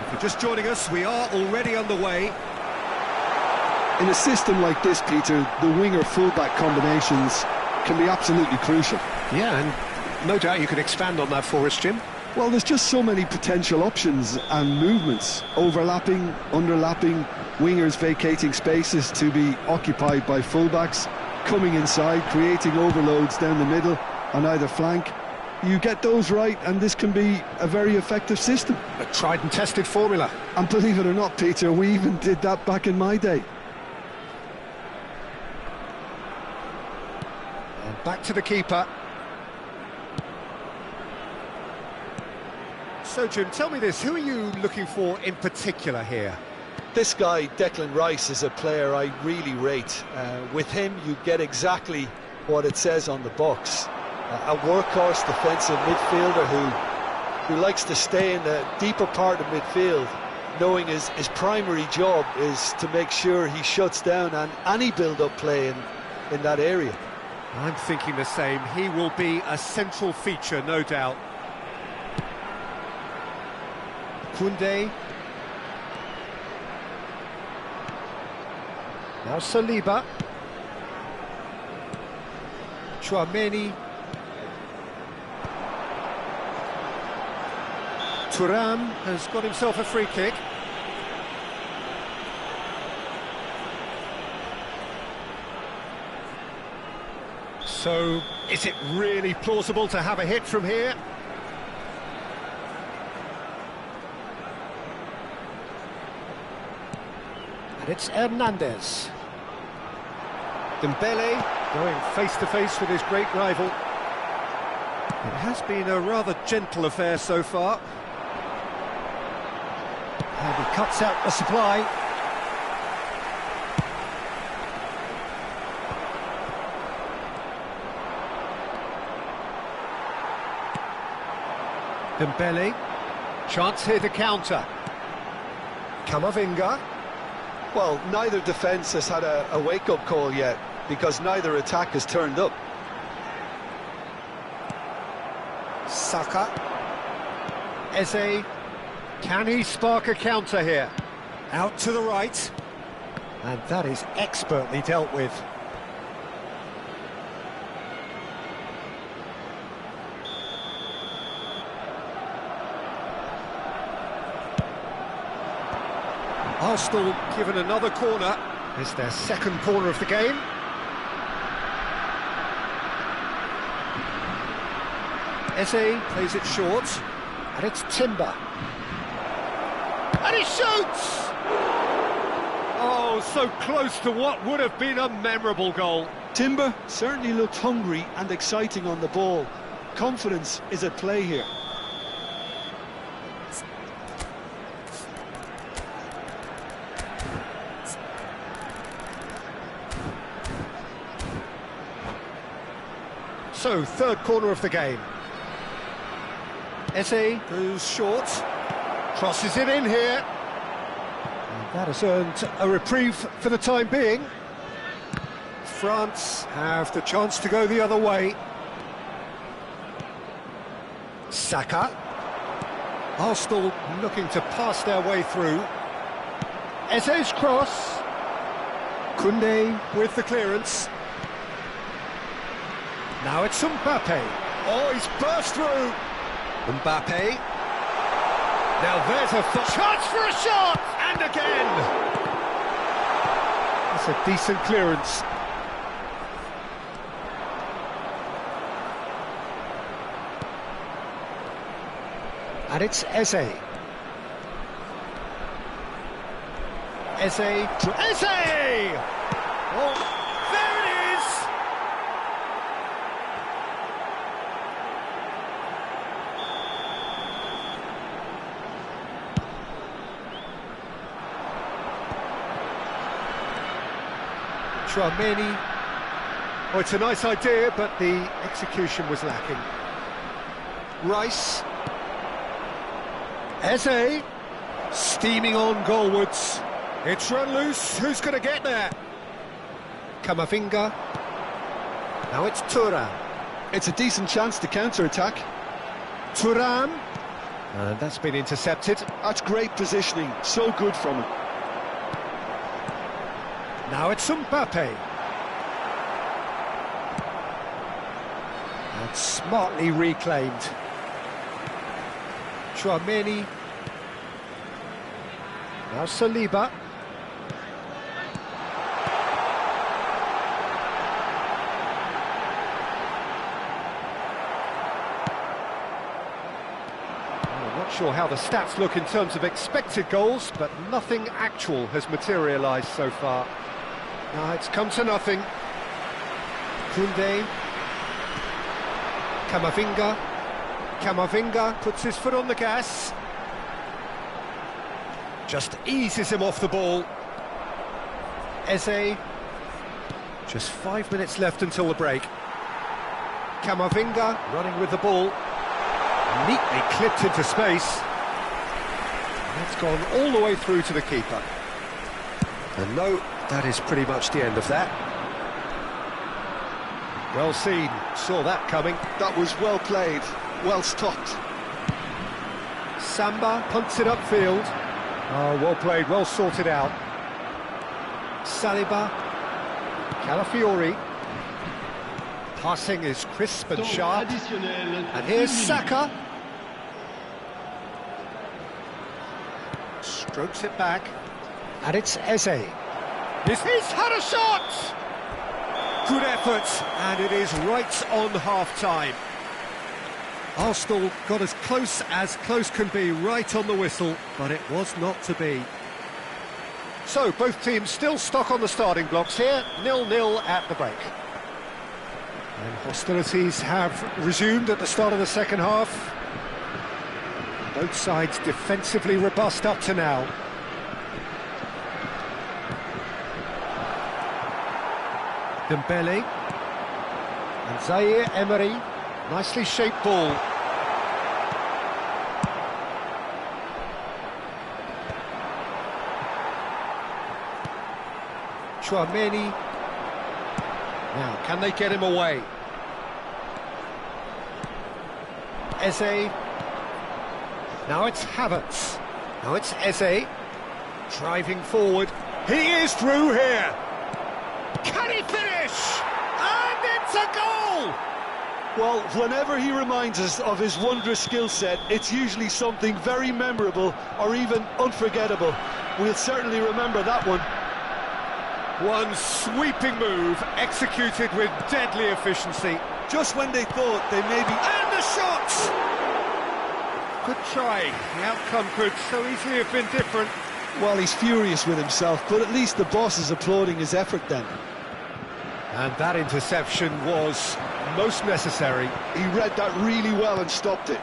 If you're just joining us, we are already underway. In a system like this, Peter, the winger-fullback combinations can be absolutely crucial. Yeah, and no doubt you could expand on that for us, Jim. Well, there's just so many potential options and movements. Overlapping, underlapping, wingers vacating spaces to be occupied by fullbacks, coming inside, creating overloads down the middle on either flank. You get those right, and this can be a very effective system. A tried and tested formula. And believe it or not, Peter, we even did that back in my day. And back to the keeper. So, Jim, tell me this, who are you looking for in particular here? This guy, Declan Rice, is a player I really rate. With him, you get exactly what it says on the box. A workhorse defensive midfielder who likes to stay in the deeper part of midfield, knowing his primary job is to make sure he shuts down any build-up play in that area. I'm thinking the same. He will be a central feature, no doubt. Koundé. Now Saliba. Chouameni. Thuram has got himself a free kick. So, is it really plausible to have a hit from here? And it's Hernandez. Dembele going face-to-face with his great rival. It has been a rather gentle affair so far. And he cuts out the supply. Dembele. Chance here to counter. Camavinga. Well, neither defence has had a wake-up call yet, because neither attack has turned up. Saka. Eze. Can he spark a counter here? Out to the right. And that is expertly dealt with. Arsenal given another corner. It's their second corner of the game. Eze plays it short, and it's Timber. And he shoots! Oh, so close to what would have been a memorable goal. Timber certainly looked hungry and exciting on the ball. Confidence is at play here. So, third corner of the game. Eze goes short, crosses it in here. And that has earned a reprieve for the time being. France have the chance to go the other way. Saka. Arsenal looking to pass their way through. Eze's cross. Koundé with the clearance. Now it's Mbappe. Oh, he's burst through. Mbappe. Now there's a chance for a shot! And again! That's a decent clearance. And it's Eze. Eze! Oh, there it is! Chouameni. Oh, it's a nice idea, but the execution was lacking. Rice. Eze. Steaming on goalwards. It's run loose. Who's going to get there? Camavinga. Now it's Thuram. It's a decent chance to counter-attack. Thuram. And that's been intercepted. That's great positioning. So good from him. Now it's Mbappe. And smartly reclaimed. Chouameni. Now Saliba. I'm not sure how the stats look in terms of expected goals, but nothing actual has materialised so far. Now it's come to nothing. Koundé. Camavinga. Camavinga puts his foot on the gas. Just eases him off the ball. Eze. Just 5 minutes left until the break. Camavinga running with the ball. Neatly clipped into space. And it's gone all the way through to the keeper. And no, that is pretty much the end of that. Well seen, saw that coming. That was well played, well stopped. Samba punts it upfield. Oh, well played, well sorted out. Saliba. Calafiori. Passing is crisp and sharp. And here's Saka. Strokes it back. And it's Eze. He's had a shot! Good effort, and it is right on half-time. Arsenal got as close can be right on the whistle, but it was not to be. So, both teams still stuck on the starting blocks here, 0-0 at the break. And hostilities have resumed at the start of the second half. Both sides defensively robust up to now. Dembele. And Zaire Emery. Nicely shaped ball. Chouameni. Now, can they get him away? Eze. Now it's Havertz. Now it's Eze. Driving forward. He is through here. Can he finish? And it's a goal! Well, whenever he reminds us of his wondrous skill set, it's usually something very memorable or even unforgettable. We'll certainly remember that one. One sweeping move, executed with deadly efficiency. Just when they thought they may be... And the shot! Good try. The outcome could so easily have been different. Well, he's furious with himself, but at least the boss is applauding his effort then. And that interception was most necessary. He read that really well and stopped it.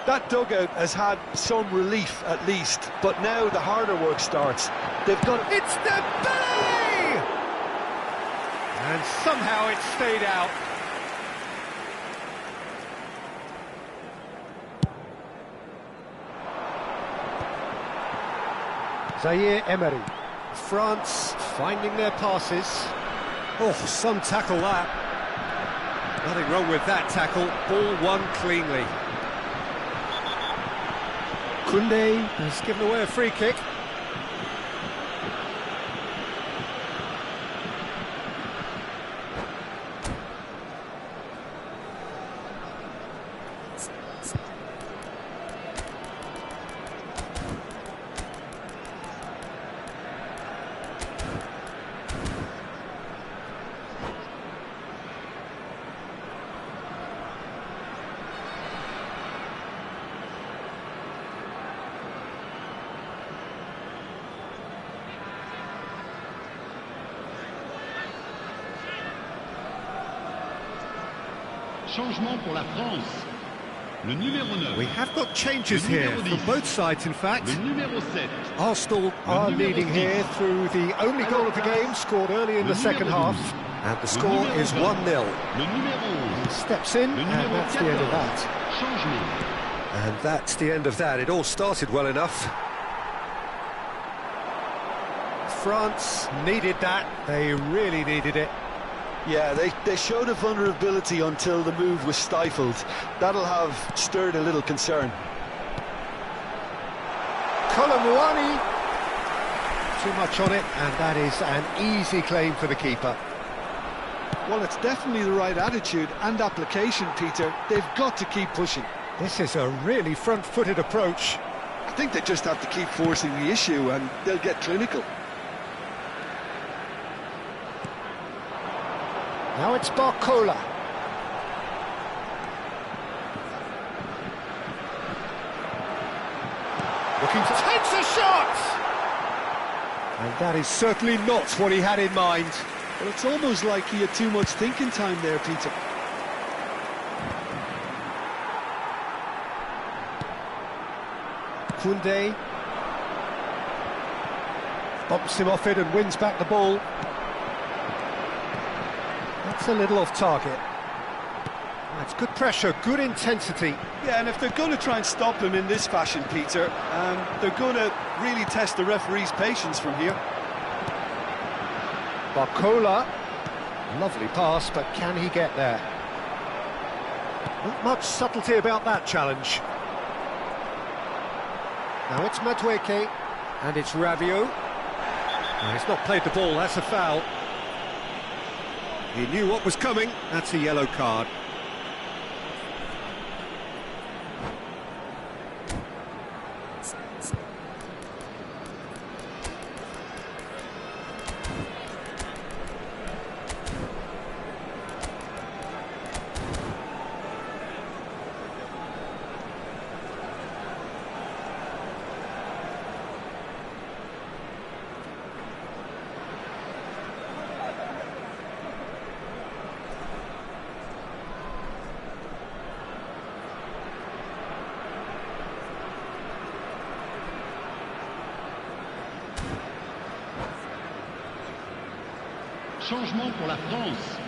That dugout has had some relief at least, but now the harder work starts. They've got... It's Dembele! And somehow it stayed out. Zaire Emery. France finding their passes. Oh, some tackle that. Nothing wrong with that tackle. Ball won cleanly. Koundé has given away a free kick. Changement pour la France. Le numéro 9. We have got changes here from both sides, in fact. Le numéro 7. Arsenal are leading here through the only goal of the game, scored early in the second half. And the score is 1-0. Le numéro 11. Steps in, and that's the end of that. Changement. And that's the end of that. It all started well enough. France needed that. They really needed it. Yeah, they showed a vulnerability until the move was stifled. That'll have stirred a little concern. Colomwani. Too much on it, and that is an easy claim for the keeper. Well, it's definitely the right attitude and application, Peter. They've got to keep pushing. This is a really front-footed approach. I think they just have to keep forcing the issue and they'll get clinical. Now it's Barcola. Looking to takes a shot! And that is certainly not what he had in mind. Well, it's almost like he had too much thinking time there, Peter. Koundé bumps him off it and wins back the ball. That's a little off target. That's good pressure, good intensity. Yeah, and if they're going to try and stop him in this fashion, Peter, they're going to really test the referee's patience from here. Barcola, lovely pass, but can he get there? Not much subtlety about that challenge. Now it's Madueke, and it's Rabiot. No, he's not played the ball, that's a foul. He knew what was coming, that's a yellow card. Changement pour la France.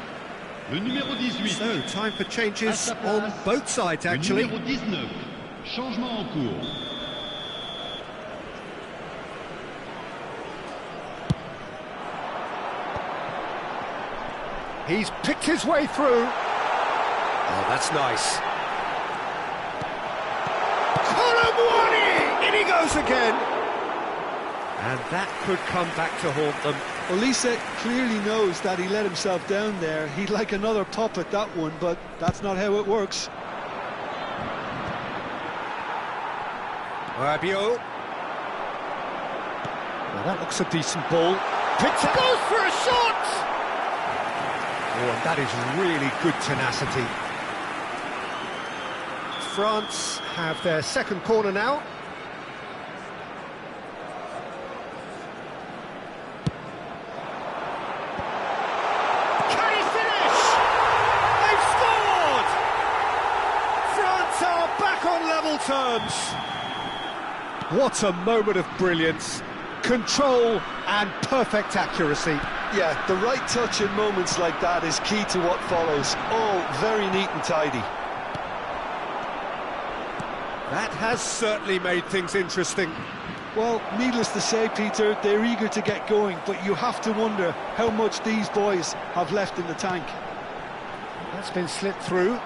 Le numéro 18. So, time for changes on both sides, actually. Le numéro 19. Changement en cours. He's picked his way through. Oh, that's nice. Colomwani! In he goes again. And that could come back to haunt them. Olise clearly knows that he let himself down there. He'd like another pop at that one, but that's not how it works. Rabiot. Well, that looks a decent ball. Picks it. Goes for a shot! Oh, and that is really good tenacity. France have their second corner now. Terms. What a moment of brilliance, control and perfect accuracy. Yeah, the right touch in moments like that is key to what follows. All very neat and tidy. That has certainly made things interesting. Well, needless to say, Peter, they're eager to get going, but you have to wonder how much these boys have left in the tank. That's been slipped through.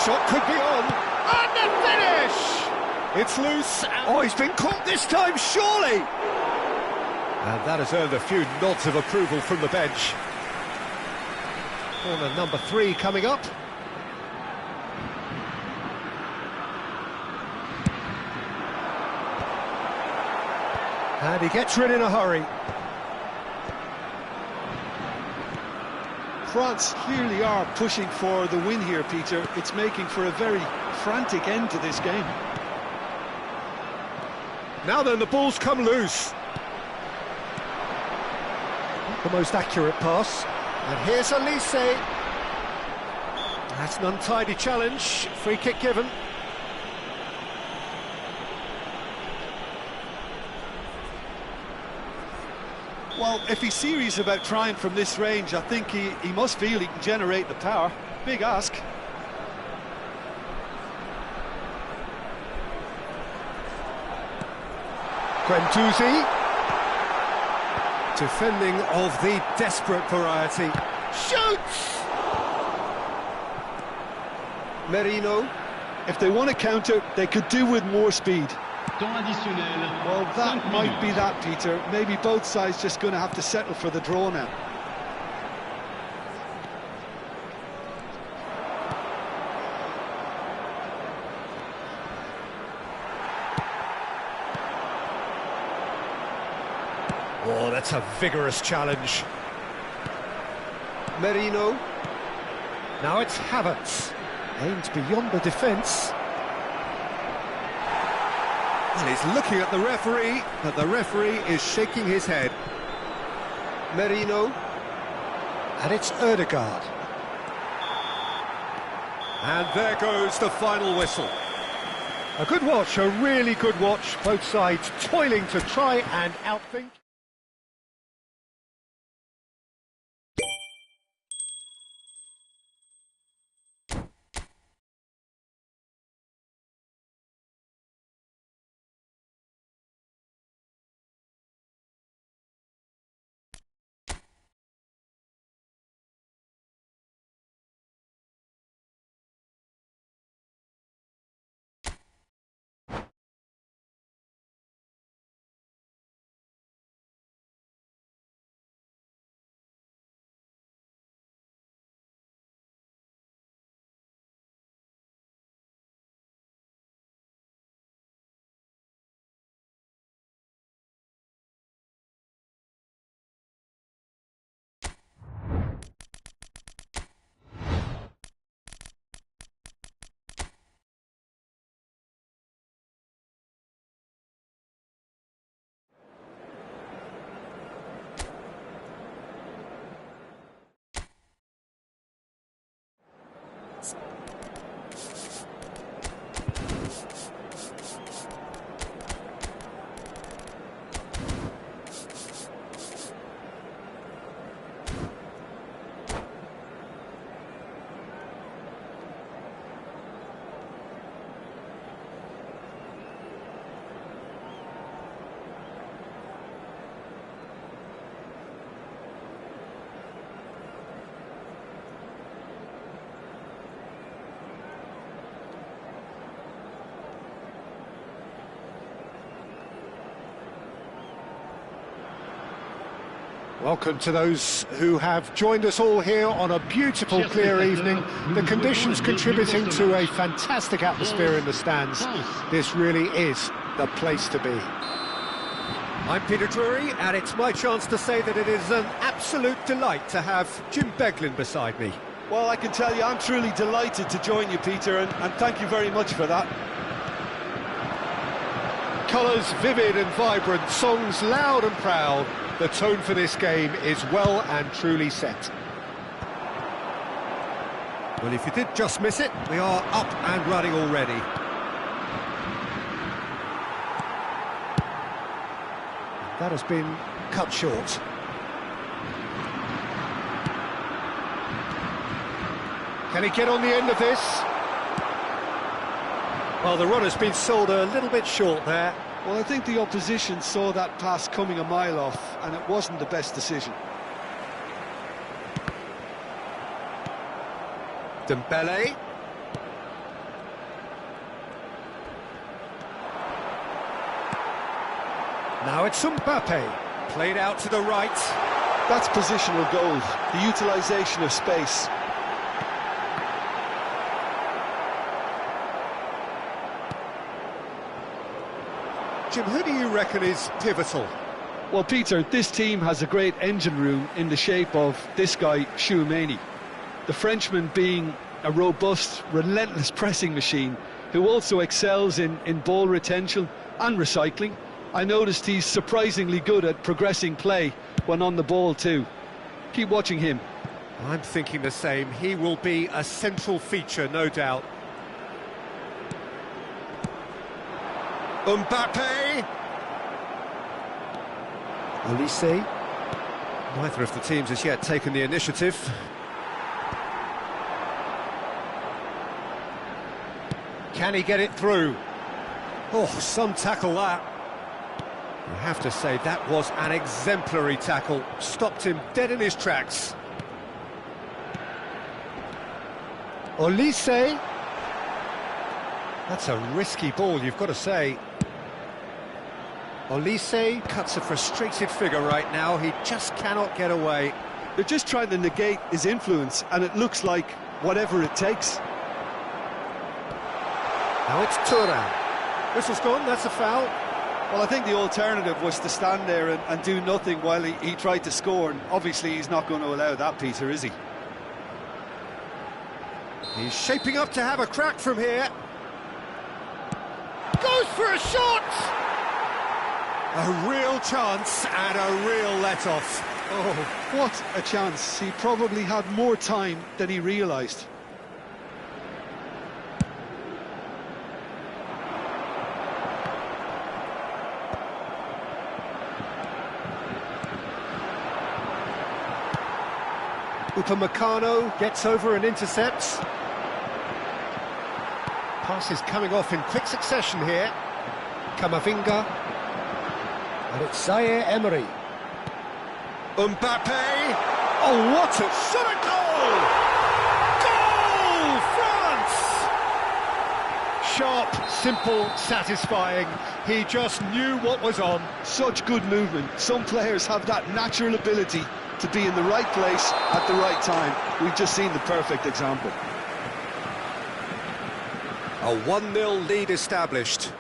Shot could be on, and the finish! It's loose, oh, he's been caught this time, surely! And that has earned a few nods of approval from the bench. Corner number 3 coming up. And he gets rid in a hurry. France clearly are pushing for the win here, Peter. It's making for a very frantic end to this game. Now then, the ball's come loose. Not the most accurate pass. And here's Olise. That's an untidy challenge. Free kick given. Well, if he's serious about trying from this range, I think he must feel he can generate the power. Big ask. Guendouzi. Defending of the desperate variety. Shoots! Merino. If they want to counter, they could do with more speed. Temps additionnel. Well, that 5 might minutes. be that, Peter. Maybe both sides just going to have to settle for the draw now. Oh, that's a vigorous challenge. Merino. Now it's Havertz. Aimed beyond the defence. And he's looking at the referee, but the referee is shaking his head. Merino. And it's Ødegaard. And there goes the final whistle. A good watch, a really good watch. Both sides toiling to try and outthink. Welcome to those who have joined us all here on a beautiful, clear evening. The conditions contributing to a fantastic atmosphere in the stands. This really is the place to be. I'm Peter Drury, and it's my chance to say that it is an absolute delight to have Jim Beglin beside me. Well, I can tell you, I'm truly delighted to join you, Peter, and thank you very much for that. Colours vivid and vibrant, songs loud and proud. The tone for this game is well and truly set. Well, if you did just miss it, we are up and running already. That has been cut short. Can he get on the end of this? Well, the run has been sold a little bit short there. Well, I think the opposition saw that pass coming a mile off, and it wasn't the best decision. Dembele. Now it's Mbappe. Played out to the right. That's positional goal, the utilisation of space. Jim, who do you reckon is pivotal? Well, Peter, this team has a great engine room in the shape of this guy, Tchouaméni. The Frenchman being a robust, relentless pressing machine who also excels in ball retention and recycling. I noticed he's surprisingly good at progressing play when on the ball too. Keep watching him. I'm thinking the same. He will be a central feature, no doubt. Mbappe! Olise. Neither of the teams has yet taken the initiative. Can he get it through? Oh, some tackle that. You have to say that was an exemplary tackle. Stopped him dead in his tracks. Olise. That's a risky ball, you've got to say. Olise cuts a frustrated figure right now. He just cannot get away. They're just trying to negate his influence, and it looks like whatever it takes. Now it's Thuram. Whistle's gone, that's a foul. Well, I think the alternative was to stand there and do nothing while he tried to score, and obviously he's not going to allow that, Peter, is he? He's shaping up to have a crack from here. Goes for a shot! A real chance and a real let-off. Oh, what a chance. He probably had more time than he realised. Upamecano gets over and intercepts. Passes coming off in quick succession here. Camavinga. And it's Zaire Emery. Mbappe! Oh, what a Shot a goal! Goal! France! sharp, simple, satisfying. He just knew what was on. Such good movement. Some players have that natural ability to be in the right place at the right time. We've just seen the perfect example. A 1-0 lead established.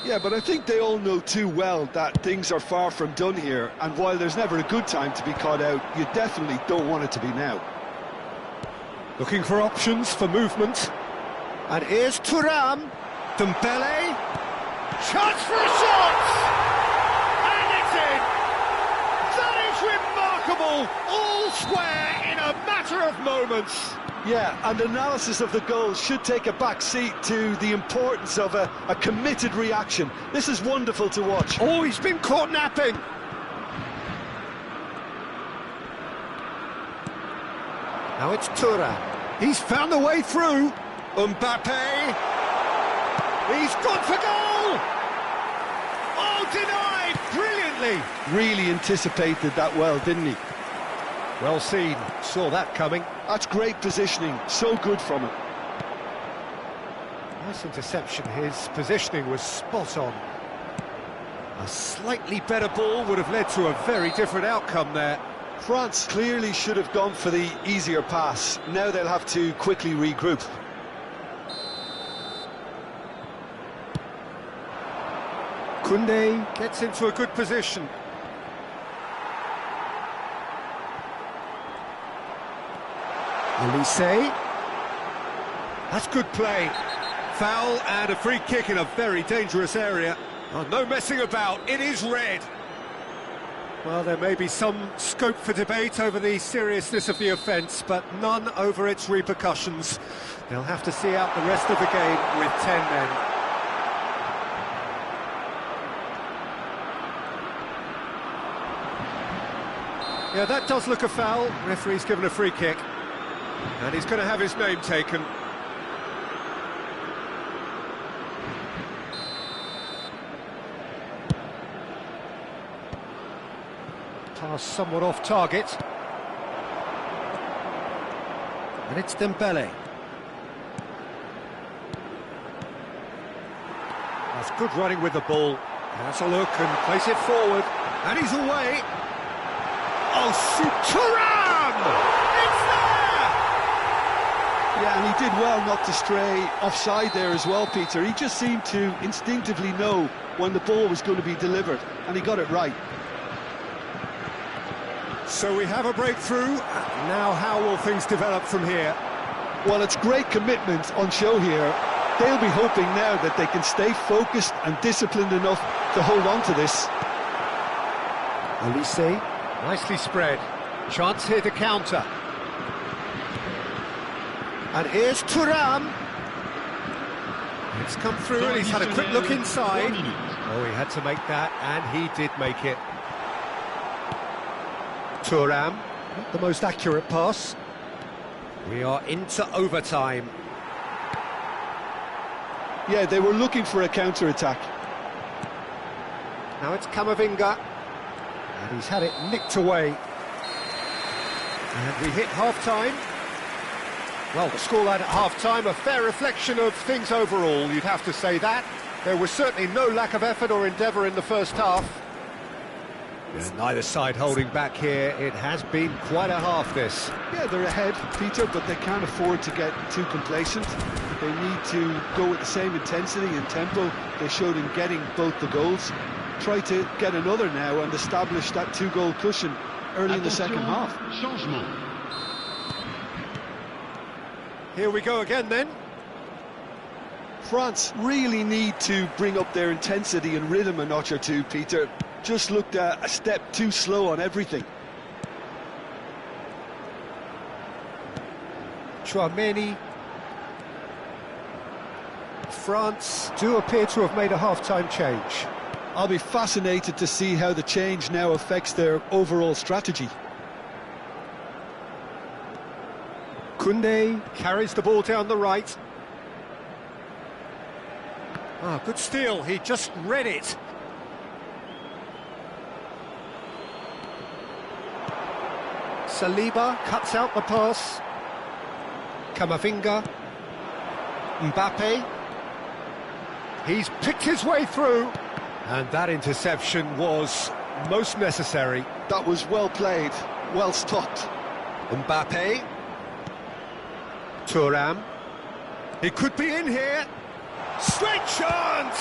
Yeah, but I think they all know too well that things are far from done here, and while there's never a good time to be caught out, you definitely don't want it to be now. Looking for options for movement. And here's Thuram. Dembele. Chance for a shot! And it's in! That is remarkable! All square in a matter of moments. Yeah, and analysis of the goal should take a back seat to the importance of a committed reaction. This is wonderful to watch. Oh, he's been caught napping. Now it's Thuram. He's found a way through. Mbappe! He's gone for goal! Oh, denied! Brilliantly! Really anticipated that well, didn't he? Well seen, saw that coming. That's great positioning, so good from it. Nice interception, his positioning was spot on. A slightly better ball would have led to a very different outcome there. France clearly should have gone for the easier pass. Now they'll have to quickly regroup. Koundé gets into a good position. Olise. That's good play. Foul and a free kick in a very dangerous area. Oh, no messing about, it is red. Well, there may be some scope for debate over the seriousness of the offence, but none over its repercussions. They'll have to see out the rest of the game with 10 men. Yeah, that does look a foul. Referee's given a free kick. And he's going to have his name taken. Pass somewhat off target. And it's Dembele. That's good running with the ball. Has a look and place it forward. And he's away. Oh, Thuram! It's there! Yeah, and he did well not to stray offside there as well, Peter. He just seemed to instinctively know when the ball was going to be delivered, and he got it right. So we have a breakthrough. Now how will things develop from here? Well, it's great commitment on show here. They'll be hoping now that they can stay focused and disciplined enough to hold on to this. Olise, nicely spread. Chance here to counter. And here's Thuram. It's come through and he's had a quick look inside. Oh, he had to make that, and he did make it. Thuram, not the most accurate pass. We are into overtime. Yeah, they were looking for a counter-attack. Now it's Camavinga. And he's had it nicked away. And we hit half-time. Well, the scoreline at half-time, a fair reflection of things overall, you'd have to say that. There was certainly no lack of effort or endeavour in the first half. Yeah, neither side holding back here. It has been quite a half, this. Yeah, they're ahead, Peter, but they can't afford to get too complacent. They need to go with the same intensity and tempo they showed in getting both the goals. Try to get another now and establish that two-goal cushion early in the second half. Changement. Here we go again then. France really need to bring up their intensity and rhythm a notch or two, Peter. Just looked a step too slow on everything. Chouameni. France do appear to have made a half-time change. I'll be fascinated to see how the change now affects their overall strategy. Koundé carries the ball down the right. Ah, good steal, he just read it. Saliba cuts out the pass. Camavinga. Mbappe. He's picked his way through. And that interception was most necessary. That was well played, well stopped. Mbappe. Thuram. He could be in here. Straight chance!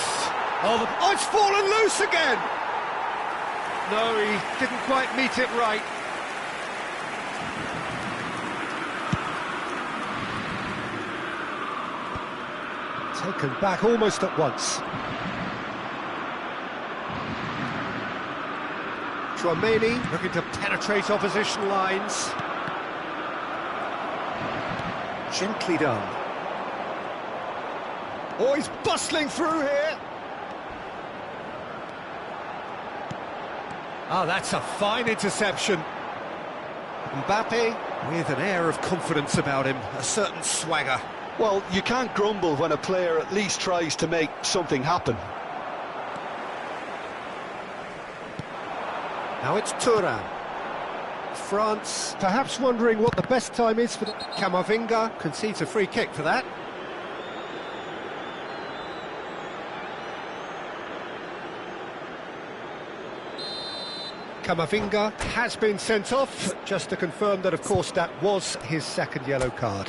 Oh, it's fallen loose again! No, he didn't quite meet it right. Taken back almost at once. Chouameni looking to penetrate opposition lines. Gently done. Oh, he's bustling through here. Ah, that's a fine interception. Mbappe with an air of confidence about him, a certain swagger. Well, you can't grumble when a player at least tries to make something happen. Now it's Thuram. France perhaps wondering what the best time is for the... Camavinga concedes a free kick for that. Camavinga has been sent off, just to confirm that, of course, that was his second yellow card.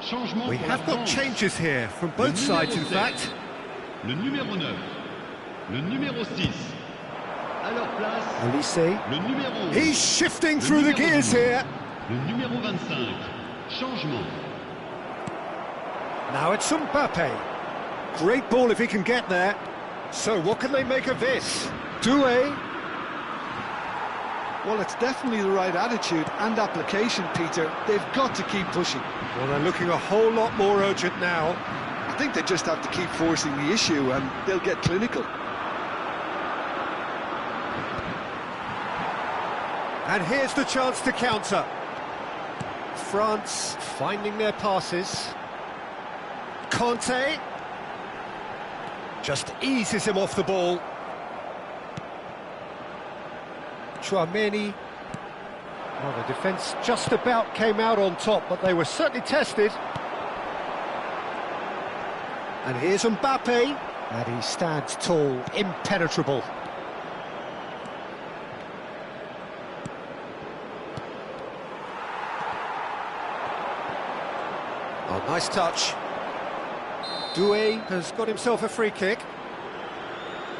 Changement We pour have la got France. changes here from both sides, in 7, fact. Le numéro 9, le numéro 6. À leur place, Olise. le numéro 11. He's shifting Le through the numéro gears 12, here. Le numéro 25. Changement. Now it's Mbappe. Great ball if he can get there. So what can they make of this? Doué. Well, it's definitely the right attitude and application, Peter. They've got to keep pushing. Well, they're looking a whole lot more urgent now. I think they just have to keep forcing the issue and they'll get clinical. And here's the chance to counter. France finding their passes. Conte just eases him off the ball. Chouameni. Well, the defence just about came out on top, but they were certainly tested. And here's Mbappe. And he stands tall, impenetrable. Oh, nice touch. Doué has got himself a free kick.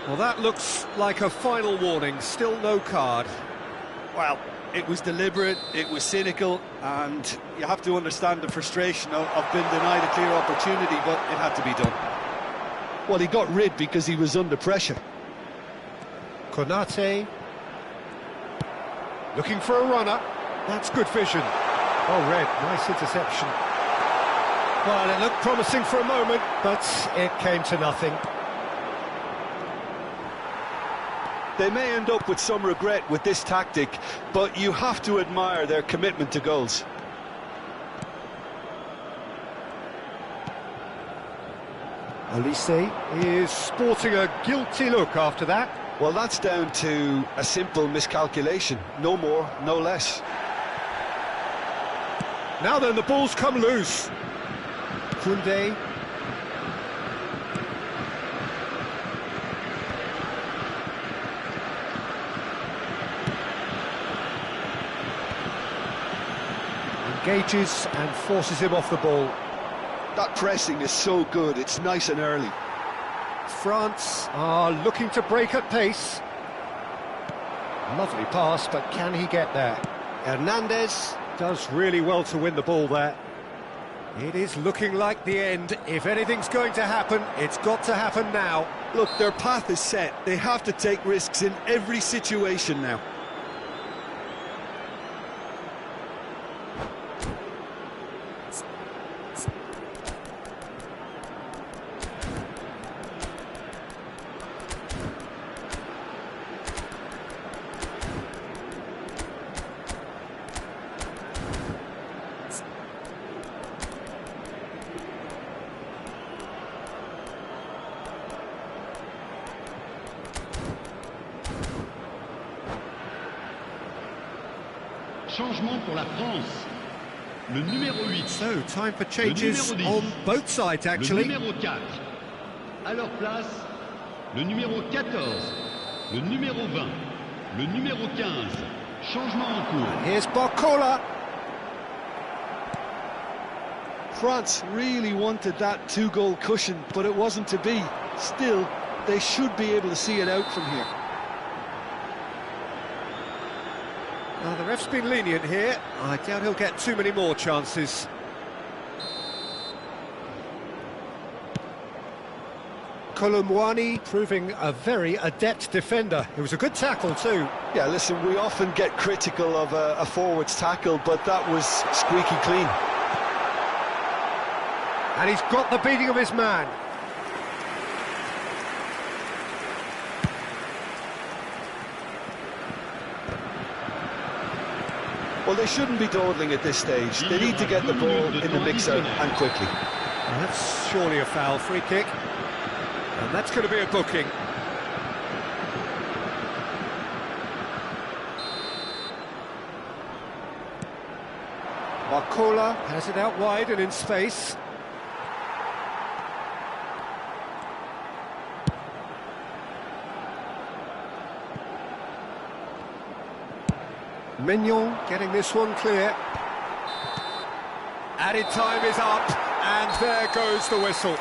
Well, that looks like a final warning, still no card. Well, it was deliberate, it was cynical, and you have to understand the frustration of being denied a clear opportunity, but it had to be done. Well, he got rid because he was under pressure. Konate. Looking for a runner. That's good vision. Oh, Red, nice interception. Well, it looked promising for a moment, but it came to nothing. They may end up with some regret with this tactic, but you have to admire their commitment to goals. Olise is sporting a guilty look after that. Well, that's down to a simple miscalculation. No more, no less. Now then, the ball's come loose. Koundé. Engages and forces him off the ball. That pressing is so good, it's nice and early. France are looking to break at pace. Lovely pass, but can he get there? Hernandez does really well to win the ball there. It is looking like the end. If anything's going to happen, it's got to happen now. Look, their path is set. They have to take risks in every situation now. Changement pour la France. Le numéro 8. So, time for changes on both sides, actually. Le numéro 4. À leur place, le numéro 14. Le numéro 20. Le numéro 15. Changement en cours. Here's Barcola. France really wanted that two-goal cushion, but it wasn't to be. Still, they should be able to see it out from here. Now, the ref's been lenient here. I doubt he'll get too many more chances. Colomwani proving a very adept defender. It was a good tackle too. Yeah, listen, we often get critical of a forward's tackle, but that was squeaky clean. And he's got the beating of his man. Well, they shouldn't be dawdling at this stage. They need to get the ball in the mixer and quickly. Well, that's surely a foul, free kick. And that's going to be a booking. Barcola has it out wide and in space. Mignon getting this one clear. Added time is up, and there goes the whistle.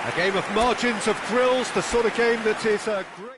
A game of margins, of thrills, the sort of game that is a great...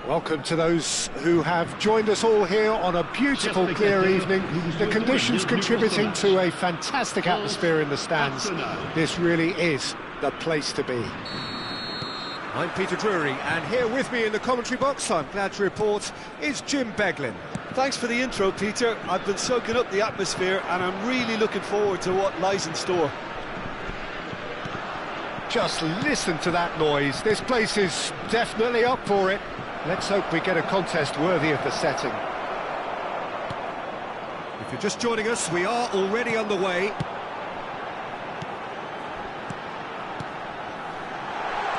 Welcome to those who have joined us all here on a beautiful, clear evening. The conditions contributing to a fantastic atmosphere in the stands. This really is the place to be. I'm Peter Drury, and here with me in the commentary box, I'm glad to report, is Jim Beglin. Thanks for the intro, Peter. I've been soaking up the atmosphere, and I'm really looking forward to what lies in store. Just listen to that noise. This place is definitely up for it. Let's hope we get a contest worthy of the setting. If you're just joining us, we are already underway.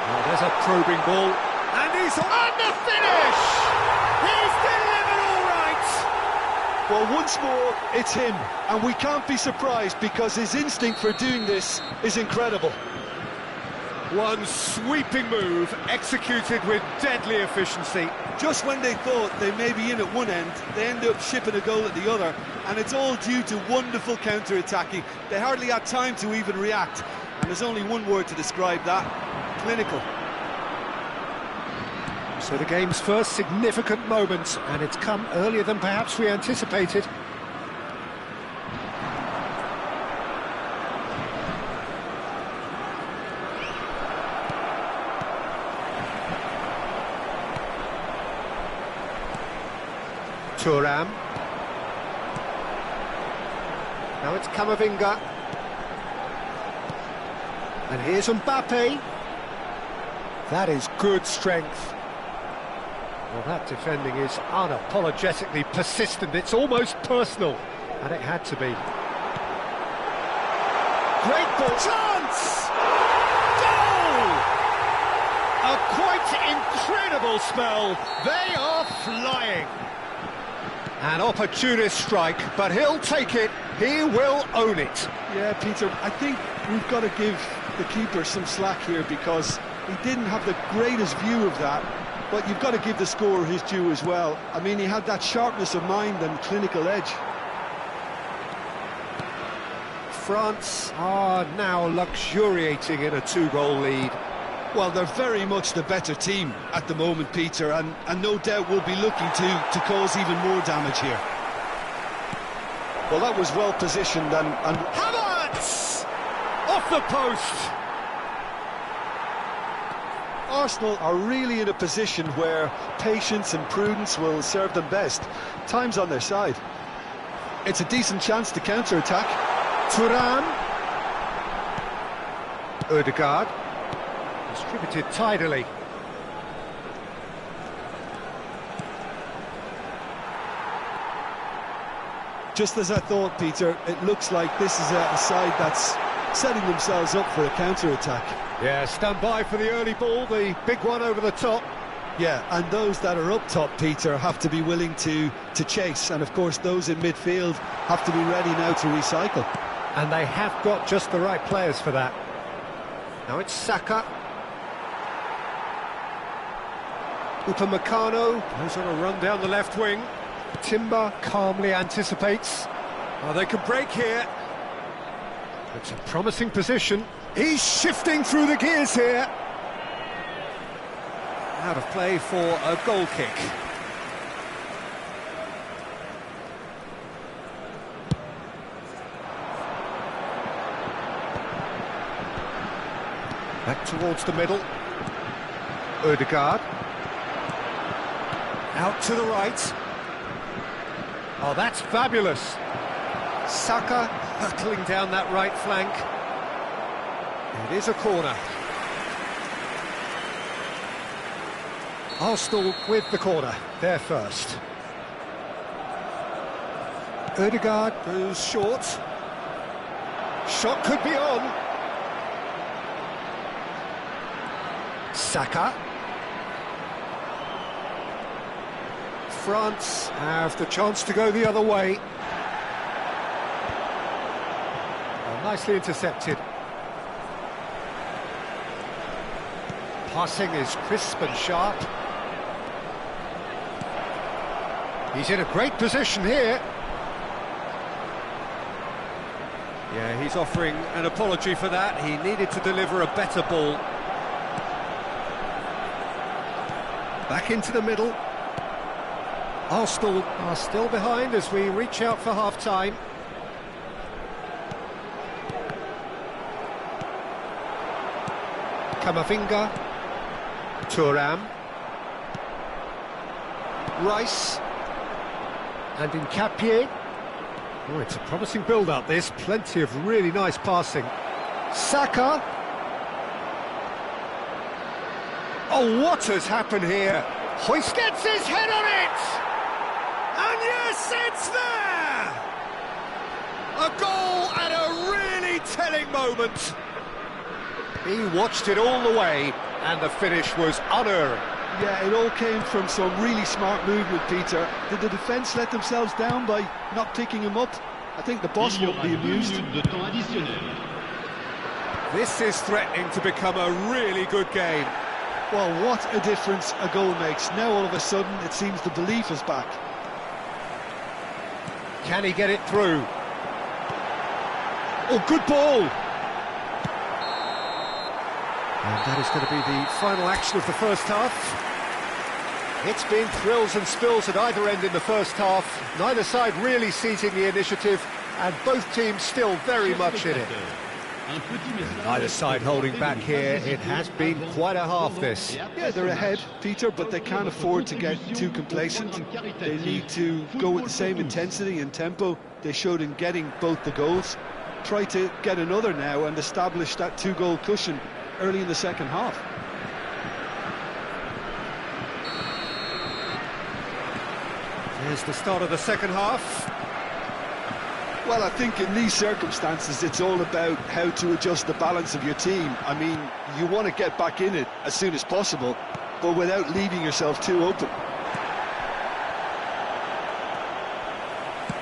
Oh, there's a probing ball, and he's on the finish! He's delivered all right! Well, once more, it's him, and we can't be surprised because his instinct for doing this is incredible. One sweeping move, executed with deadly efficiency. Just when they thought they may be in at one end, they end up shipping a goal at the other, and it's all due to wonderful counter-attacking. They hardly had time to even react, and there's only one word to describe that: clinical. So the game's first significant moment, and it's come earlier than perhaps we anticipated. Thuram. Now it's Camavinga. And here's Mbappe. That is good strength. Well, that defending is unapologetically persistent. It's almost personal. And it had to be. Great ball. Chance! Goal! A quite incredible spell. They are flying. An opportunist strike, but he'll take it, he will own it. Yeah, Peter, I think we've got to give the keeper some slack here because he didn't have the greatest view of that, but you've got to give the scorer his due as well. I mean, he had that sharpness of mind and clinical edge. France are now luxuriating in a two-goal lead. Well, they're very much the better team at the moment, Peter, and no doubt will be looking to cause even more damage here. Well, that was well positioned and Havertz! Off the post! Arsenal are really in a position where patience and prudence will serve them best. Time's on their side. It's a decent chance to counter-attack. Thuram. Odegaard. Distributed tidily. Just as I thought, Peter, it looks like this is a side that's setting themselves up for a counter-attack. Yeah, stand by for the early ball, the big one over the top. Yeah, and those that are up top, Peter, have to be willing to chase, and of course those in midfield have to be ready now to recycle. And they have got just the right players for that. Now it's Saka. Upamecano goes on a run down the left wing. Timber calmly anticipates. Oh, they could break here. It's a promising position. He's shifting through the gears here. Out of play for a goal kick. Back towards the middle. Odegaard. Out to the right. Oh, that's fabulous. Saka hurtling down that right flank. It is a corner. Arsenal with the corner, they're first. Odegaard goes short. Shot could be on. Saka. France have the chance to go the other way. Oh, nicely intercepted. Passing is crisp and sharp. He's in a great position here. Yeah, he's offering an apology for that. He needed to deliver a better ball. Back into the middle. Arsenal are still behind as we reach out for half-time. Camavinga. Thuram. Rice. And Nkapie. Oh, it's a promising build-up, this. Plenty of really nice passing. Saka. Oh, what has happened here? Hoist gets his head on it! And yes, it's there! A goal at a really telling moment. He watched it all the way, and the finish was unerring. Yeah, it all came from some really smart movement, Peter. Did the defence let themselves down by not picking him up? I think the boss won't be amused. This is threatening to become a really good game. Well, what a difference a goal makes. Now all of a sudden it seems the belief is back. Can he get it through? Oh, good ball! And that is going to be the final action of the first half. It's been thrills and spills at either end in the first half. Neither side really seizing the initiative, and both teams still very much in it. Neither side holding back here. It has been quite a half, this. Yeah, they're ahead, Peter, but they can't afford to get too complacent. They need to go with the same intensity and tempo they showed in getting both the goals. Try to get another now and establish that two-goal cushion early in the second half. Here's the start of the second half. Well, I think in these circumstances it's all about how to adjust the balance of your team. I mean, you want to get back in it as soon as possible, but without leaving yourself too open.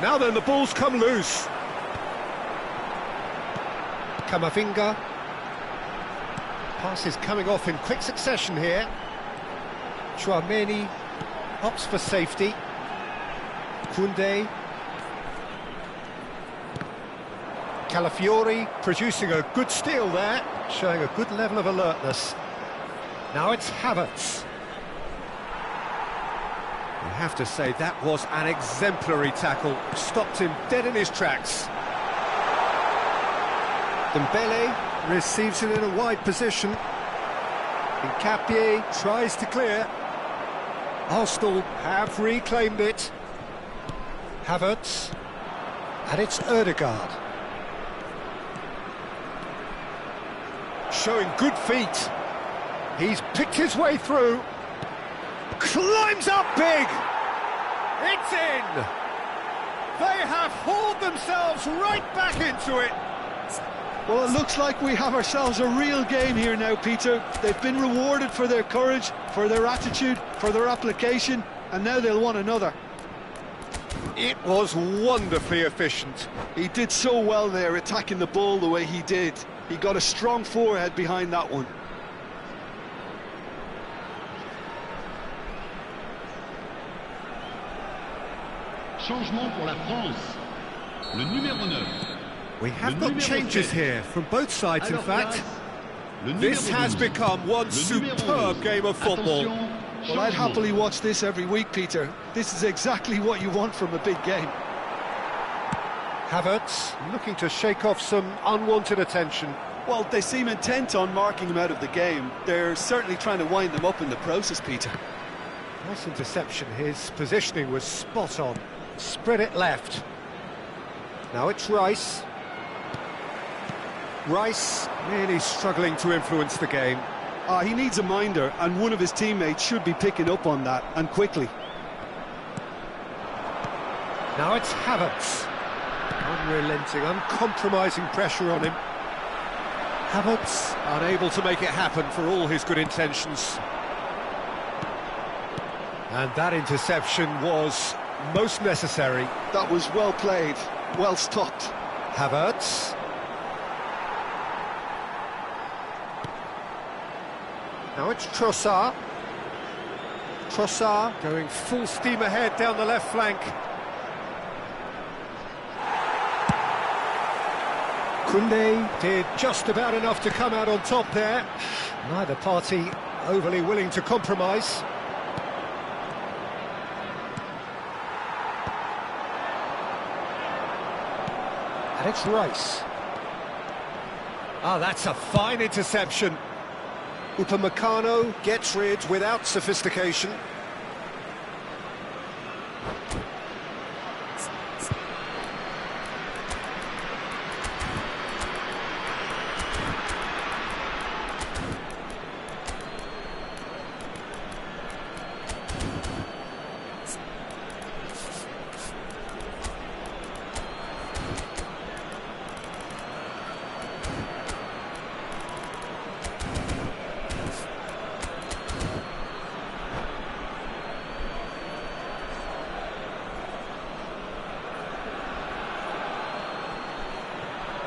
Now then, the ball's come loose. Camavinga. Pass is coming off in quick succession here. Chouameni opts for safety. Koundé. Calafiori producing a good steal there, showing a good level of alertness. Now it's Havertz. You have to say that was an exemplary tackle, stopped him dead in his tracks. Dembele receives it in a wide position. Nkapie tries to clear. Arsenal have reclaimed it. Havertz, and it's Ødegaard. Showing good feet. He's picked his way through. Climbs up big. It's in. They have hauled themselves right back into it. Well, it looks like we have ourselves a real game here now, Peter. They've been rewarded for their courage, for their attitude, for their application, and now they'll want another. It was wonderfully efficient. He did so well there, attacking the ball the way he did. He got a strong forehead behind that one. Changement pour la France. Le numéro 9. We have got changes here from both sides, in fact. This has become one superb game of football. Well, I'd happily watch this every week, Peter. This is exactly what you want from a big game. Havertz looking to shake off some unwanted attention. Well, they seem intent on marking him out of the game. They're certainly trying to wind them up in the process, Peter. Nice interception. His positioning was spot on. Spread it left. Now it's Rice. Rice really struggling to influence the game. He needs a minder, and one of his teammates should be picking up on that, and quickly. Now it's Havertz. Unrelenting, uncompromising pressure on him. Havertz unable to make it happen for all his good intentions. And that interception was most necessary. That was well played, well stopped. Havertz. Now it's Trossard. Trossard going full steam ahead down the left flank. Koundé did just about enough to come out on top there. Neither party overly willing to compromise. And it's Rice. Ah, that's a fine interception. Upamecano gets rid without sophistication.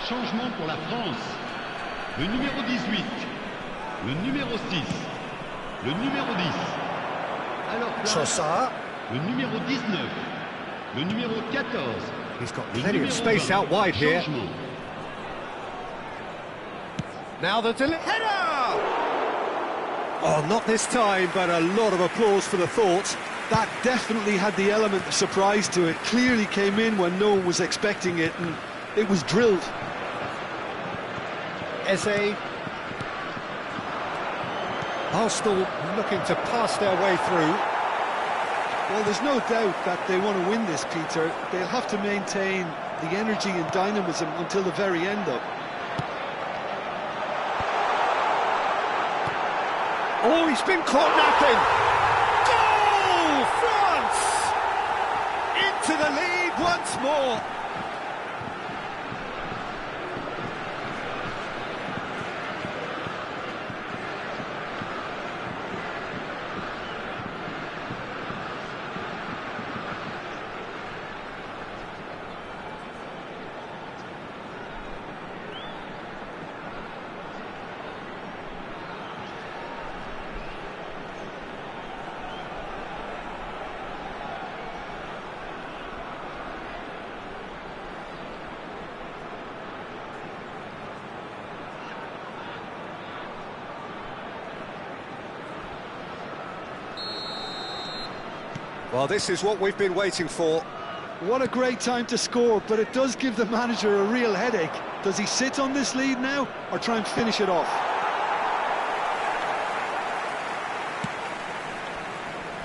Changement pour la France. Le numéro 18, le numéro 6, le numéro 10. À leur place, le numéro 19, le numéro 14. He's got plenty of space out wide here. Now the header! Oh, not this time, but a lot of applause for the thought. That definitely had the element of surprise to it. Clearly came in when no one was expecting it, and it was drilled. Eze. Arsenal looking to pass their way through. Well, there's no doubt that they want to win this, Peter. They'll have to maintain the energy and dynamism until the very end, though. Oh, he's been caught napping. Goal! France! Into the lead once more. Well, this is what we've been waiting for. What a great time to score, but it does give the manager a real headache. Does he sit on this lead now, or try and finish it off?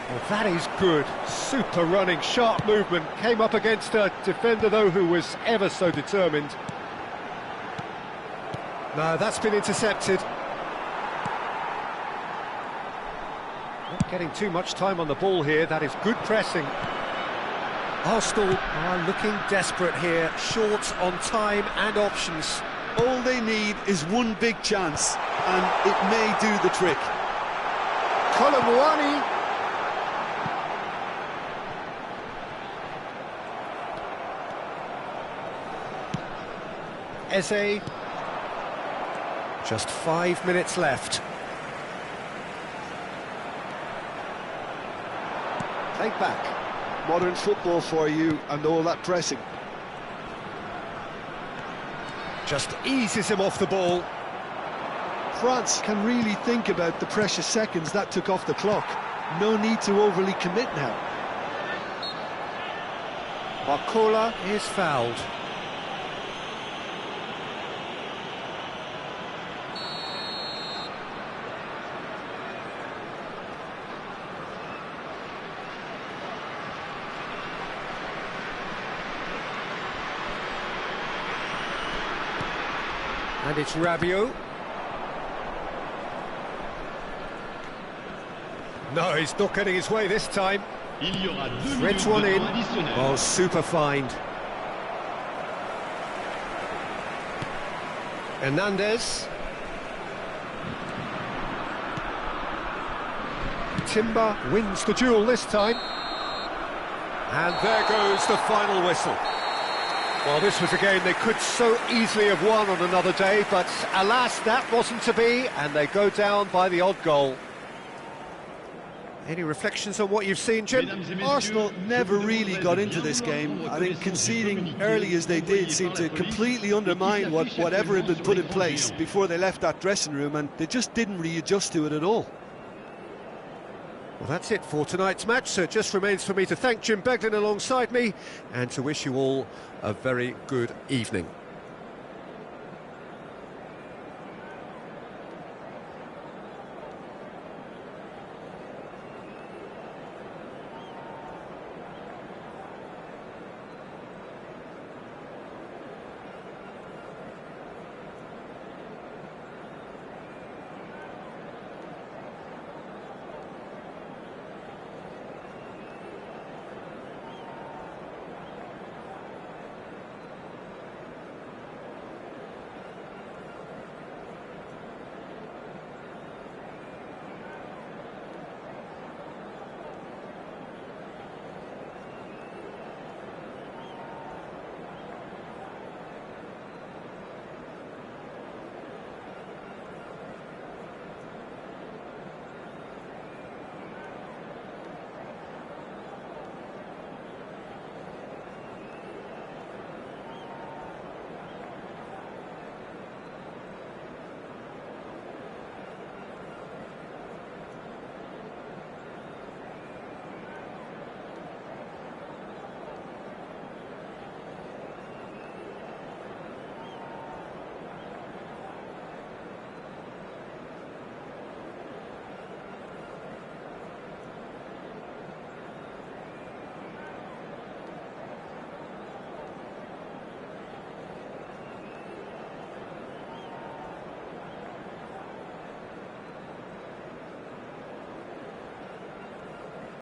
Well, that is good. Super running, sharp movement. Came up against a defender, though, who was ever so determined. No, that's been intercepted. Not getting too much time on the ball here. That is good pressing. Arsenal are looking desperate here, short on time and options. All they need is one big chance, and it may do the trick. Colomwani. Eze. Just 5 minutes left. Take back. Modern football for you, and all that pressing. Just eases him off the ball. France can really think about the precious seconds that took off the clock. No need to overly commit now. Barcola is fouled. And it's Rabiot. No, he's not getting his way this time. Threads one in. Oh, super find. Hernandez. Timber wins the duel this time. And there goes the final whistle. Well, this was a game they could so easily have won on another day, but alas, that wasn't to be, and they go down by the odd goal. Any reflections on what you've seen, Jim? Arsenal never really got into this game. I think conceding early as they did seemed to completely undermine whatever had been put in place before they left that dressing room, and they just didn't readjust to it at all. Well, that's it for tonight's match, so it just remains for me to thank Jim Beglin alongside me and to wish you all a very good evening.